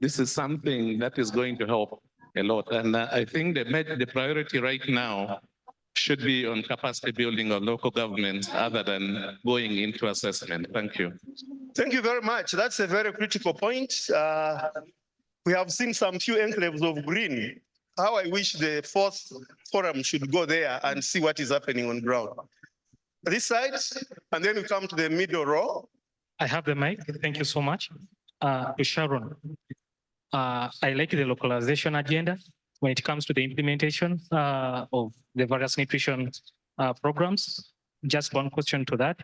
[SPEAKER 22] This is something that is going to help a lot. And I think the priority right now should be on capacity building of local governments other than going into assessment. Thank you.
[SPEAKER 21] Thank you very much. That's a very critical point. We have seen some few enclaves of green. How I wish the fourth forum should go there and see what is happening on ground. This side, and then we come to the middle row.
[SPEAKER 23] I have the mic. Thank you so much. To Sharon, I like the localization agenda when it comes to the implementation of the various nutrition programs. Just one question to that.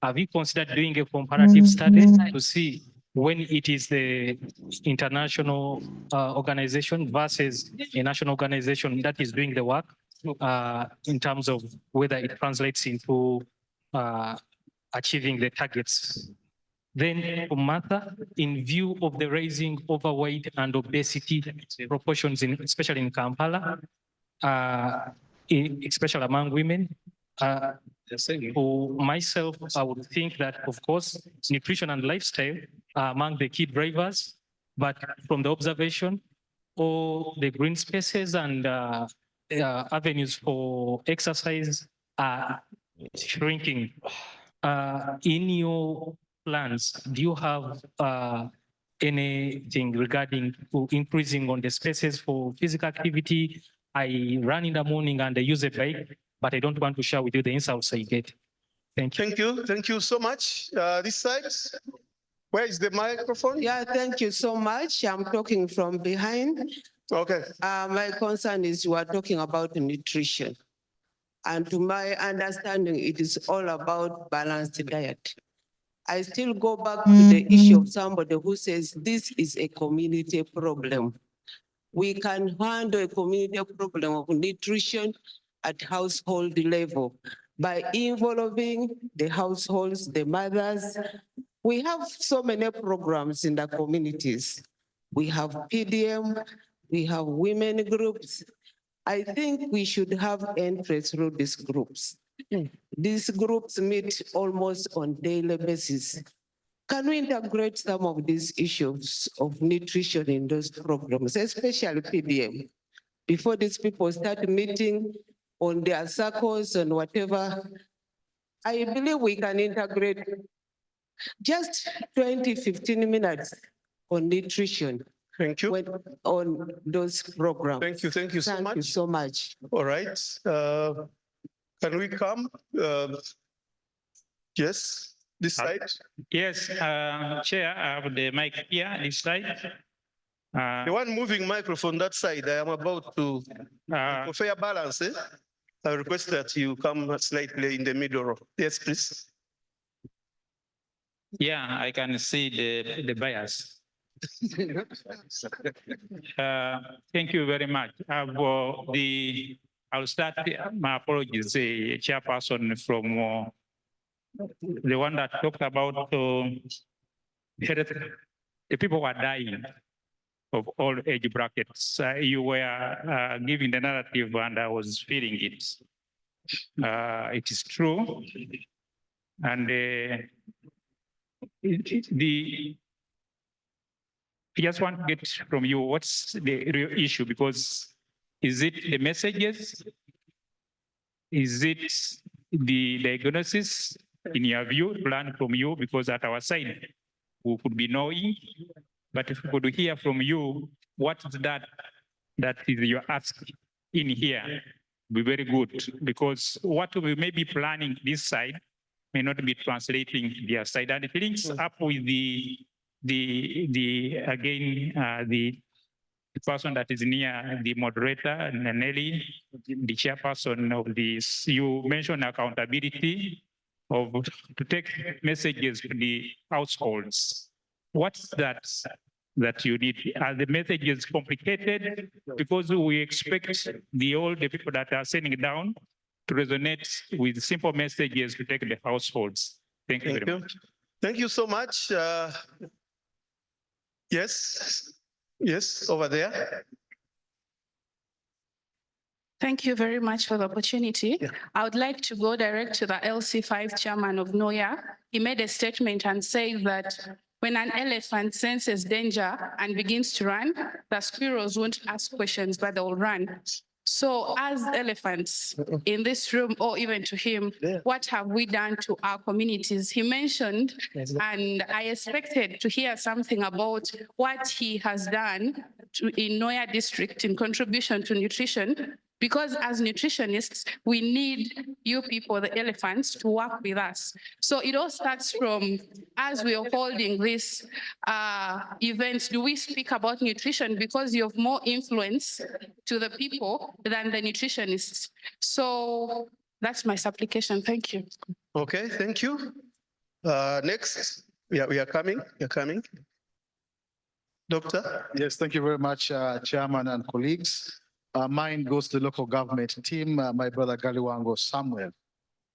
[SPEAKER 23] Have you considered doing a comparative study to see when it is the international organization versus a national organization that is doing the work in terms of whether it translates into achieving the targets? Then for Martha, in view of the rising overweight and obesity proportions, especially in Kampala, especially among women, for myself, I would think that, of course, nutrition and lifestyle are among the key drivers, but from the observation, all the green spaces and avenues for exercise are shrinking. In your plans, do you have anything regarding increasing on the spaces for physical activity? I run in the morning and I use a bike, but I don't want to share with you the insults I get. Thank you.
[SPEAKER 21] Thank you. Thank you so much. This side, where is the microphone?
[SPEAKER 24] Yeah, thank you so much. I'm talking from behind.
[SPEAKER 21] Okay.
[SPEAKER 24] My concern is you are talking about nutrition. And to my understanding, it is all about balanced diet. I still go back to the issue of somebody who says this is a community problem. We can handle a community problem of nutrition at household level by involving the households, the mothers. We have so many programs in the communities. we have PDM, we have women groups. I think we should have entry through these groups. These groups meet almost on daily basis. Can we integrate some of these issues of nutrition in those programs, especially PDM? Before these people start meeting on their circles and whatever, I believe we can integrate just 20, 15 minutes on nutrition.
[SPEAKER 21] Thank you.
[SPEAKER 24] On those programs.
[SPEAKER 21] Thank you so much.
[SPEAKER 24] Thank you so much.
[SPEAKER 21] All right. Can we come? Yes, this side.
[SPEAKER 4] Yes, Chair, I have the mic here, this side.
[SPEAKER 21] The one moving microphone that side, I am about to, for fair balance, I request that you come slightly in the middle. Yes, please.
[SPEAKER 4] Yeah, I can see the bias. Thank you very much. I'll start my apologies, the chairperson from the one that talked about the people who are dying of all age brackets. You were giving the narrative and I was feeling it. It is true. And I just want to get from you, what's the real issue? Because is it the messages? Is it the diagnosis, in your view, plan from you? Because at our side, we could be knowing, but if we could hear from you, what is that is your ask in here, be very good. Because what we may be planning this side may not be translating their side. And it links up with the person that is near the moderator, Nelly, the chairperson of this. You mentioned accountability to take messages to the households. What's that you need? Are the messages complicated? Because we expect the people that are sending down to resonate with simple messages to take the households. Thank you very much.
[SPEAKER 21] Thank you so much. Yes, over there.
[SPEAKER 5] Thank you very much for the opportunity. I would like to go direct to the LC5 chairman of NOYA. He made a statement and said that when an elephant senses danger and begins to run, the squirrels won't ask questions, but they'll run. So as elephants in this room, or even to him, what have we done to our communities? He mentioned, and I expected to hear something about what he has done in Noya district in contribution to nutrition, because as nutritionists, we need you people, the elephants, to work with us. So it all starts from, as we are holding this event, do we speak about nutrition because you have more influence to the people than the nutritionists? So that's my supplication. Thank you.
[SPEAKER 21] Okay, thank you. Next, we are coming. You're coming. Doctor?
[SPEAKER 6] Yes, thank you very much, Chairman and colleagues. Mine goes to the local government team, my brother Galiwango Samuel.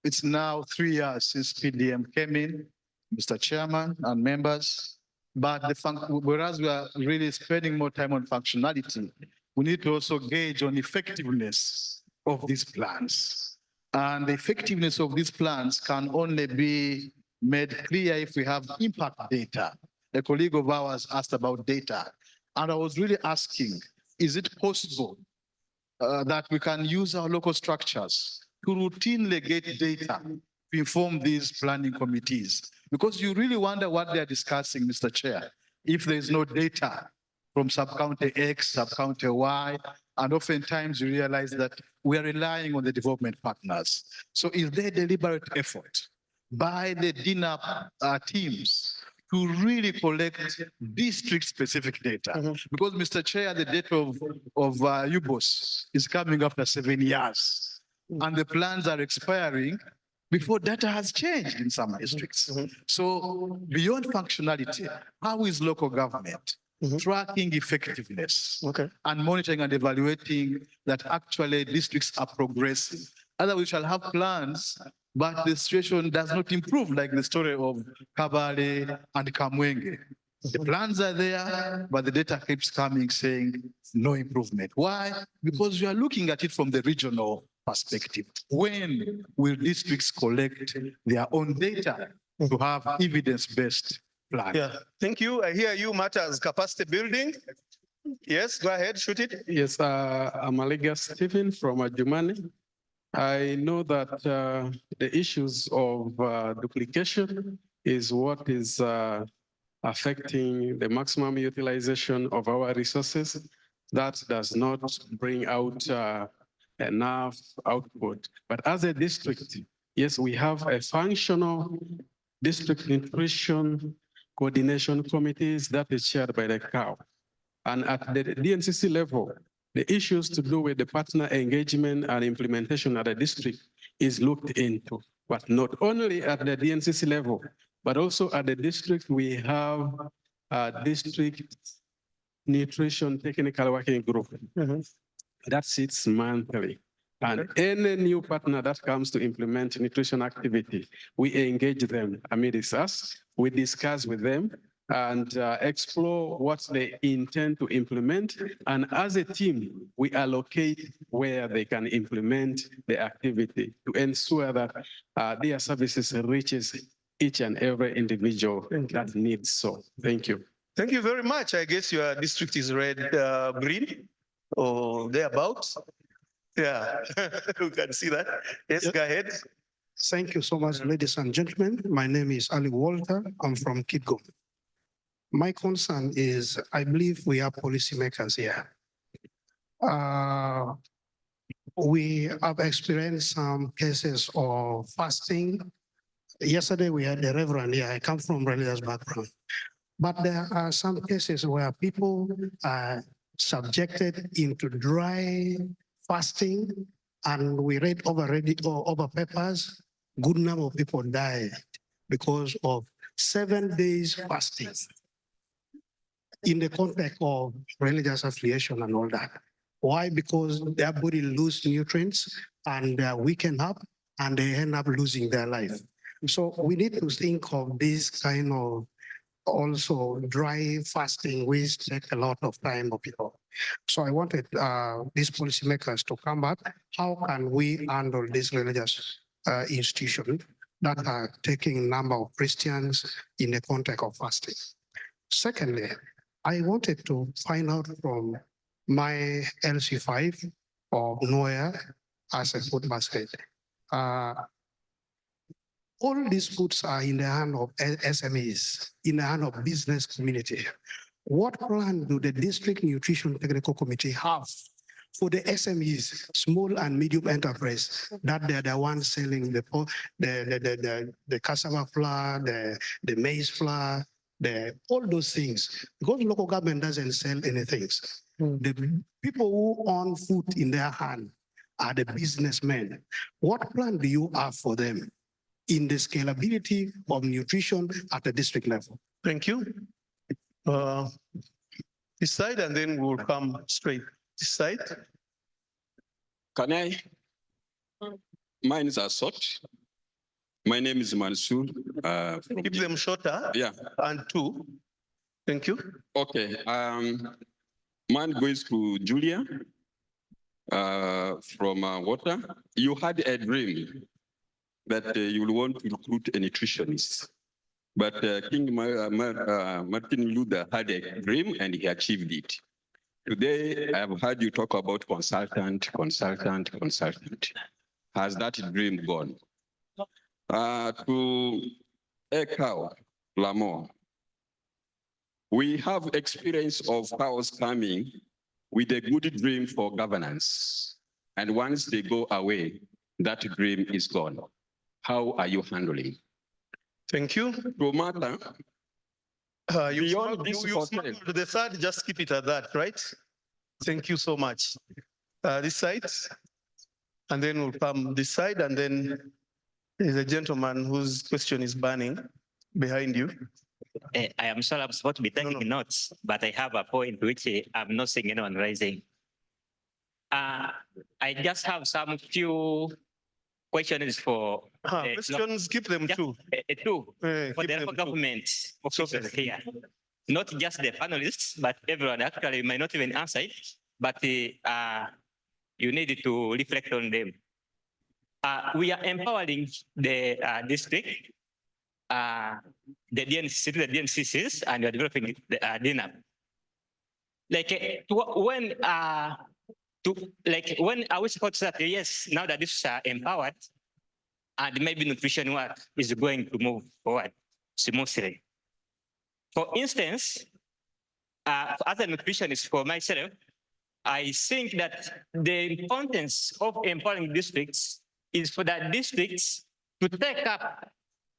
[SPEAKER 6] It's now 3 years since PDM came in, Mr. Chairman and members. But whereas we are really spending more time on functionality, we need to also gauge on effectiveness of these plans. And the effectiveness of these plans can only be made clear if we have impact data. A colleague of ours asked about data. And I was really asking, is it possible that we can use our local structures to routinely get data to inform these planning committees? Because you really wonder what they're discussing, Mr. Chair, if there's no data from sub-county X, sub-county Y, and oftentimes you realize that we are relying on the development partners. So is there deliberate effort by the DINAP teams to really collect district-specific data? Because, Mr. Chair, the date of UBOS is coming after 7 years, and the plans are expiring before data has changed in some districts. So beyond functionality, how is local government tracking effectiveness and monitoring and evaluating that actually districts are progressing? Otherwise, we shall have plans, but the situation does not improve, like the story of Kabale and Kamwenge. The plans are there, but the data keeps coming saying no improvement. Why? Because we are looking at it from the regional perspective. When will districts collect their own data to have evidence-based plan?
[SPEAKER 21] Yeah, thank you. I hear you matters capacity building. Yes, go ahead, shoot it.
[SPEAKER 2] Yes, I'm Aliga Stephen from Adjumani. I know that the issues of duplication is what is affecting the maximum utilization of our resources. That does not bring out enough output. But as a district, yes, we have a functional district nutrition coordination committees that is chaired by the COW. And at the DNCC level, the issues to do with the partner engagement and implementation at the district is looked into. But not only at the DNCC level, but also at the district, we have a district nutrition technical working group. That sits monthly. And any new partner that comes to implement nutrition activity, we engage them amidst us, we discuss with them, and explore what they intend to implement. And as a team, we allocate where they can implement the activity to ensure that their services reaches each and every individual that needs so. Thank you.
[SPEAKER 21] Thank you very much. I guess your district is red, green, or thereabouts. Yeah, we can see that. Yes, go ahead.
[SPEAKER 7] Thank you so much, ladies and gentlemen. My name is Ali Walter. I'm from Kitgum. My concern is, I believe we are policymakers here. We have experienced some cases of fasting. Yesterday, we had the Reverend here. I come from religious background. But there are some cases where people are subjected into dry fasting, and we read over papers, good number of people died because of 7 days fasting in the context of religious affiliation and all that. Why? Because their body lose nutrients and they weaken up and they end up losing their life. So we need to think of this kind of also dry fasting, which take a lot of time of people. So I wanted these policymakers to come back. How can we handle this religious institution that are taking number of Christians in the context of fasting? Secondly, I wanted to find out from my LC5 of NOYA as a food basket. All these foods are in the hand of SMEs, in the hand of business community. What plan do the District Nutrition Technical Committee have for the SMEs, small and medium enterprise, that they're the ones selling the cassava flour, the maize flour, all those things? Because local government doesn't sell anything. The people who own food in their hand are the businessmen. What plan do you have for them in the scalability of nutrition at the district level?
[SPEAKER 21] Thank you. This side, and then we'll come straight this side.
[SPEAKER 10] Can I? Mine is a short. My name is Mansoor.
[SPEAKER 21] Keep them shorter.
[SPEAKER 10] Yeah.
[SPEAKER 21] And 2. Thank you.
[SPEAKER 10] Okay. Mine goes to Julia from Water. You had a dream that you will want to recruit a nutritionist. But King Martin Luther had a dream and he achieved it. Today, I have heard you talk about consultant. Has that dream gone? To echo Lamore, we have experience of cows coming with a good dream for governance. And once they go away, that dream is gone. How are you handling?
[SPEAKER 21] Thank you.
[SPEAKER 10] Romata,
[SPEAKER 21] you smuggled the third, just keep it at that, right? Thank you so much. This side, and then we'll come this side, and then there's a gentleman whose question is burning behind you.
[SPEAKER 12] I am sorry, I'm supposed to be taking notes, but I have a point which I'm not seeing anyone raising. I just have some few questions for
[SPEAKER 21] questions. Keep them too.
[SPEAKER 12] For the local government officers here. not just the panelists, but everyone actually might not even answer it, but you need to reflect on them. We are empowering the district, the DNCCs, and we are developing the DNAP. Like when I was supposed to say, yes, now that this is empowered, and maybe nutrition work is going to move forward smoothly. For instance, as a nutritionist for myself, I think that the importance of empowering districts is for the districts to take up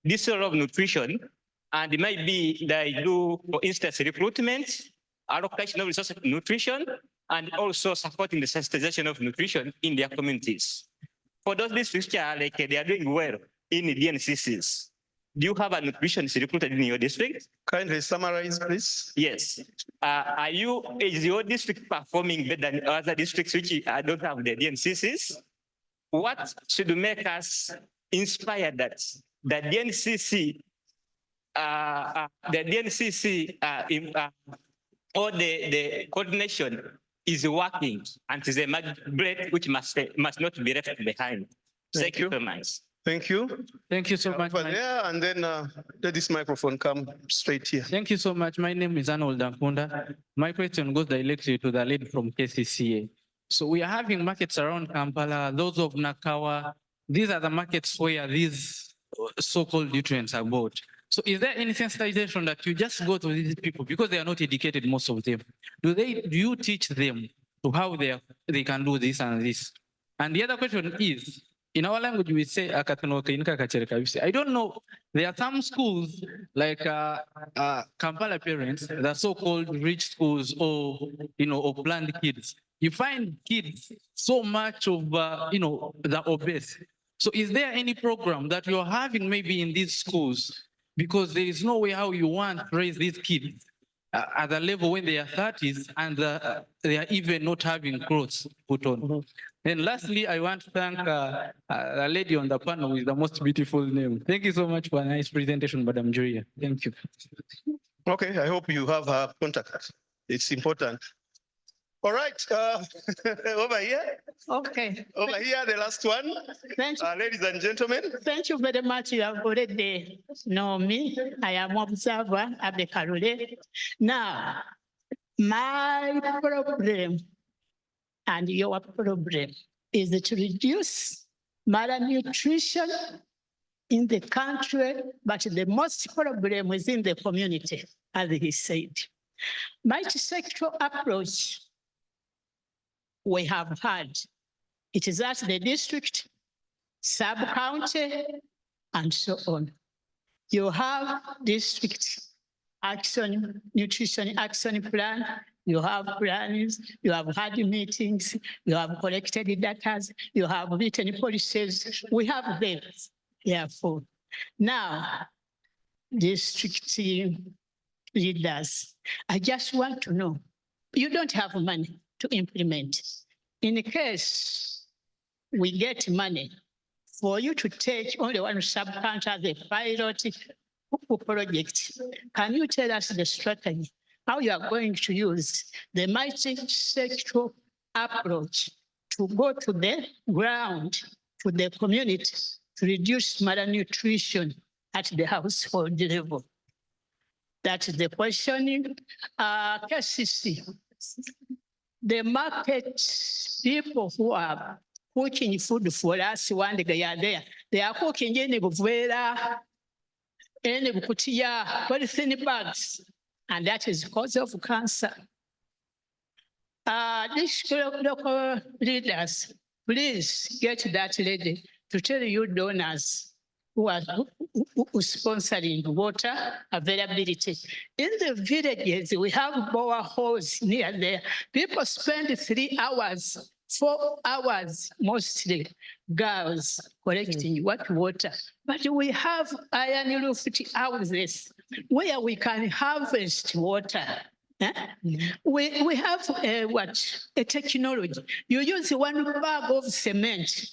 [SPEAKER 12] this sort of nutrition, and maybe they do, for instance, recruitment, allocation of resources to nutrition, and also supporting the sensitization of nutrition in their communities. For those districts, they are doing well in the DNCCs. Do you have a nutritionist recruited in your district?
[SPEAKER 21] Kindly summarize, please.
[SPEAKER 12] Yes. Is your district performing better than other districts which don't have the DNCCs? What should make us inspire that the DNCC, or the coordination is working, and is a bread which must not be left behind. Thank you very much.
[SPEAKER 21] Thank you.
[SPEAKER 11] Thank you so much.
[SPEAKER 21] Over there, and then let this microphone come straight here.
[SPEAKER 11] Thank you so much. My name is Arnold Ampunda. My question goes directly to the lead from KCCA. So we are having markets around Kampala, those of Nakawa. These are the markets where these so-called nutrients are bought. So is there any sensitization that you just go to these people because they are not educated, most of them? Do you teach them to how they can do this and this? And the other question is, in our language, we say, I don't know, there are some schools like Kampala parents, the so-called rich schools or, or planned kids. You find kids so much of, the obese. So is there any program that you're having maybe in these schools? Because there is no way how you want to raise these kids at the level when they are 30s and they are even not having clothes put on. And lastly, I want to thank a lady on the panel with the most beautiful name. Thank you so much for a nice presentation, Madam Julia. Thank you.
[SPEAKER 21] Okay, I hope you have her contact. It's important. All right, over here.
[SPEAKER 14] Okay.
[SPEAKER 21] Over here, the last one.
[SPEAKER 14] Thank you.
[SPEAKER 21] Ladies and gentlemen.
[SPEAKER 14] Thank you very much. You have already known me. I am observer of the Karule. Now, my problem and your problem is to reduce malnutrition in the country, but the most problem is in the community, as he said. Multi-sectoral approach we have had. It is at the district, sub-county, and so on. You have district action, nutrition action plan, you have plans, you have had meetings, you have collected data, you have written policies. We have them, therefore. Now, district leaders, I just want to know, you don't have money to implement. In case we get money for you to take only one sub-county as a pilot project, can you tell us the strategy, how you are going to use the multi-sectoral approach to go to the ground, to the community, to reduce malnutrition at the household level? That is the questioning. KCC. The market people who are cooking food for us one day they are there. They are cooking in Buvera, in Bukutia, very thin bags, and that is cause of cancer. These local leaders, please get that lady to tell you donors who are sponsoring water availability. In the villages, we have boreholes near there. People spend 3 hours, 4 hours, mostly girls, collecting water. But we have iron roofed houses where we can harvest water. We have a technology. You use 1 bag of cement,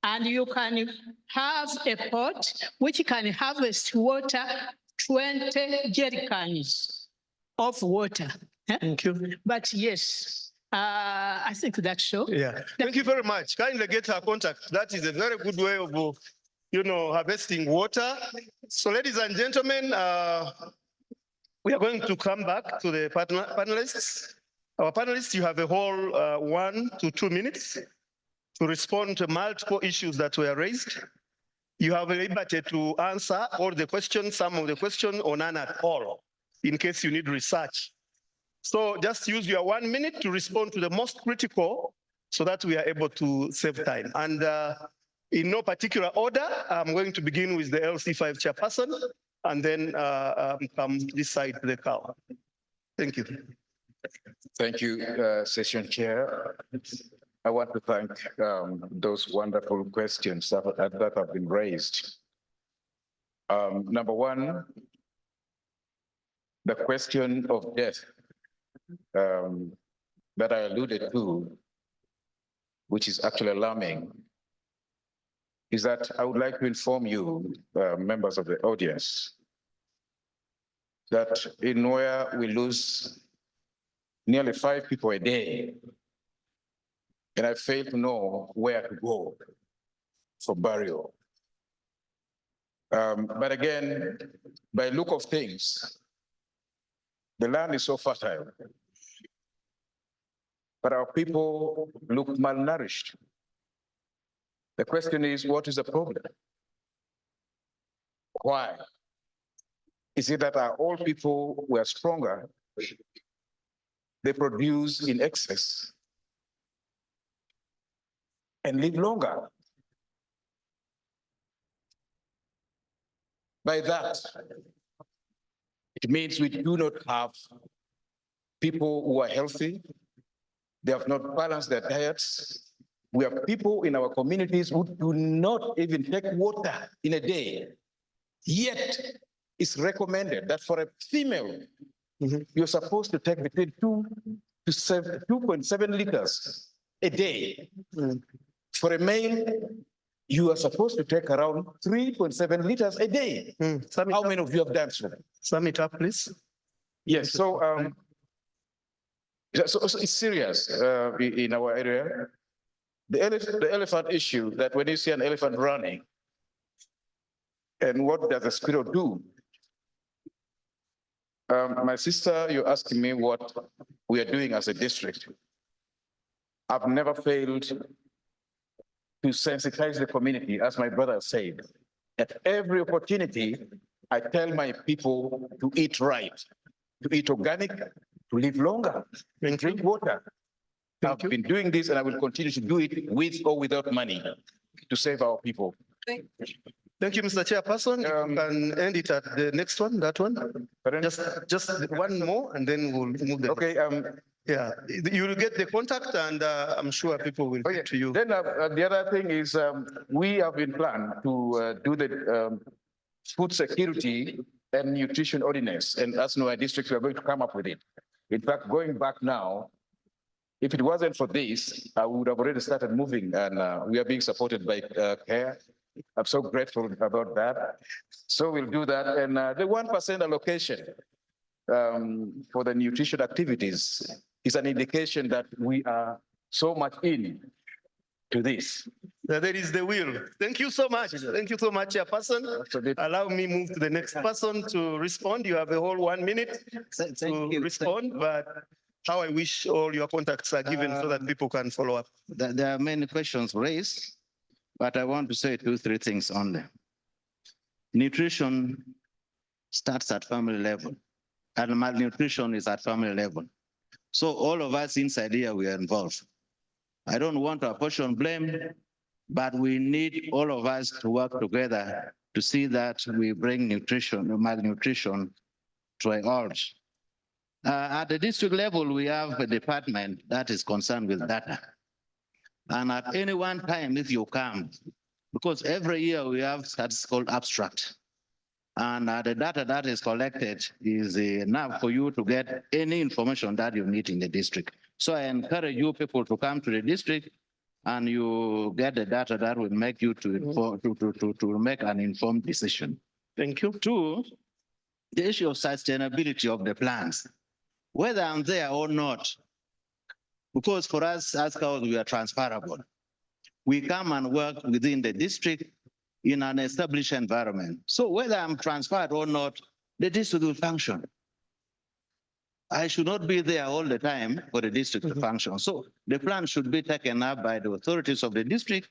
[SPEAKER 14] and you can have a pot which can harvest water 20 jerrycans of water.
[SPEAKER 21] Thank you.
[SPEAKER 14] But yes, I think that's so.
[SPEAKER 21] Yeah, thank you very much. Kindly get her contact. That is a very good way of, harvesting water. So ladies and gentlemen, we are going to come back to the panelists. Our panelists, you have a whole 1 to 2 minutes to respond to multiple issues that were raised. You have a liberty to answer all the questions, some of the questions, or none at all, in case you need research. So just use your 1 minute to respond to the most critical so that we are able to save time. And in no particular order, I'm going to begin with the LC5 chairperson and then come this side to the cow. Thank you.
[SPEAKER 15] Thank you, Session Chair. I want to thank those wonderful questions that have been raised. Number one, the question of death that I alluded to, which is actually alarming, is that I would like to inform you, members of the audience, that in Noya we lose nearly 5 people a day, and I fail to know where to go for burial. But again, by look of things, the land is so fertile, but our people look malnourished. The question is, what is the problem? Why? Is it that our old people were stronger? They produce in excess and live longer. By that, it means we do not have people who are healthy. They have not balanced their diets. We have people in our communities who do not even take water in a day. Yet, it's recommended that for a female, you're supposed to take between 2.7 liters a day. For a male, you are supposed to take around 3.7 liters a day. How many of you have done so?
[SPEAKER 21] Sum it up, please.
[SPEAKER 15] Yes, so it's serious in our area. The elephant issue, that when you see an elephant running, and what does a squirrel do? My sister, you're asking me what we are doing as a district. I've never failed to sensitize the community, as my brother said. At every opportunity, I tell my people to eat right, to eat organic, to live longer, and drink water. I've been doing this and I will continue to do it with or without money to save our people.
[SPEAKER 21] Thank you, Mr. Chairperson. You can end it at the next one, that one. Just one more and then we'll move the.
[SPEAKER 15] Okay.
[SPEAKER 21] Yeah, you will get the contact and I'm sure people will get to you.
[SPEAKER 15] Then the other thing is we have been planned to do the food security and nutrition ordinance. And as Noya district, we are going to come up with it. In fact, going back now, if it wasn't for this, I would have already started moving, and we are being supported by CARE. I'm so grateful about that. So we'll do that. And the 1% allocation for the nutrition activities is an indication that we are so much in to this.
[SPEAKER 21] There is the will. Thank you so much. Thank you so much, Chairperson. Allow me move to the next person to respond. You have a whole 1 minute to respond, but how I wish all your contacts are given so that people can follow up.
[SPEAKER 16] There are many questions raised, but I want to say 2 or 3 things only. Nutrition starts at family level, and malnutrition is at family level. So all of us inside here, we are involved. I don't want to apportion blame, but we need all of us to work together to see that we bring malnutrition to a halt. At the district level, we have a department that is concerned with data. And at any one time, if you come, because every year we have that's called abstract. And the data that is collected is enough for you to get any information that you need in the district. So I encourage you people to come to the district and you get the data that will make you to make an informed decision.
[SPEAKER 21] Thank you.
[SPEAKER 16] 2, the issue of sustainability of the plans. whether I'm there or not. Because for us as cows, we are transferable. We come and work within the district in an established environment. So whether I'm transferred or not, the district will function. I should not be there all the time for the district to function. So the plan should be taken up by the authorities of the district,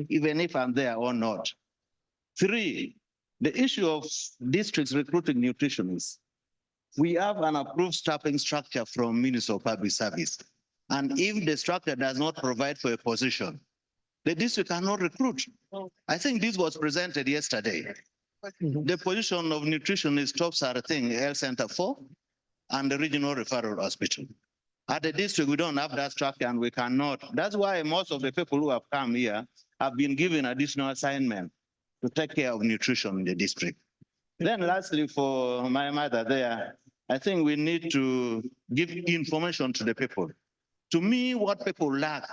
[SPEAKER 16] even if I'm there or not. 3, the issue of districts recruiting nutritionists. We have an approved staffing structure from Ministry of Public Service. And if the structure does not provide for a position, the district cannot recruit. I think this was presented yesterday. The position of nutritionist tops are Health Center 4 and the regional referral hospital. At the district, we don't have that structure and we cannot. That's why most of the people who have come here have been given additional assignment to take care of nutrition in the district. Then lastly, for my mother there, I think we need to give information to the people. To me, what people lack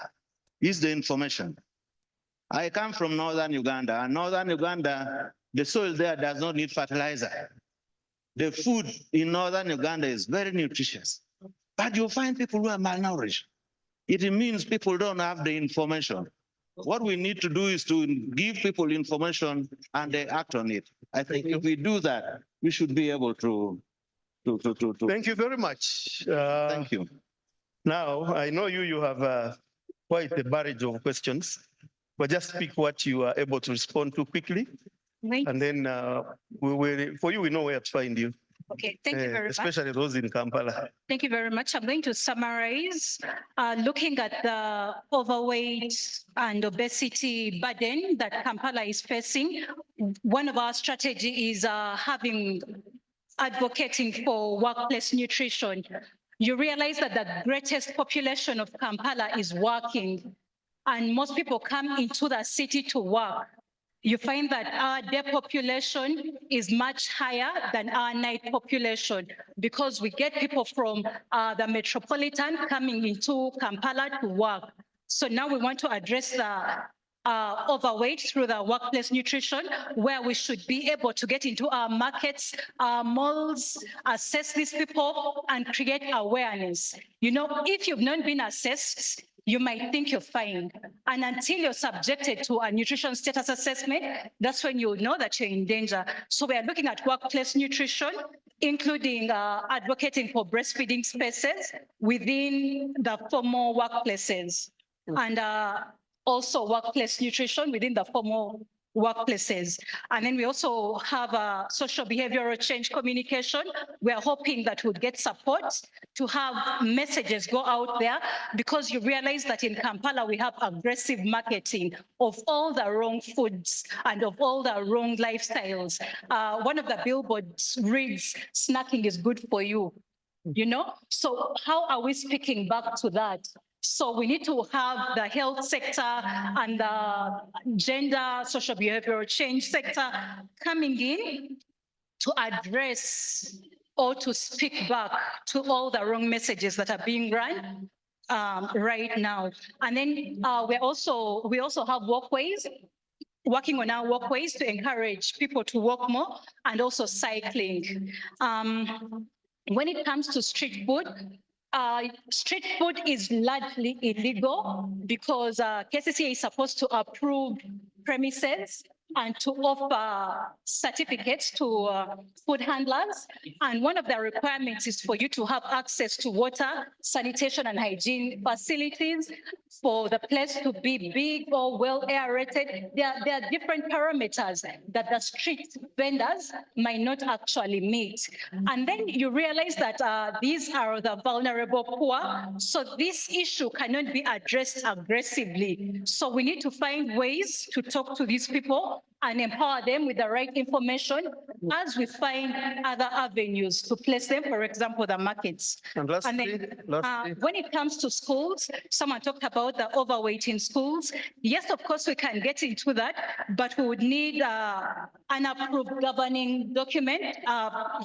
[SPEAKER 16] is the information. I come from Northern Uganda, and Northern Uganda, the soil there does not need fertilizer. The food in Northern Uganda is very nutritious, but you find people who are malnourished. It means people don't have the information. What we need to do is to give people information and they act on it. I think if we do that, we should be able to.
[SPEAKER 21] Thank you very much.
[SPEAKER 16] Thank you.
[SPEAKER 21] Now, I know you have quite a barrage of questions, but just speak what you are able to respond to quickly. And then for you, we know where to find you.
[SPEAKER 9] Okay, thank you very much.
[SPEAKER 21] Especially those in Kampala.
[SPEAKER 9] Thank you very much. I'm going to summarize, looking at the overweight and obesity burden that Kampala is facing. One of our strategies is advocating for workplace nutrition. You realize that the greatest population of Kampala is working, and most people come into the city to work. You find that our day population is much higher than our night population because we get people from the metropolitan coming into Kampala to work. So now we want to address the overweight through the workplace nutrition, where we should be able to get into our markets, our malls, assess these people and create awareness. You know, if you've not been assessed, you might think you're fine. And until you're subjected to a nutrition status assessment, that's when you know that you're in danger. So we are looking at workplace nutrition, including advocating for breastfeeding spaces within the formal workplaces, and also workplace nutrition within the formal workplaces. And then we also have a social behavioral change communication. We are hoping that we'll get support to have messages go out there, because you realize that in Kampala, we have aggressive marketing of all the wrong foods and of all the wrong lifestyles. One of the billboards reads, "Snacking is good for you," you know? So how are we speaking back to that? So we need to have the health sector and the gender, social behavioral change sector coming in to address or to speak back to all the wrong messages that are being run right now. And then we also have walkways, working on our walkways to encourage people to walk more, and also cycling. When it comes to street food is largely illegal because KCCA is supposed to approve premises and to offer certificates to food handlers. And one of the requirements is for you to have access to water, sanitation and hygiene facilities, for the place to be big or well aerated. There are different parameters that the street vendors might not actually meet. And then you realize that these are the vulnerable poor. So this issue cannot be addressed aggressively. So we need to find ways to talk to these people and empower them with the right information as we find other avenues to place them, for example, the markets.
[SPEAKER 21] And lastly,
[SPEAKER 9] when it comes to schools, someone talked about the overweight in schools. Yes, of course, we can get into that, but we would need an approved governing document.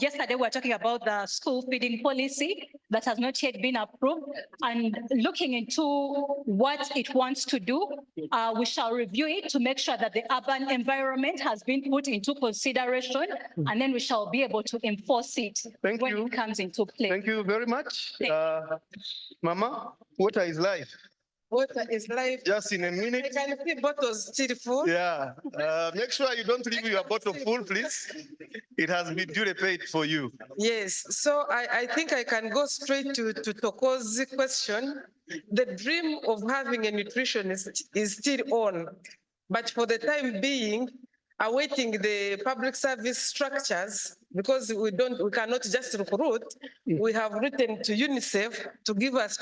[SPEAKER 9] Yesterday, we were talking about the school feeding policy that has not yet been approved, and looking into what it wants to do. We shall review it to make sure that the urban environment environment has been put into consideration, and then we shall be able to enforce it when it comes into play.
[SPEAKER 21] Thank you very much. Mama, water is life.
[SPEAKER 20] Water is life.
[SPEAKER 21] Just in a minute.
[SPEAKER 20] I can see bottles still full.
[SPEAKER 21] Yeah, make sure you don't leave your bottle full, please. It has been duly paid for you.
[SPEAKER 20] Yes, so I think I can go straight to Toko's question. The dream of having a nutritionist is still on, but for the time being, awaiting the public service structures, because we cannot just recruit, we have written to UNICEF to give us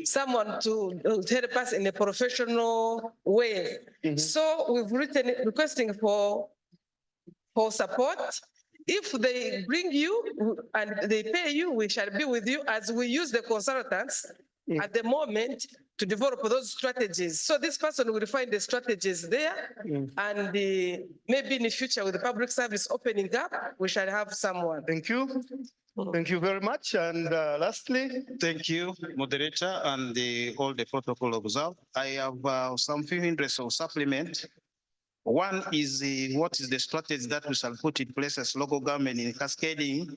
[SPEAKER 20] someone to help us in a professional way. So we've written requesting for support. If they bring you and they pay you, we shall be with you as we use the consultants at the moment to develop those strategies. So this person will find the strategies there, and maybe in the future with the public service opening up, we shall have someone.
[SPEAKER 21] Thank you. Thank you very much. And lastly,
[SPEAKER 8] thank you, moderator, and all the protocol observed. I have some few interests of supplement. One is what is the strategy that we shall put in place as local government in cascading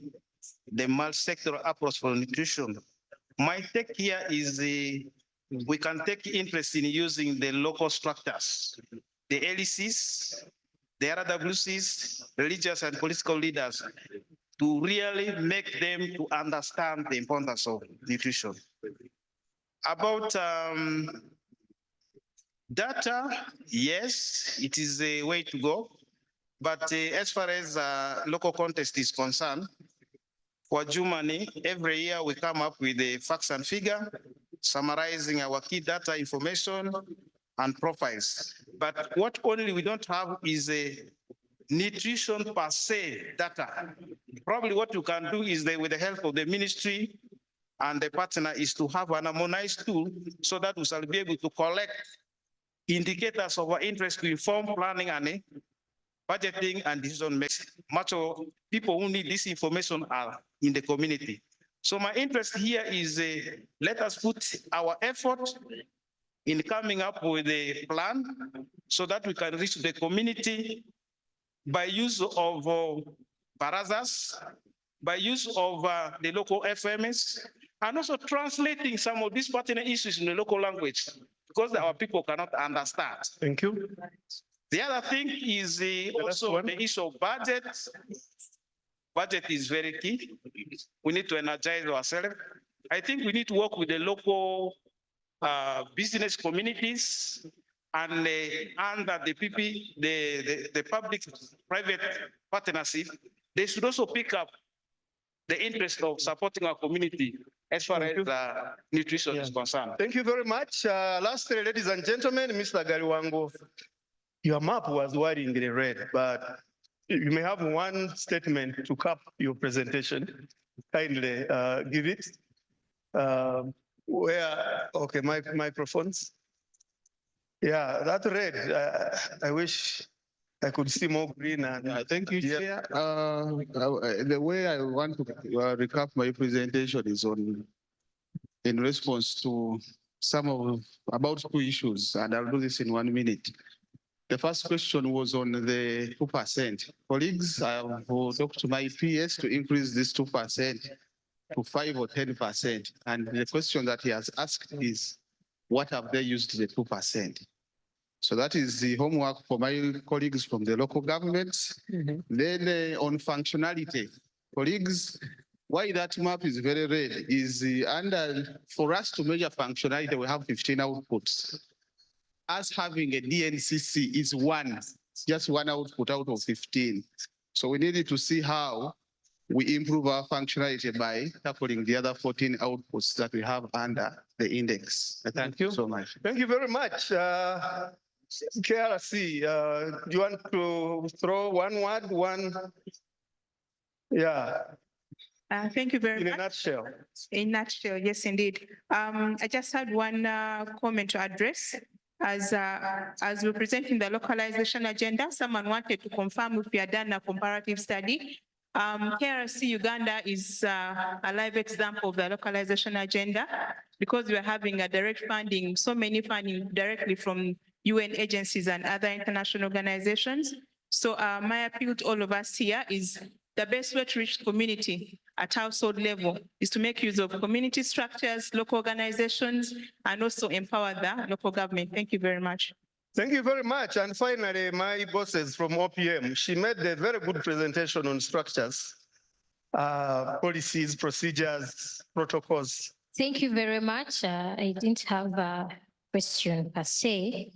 [SPEAKER 8] the multi-sectoral approach for nutrition. My take here is we can take interest in using the local structures, the LECs, the RWCs, religious and political leaders, to really make them to understand the importance of nutrition. About data, yes, it is a way to go. But as far as local context is concerned, for Germany, every year we come up with the facts and figure, summarizing our key data information and profiles. But what only we don't have is a nutrition per se data. Probably what you can do is with the help of the ministry and the partner is to have an harmonized tool so that we shall be able to collect indicators of our interest to inform planning and budgeting and decision making. Much of people who need this information are in the community. So my interest here is let us put our effort in coming up with a plan so that we can reach the community by use of barazas, by use of the local FMS, and also translating some of these pertinent issues in the local language because our people cannot understand.
[SPEAKER 21] Thank you.
[SPEAKER 8] The other thing is also the issue of budget. Budget is very key. We need to energize ourselves. I think we need to work with the local business communities and under the PP, the public-private partnership. They should also pick up the interest of supporting our community as far as nutrition is concerned.
[SPEAKER 21] Thank you very much. Lastly, ladies and gentlemen, Mr. Galiwango, your map was worryingly red, but you may have one statement to cap your presentation. Kindly give it. Okay, microphones. Yeah, that red, I wish I could see more green. And
[SPEAKER 17] thank you, Chair. The way I want to recap my presentation is in response to about two issues, and I'll do this in 1 minute. The first question was on the 2%. Colleagues, I have talked to my PS to increase this 2% to 5 or 10%. And the question that he has asked is, what have they used the 2%? So that is the homework for my colleagues from the local governments. Then on functionality, colleagues, why that map is very red is for us to measure functionality, we have 15 outputs. Us having a DNCC is just one output out of 15. So we needed to see how we improve our functionality by tackling the other 14 outputs that we have under the index. Thank you so much.
[SPEAKER 21] Thank you very much. KRC, do you want to throw one word, Yeah.
[SPEAKER 18] Thank you very much.
[SPEAKER 21] In a nutshell.
[SPEAKER 18] In a nutshell, yes, indeed. I just had one comment to address. As we're presenting the localization agenda, someone wanted to confirm if we had done a comparative study. KRC Uganda is a live example of the localization agenda because we're having a direct funding, so many funding directly from UN agencies and other international organizations. So my appeal to all of us here is the best way to reach the community at household level is to make use of community structures, local organizations, and also empower the local government. Thank you very much.
[SPEAKER 21] Thank you very much. And finally, my bosses from OPM, she made a very good presentation on structures, policies, procedures, protocols.
[SPEAKER 1] Thank you very much. I didn't have a question per se,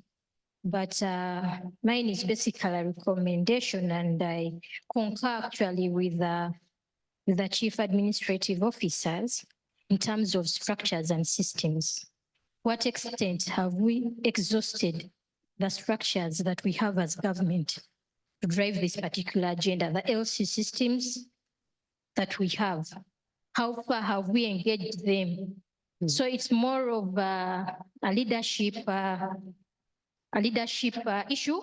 [SPEAKER 1] but mine is basically a recommendation, and I concur actually with the chief administrative officers in terms of structures and systems. What extent have we exhausted the structures that we have as government to drive this particular agenda, the LC systems that we have? How far have we engaged them? So it's more of a leadership issue.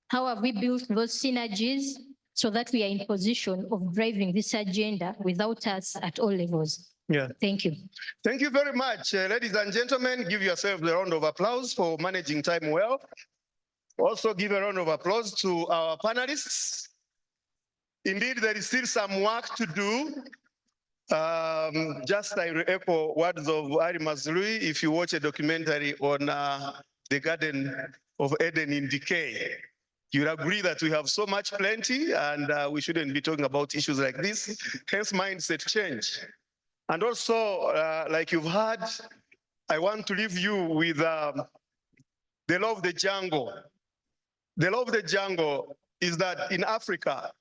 [SPEAKER 1] How have we built those synergies so that we are in position of driving this agenda without us at all levels?
[SPEAKER 21] Yeah.
[SPEAKER 1] Thank you.
[SPEAKER 21] Thank you very much. Ladies and gentlemen, give yourselves a round of applause for managing time well. Also give a round of applause to our panelists. Indeed, there is still some work to do. Just I echo words of Ari Mazrui. If you watch a documentary on the Garden of Eden in decay, you'll agree that we have so much plenty and we shouldn't be talking about issues like this, hence mindset change. And also, like you've heard, I want to leave you with the law of the jungle. The law of the jungle is that in Africa,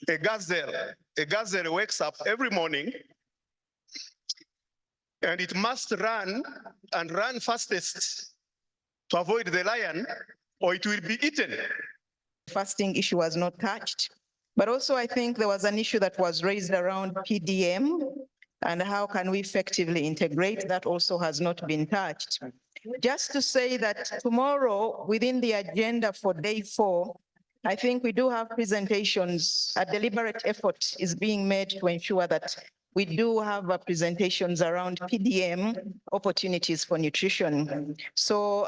[SPEAKER 21] a gazelle wakes up every morning and it must run and run fastest to avoid the lion or it will be eaten.
[SPEAKER 3] Fasting issue was not touched, but also I think there was an issue that was raised around PDM and how can we effectively integrate. That also has not been touched. Just to say that tomorrow within the agenda for day 4, I think we do have presentations. A deliberate effort is being made to ensure that we do have presentations around PDM, opportunities for nutrition. So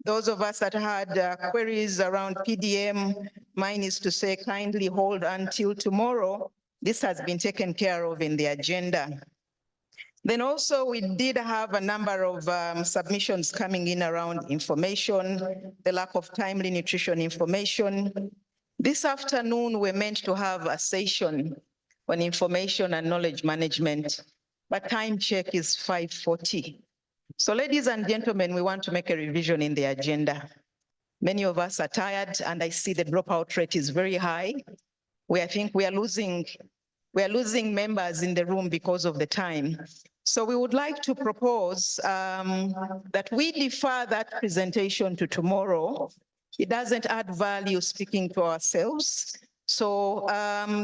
[SPEAKER 3] those of us that had queries around PDM, mine is to say kindly hold until tomorrow. This has been taken care of in the agenda. Then also we did have a number of submissions coming in around information, the lack of timely nutrition information. This afternoon, we're meant to have a session on information and knowledge management, but time check is 5:40. So ladies and gentlemen, we want to make a revision in the agenda. Many of us are tired and I see the dropout rate is very high. I think we are losing members in the room because of the time. So we would like to propose that we defer that presentation to tomorrow. It doesn't add value speaking to ourselves. So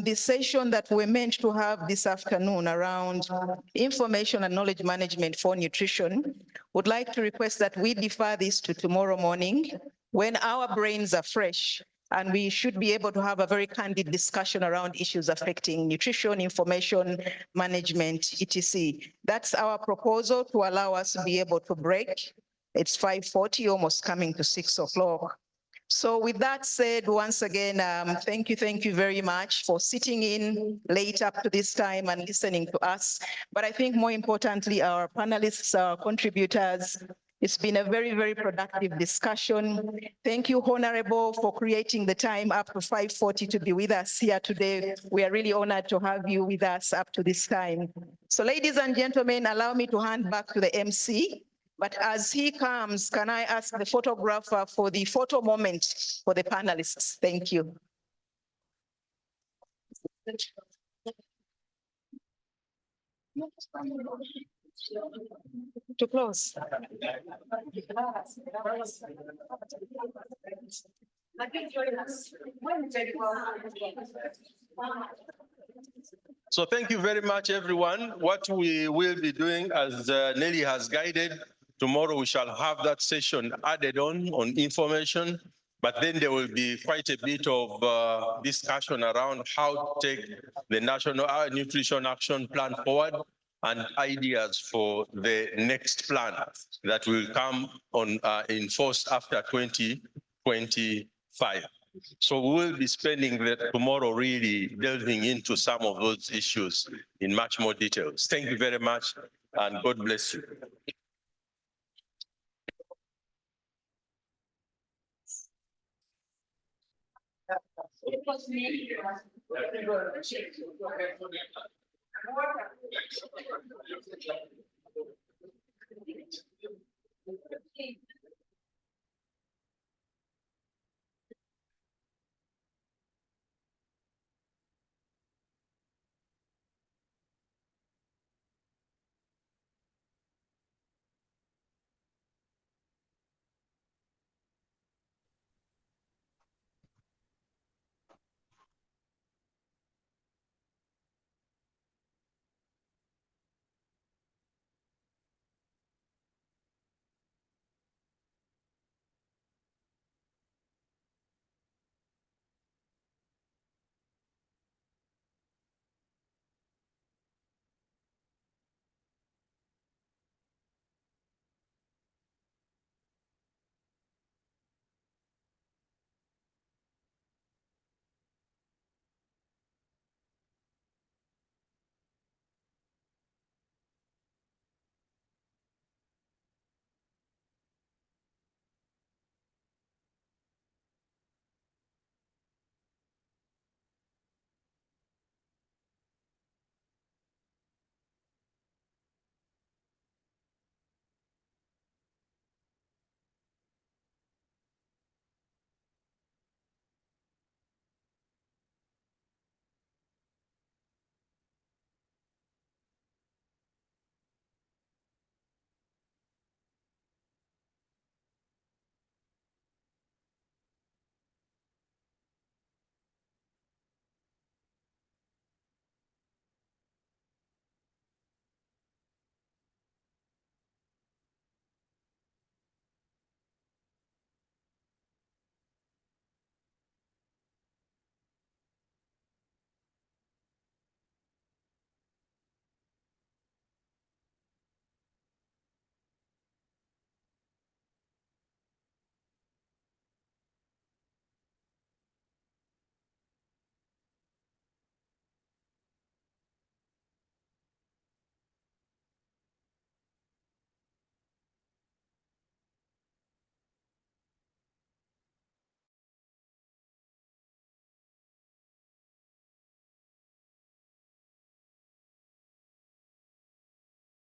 [SPEAKER 3] the session that we're meant to have this afternoon around information and knowledge management for nutrition, would like to request that we defer this to tomorrow morning when our brains are fresh and we should be able to have a very candid discussion around issues affecting nutrition, information management, etc. That's our proposal to allow us to be able to break. It's 5:40, almost coming to 6 o'clock. So with that said, once again, thank you very much for sitting in late up to this time and listening to us. But I think more importantly, our panelists, our contributors, it's been a very, very productive discussion. Thank you, Honorable, for creating the time up to 5:40 to be with us here today. We are really honored to have you with us up to this time. So ladies and gentlemen, allow me to hand back to the MC. But as he comes, can I ask the photographer for the photo moment for the panelists? Thank you. To close.
[SPEAKER 13] So thank you very much, everyone. What we will be doing, as Nelly has guided, tomorrow we shall have that session added on information, but then there will be quite a bit of discussion around how to take the National Nutrition Action Plan forward and ideas for the next plan that will come on in force after 2025. So we'll be spending tomorrow really delving into some of those issues in much more details. Thank you very much, and God bless you.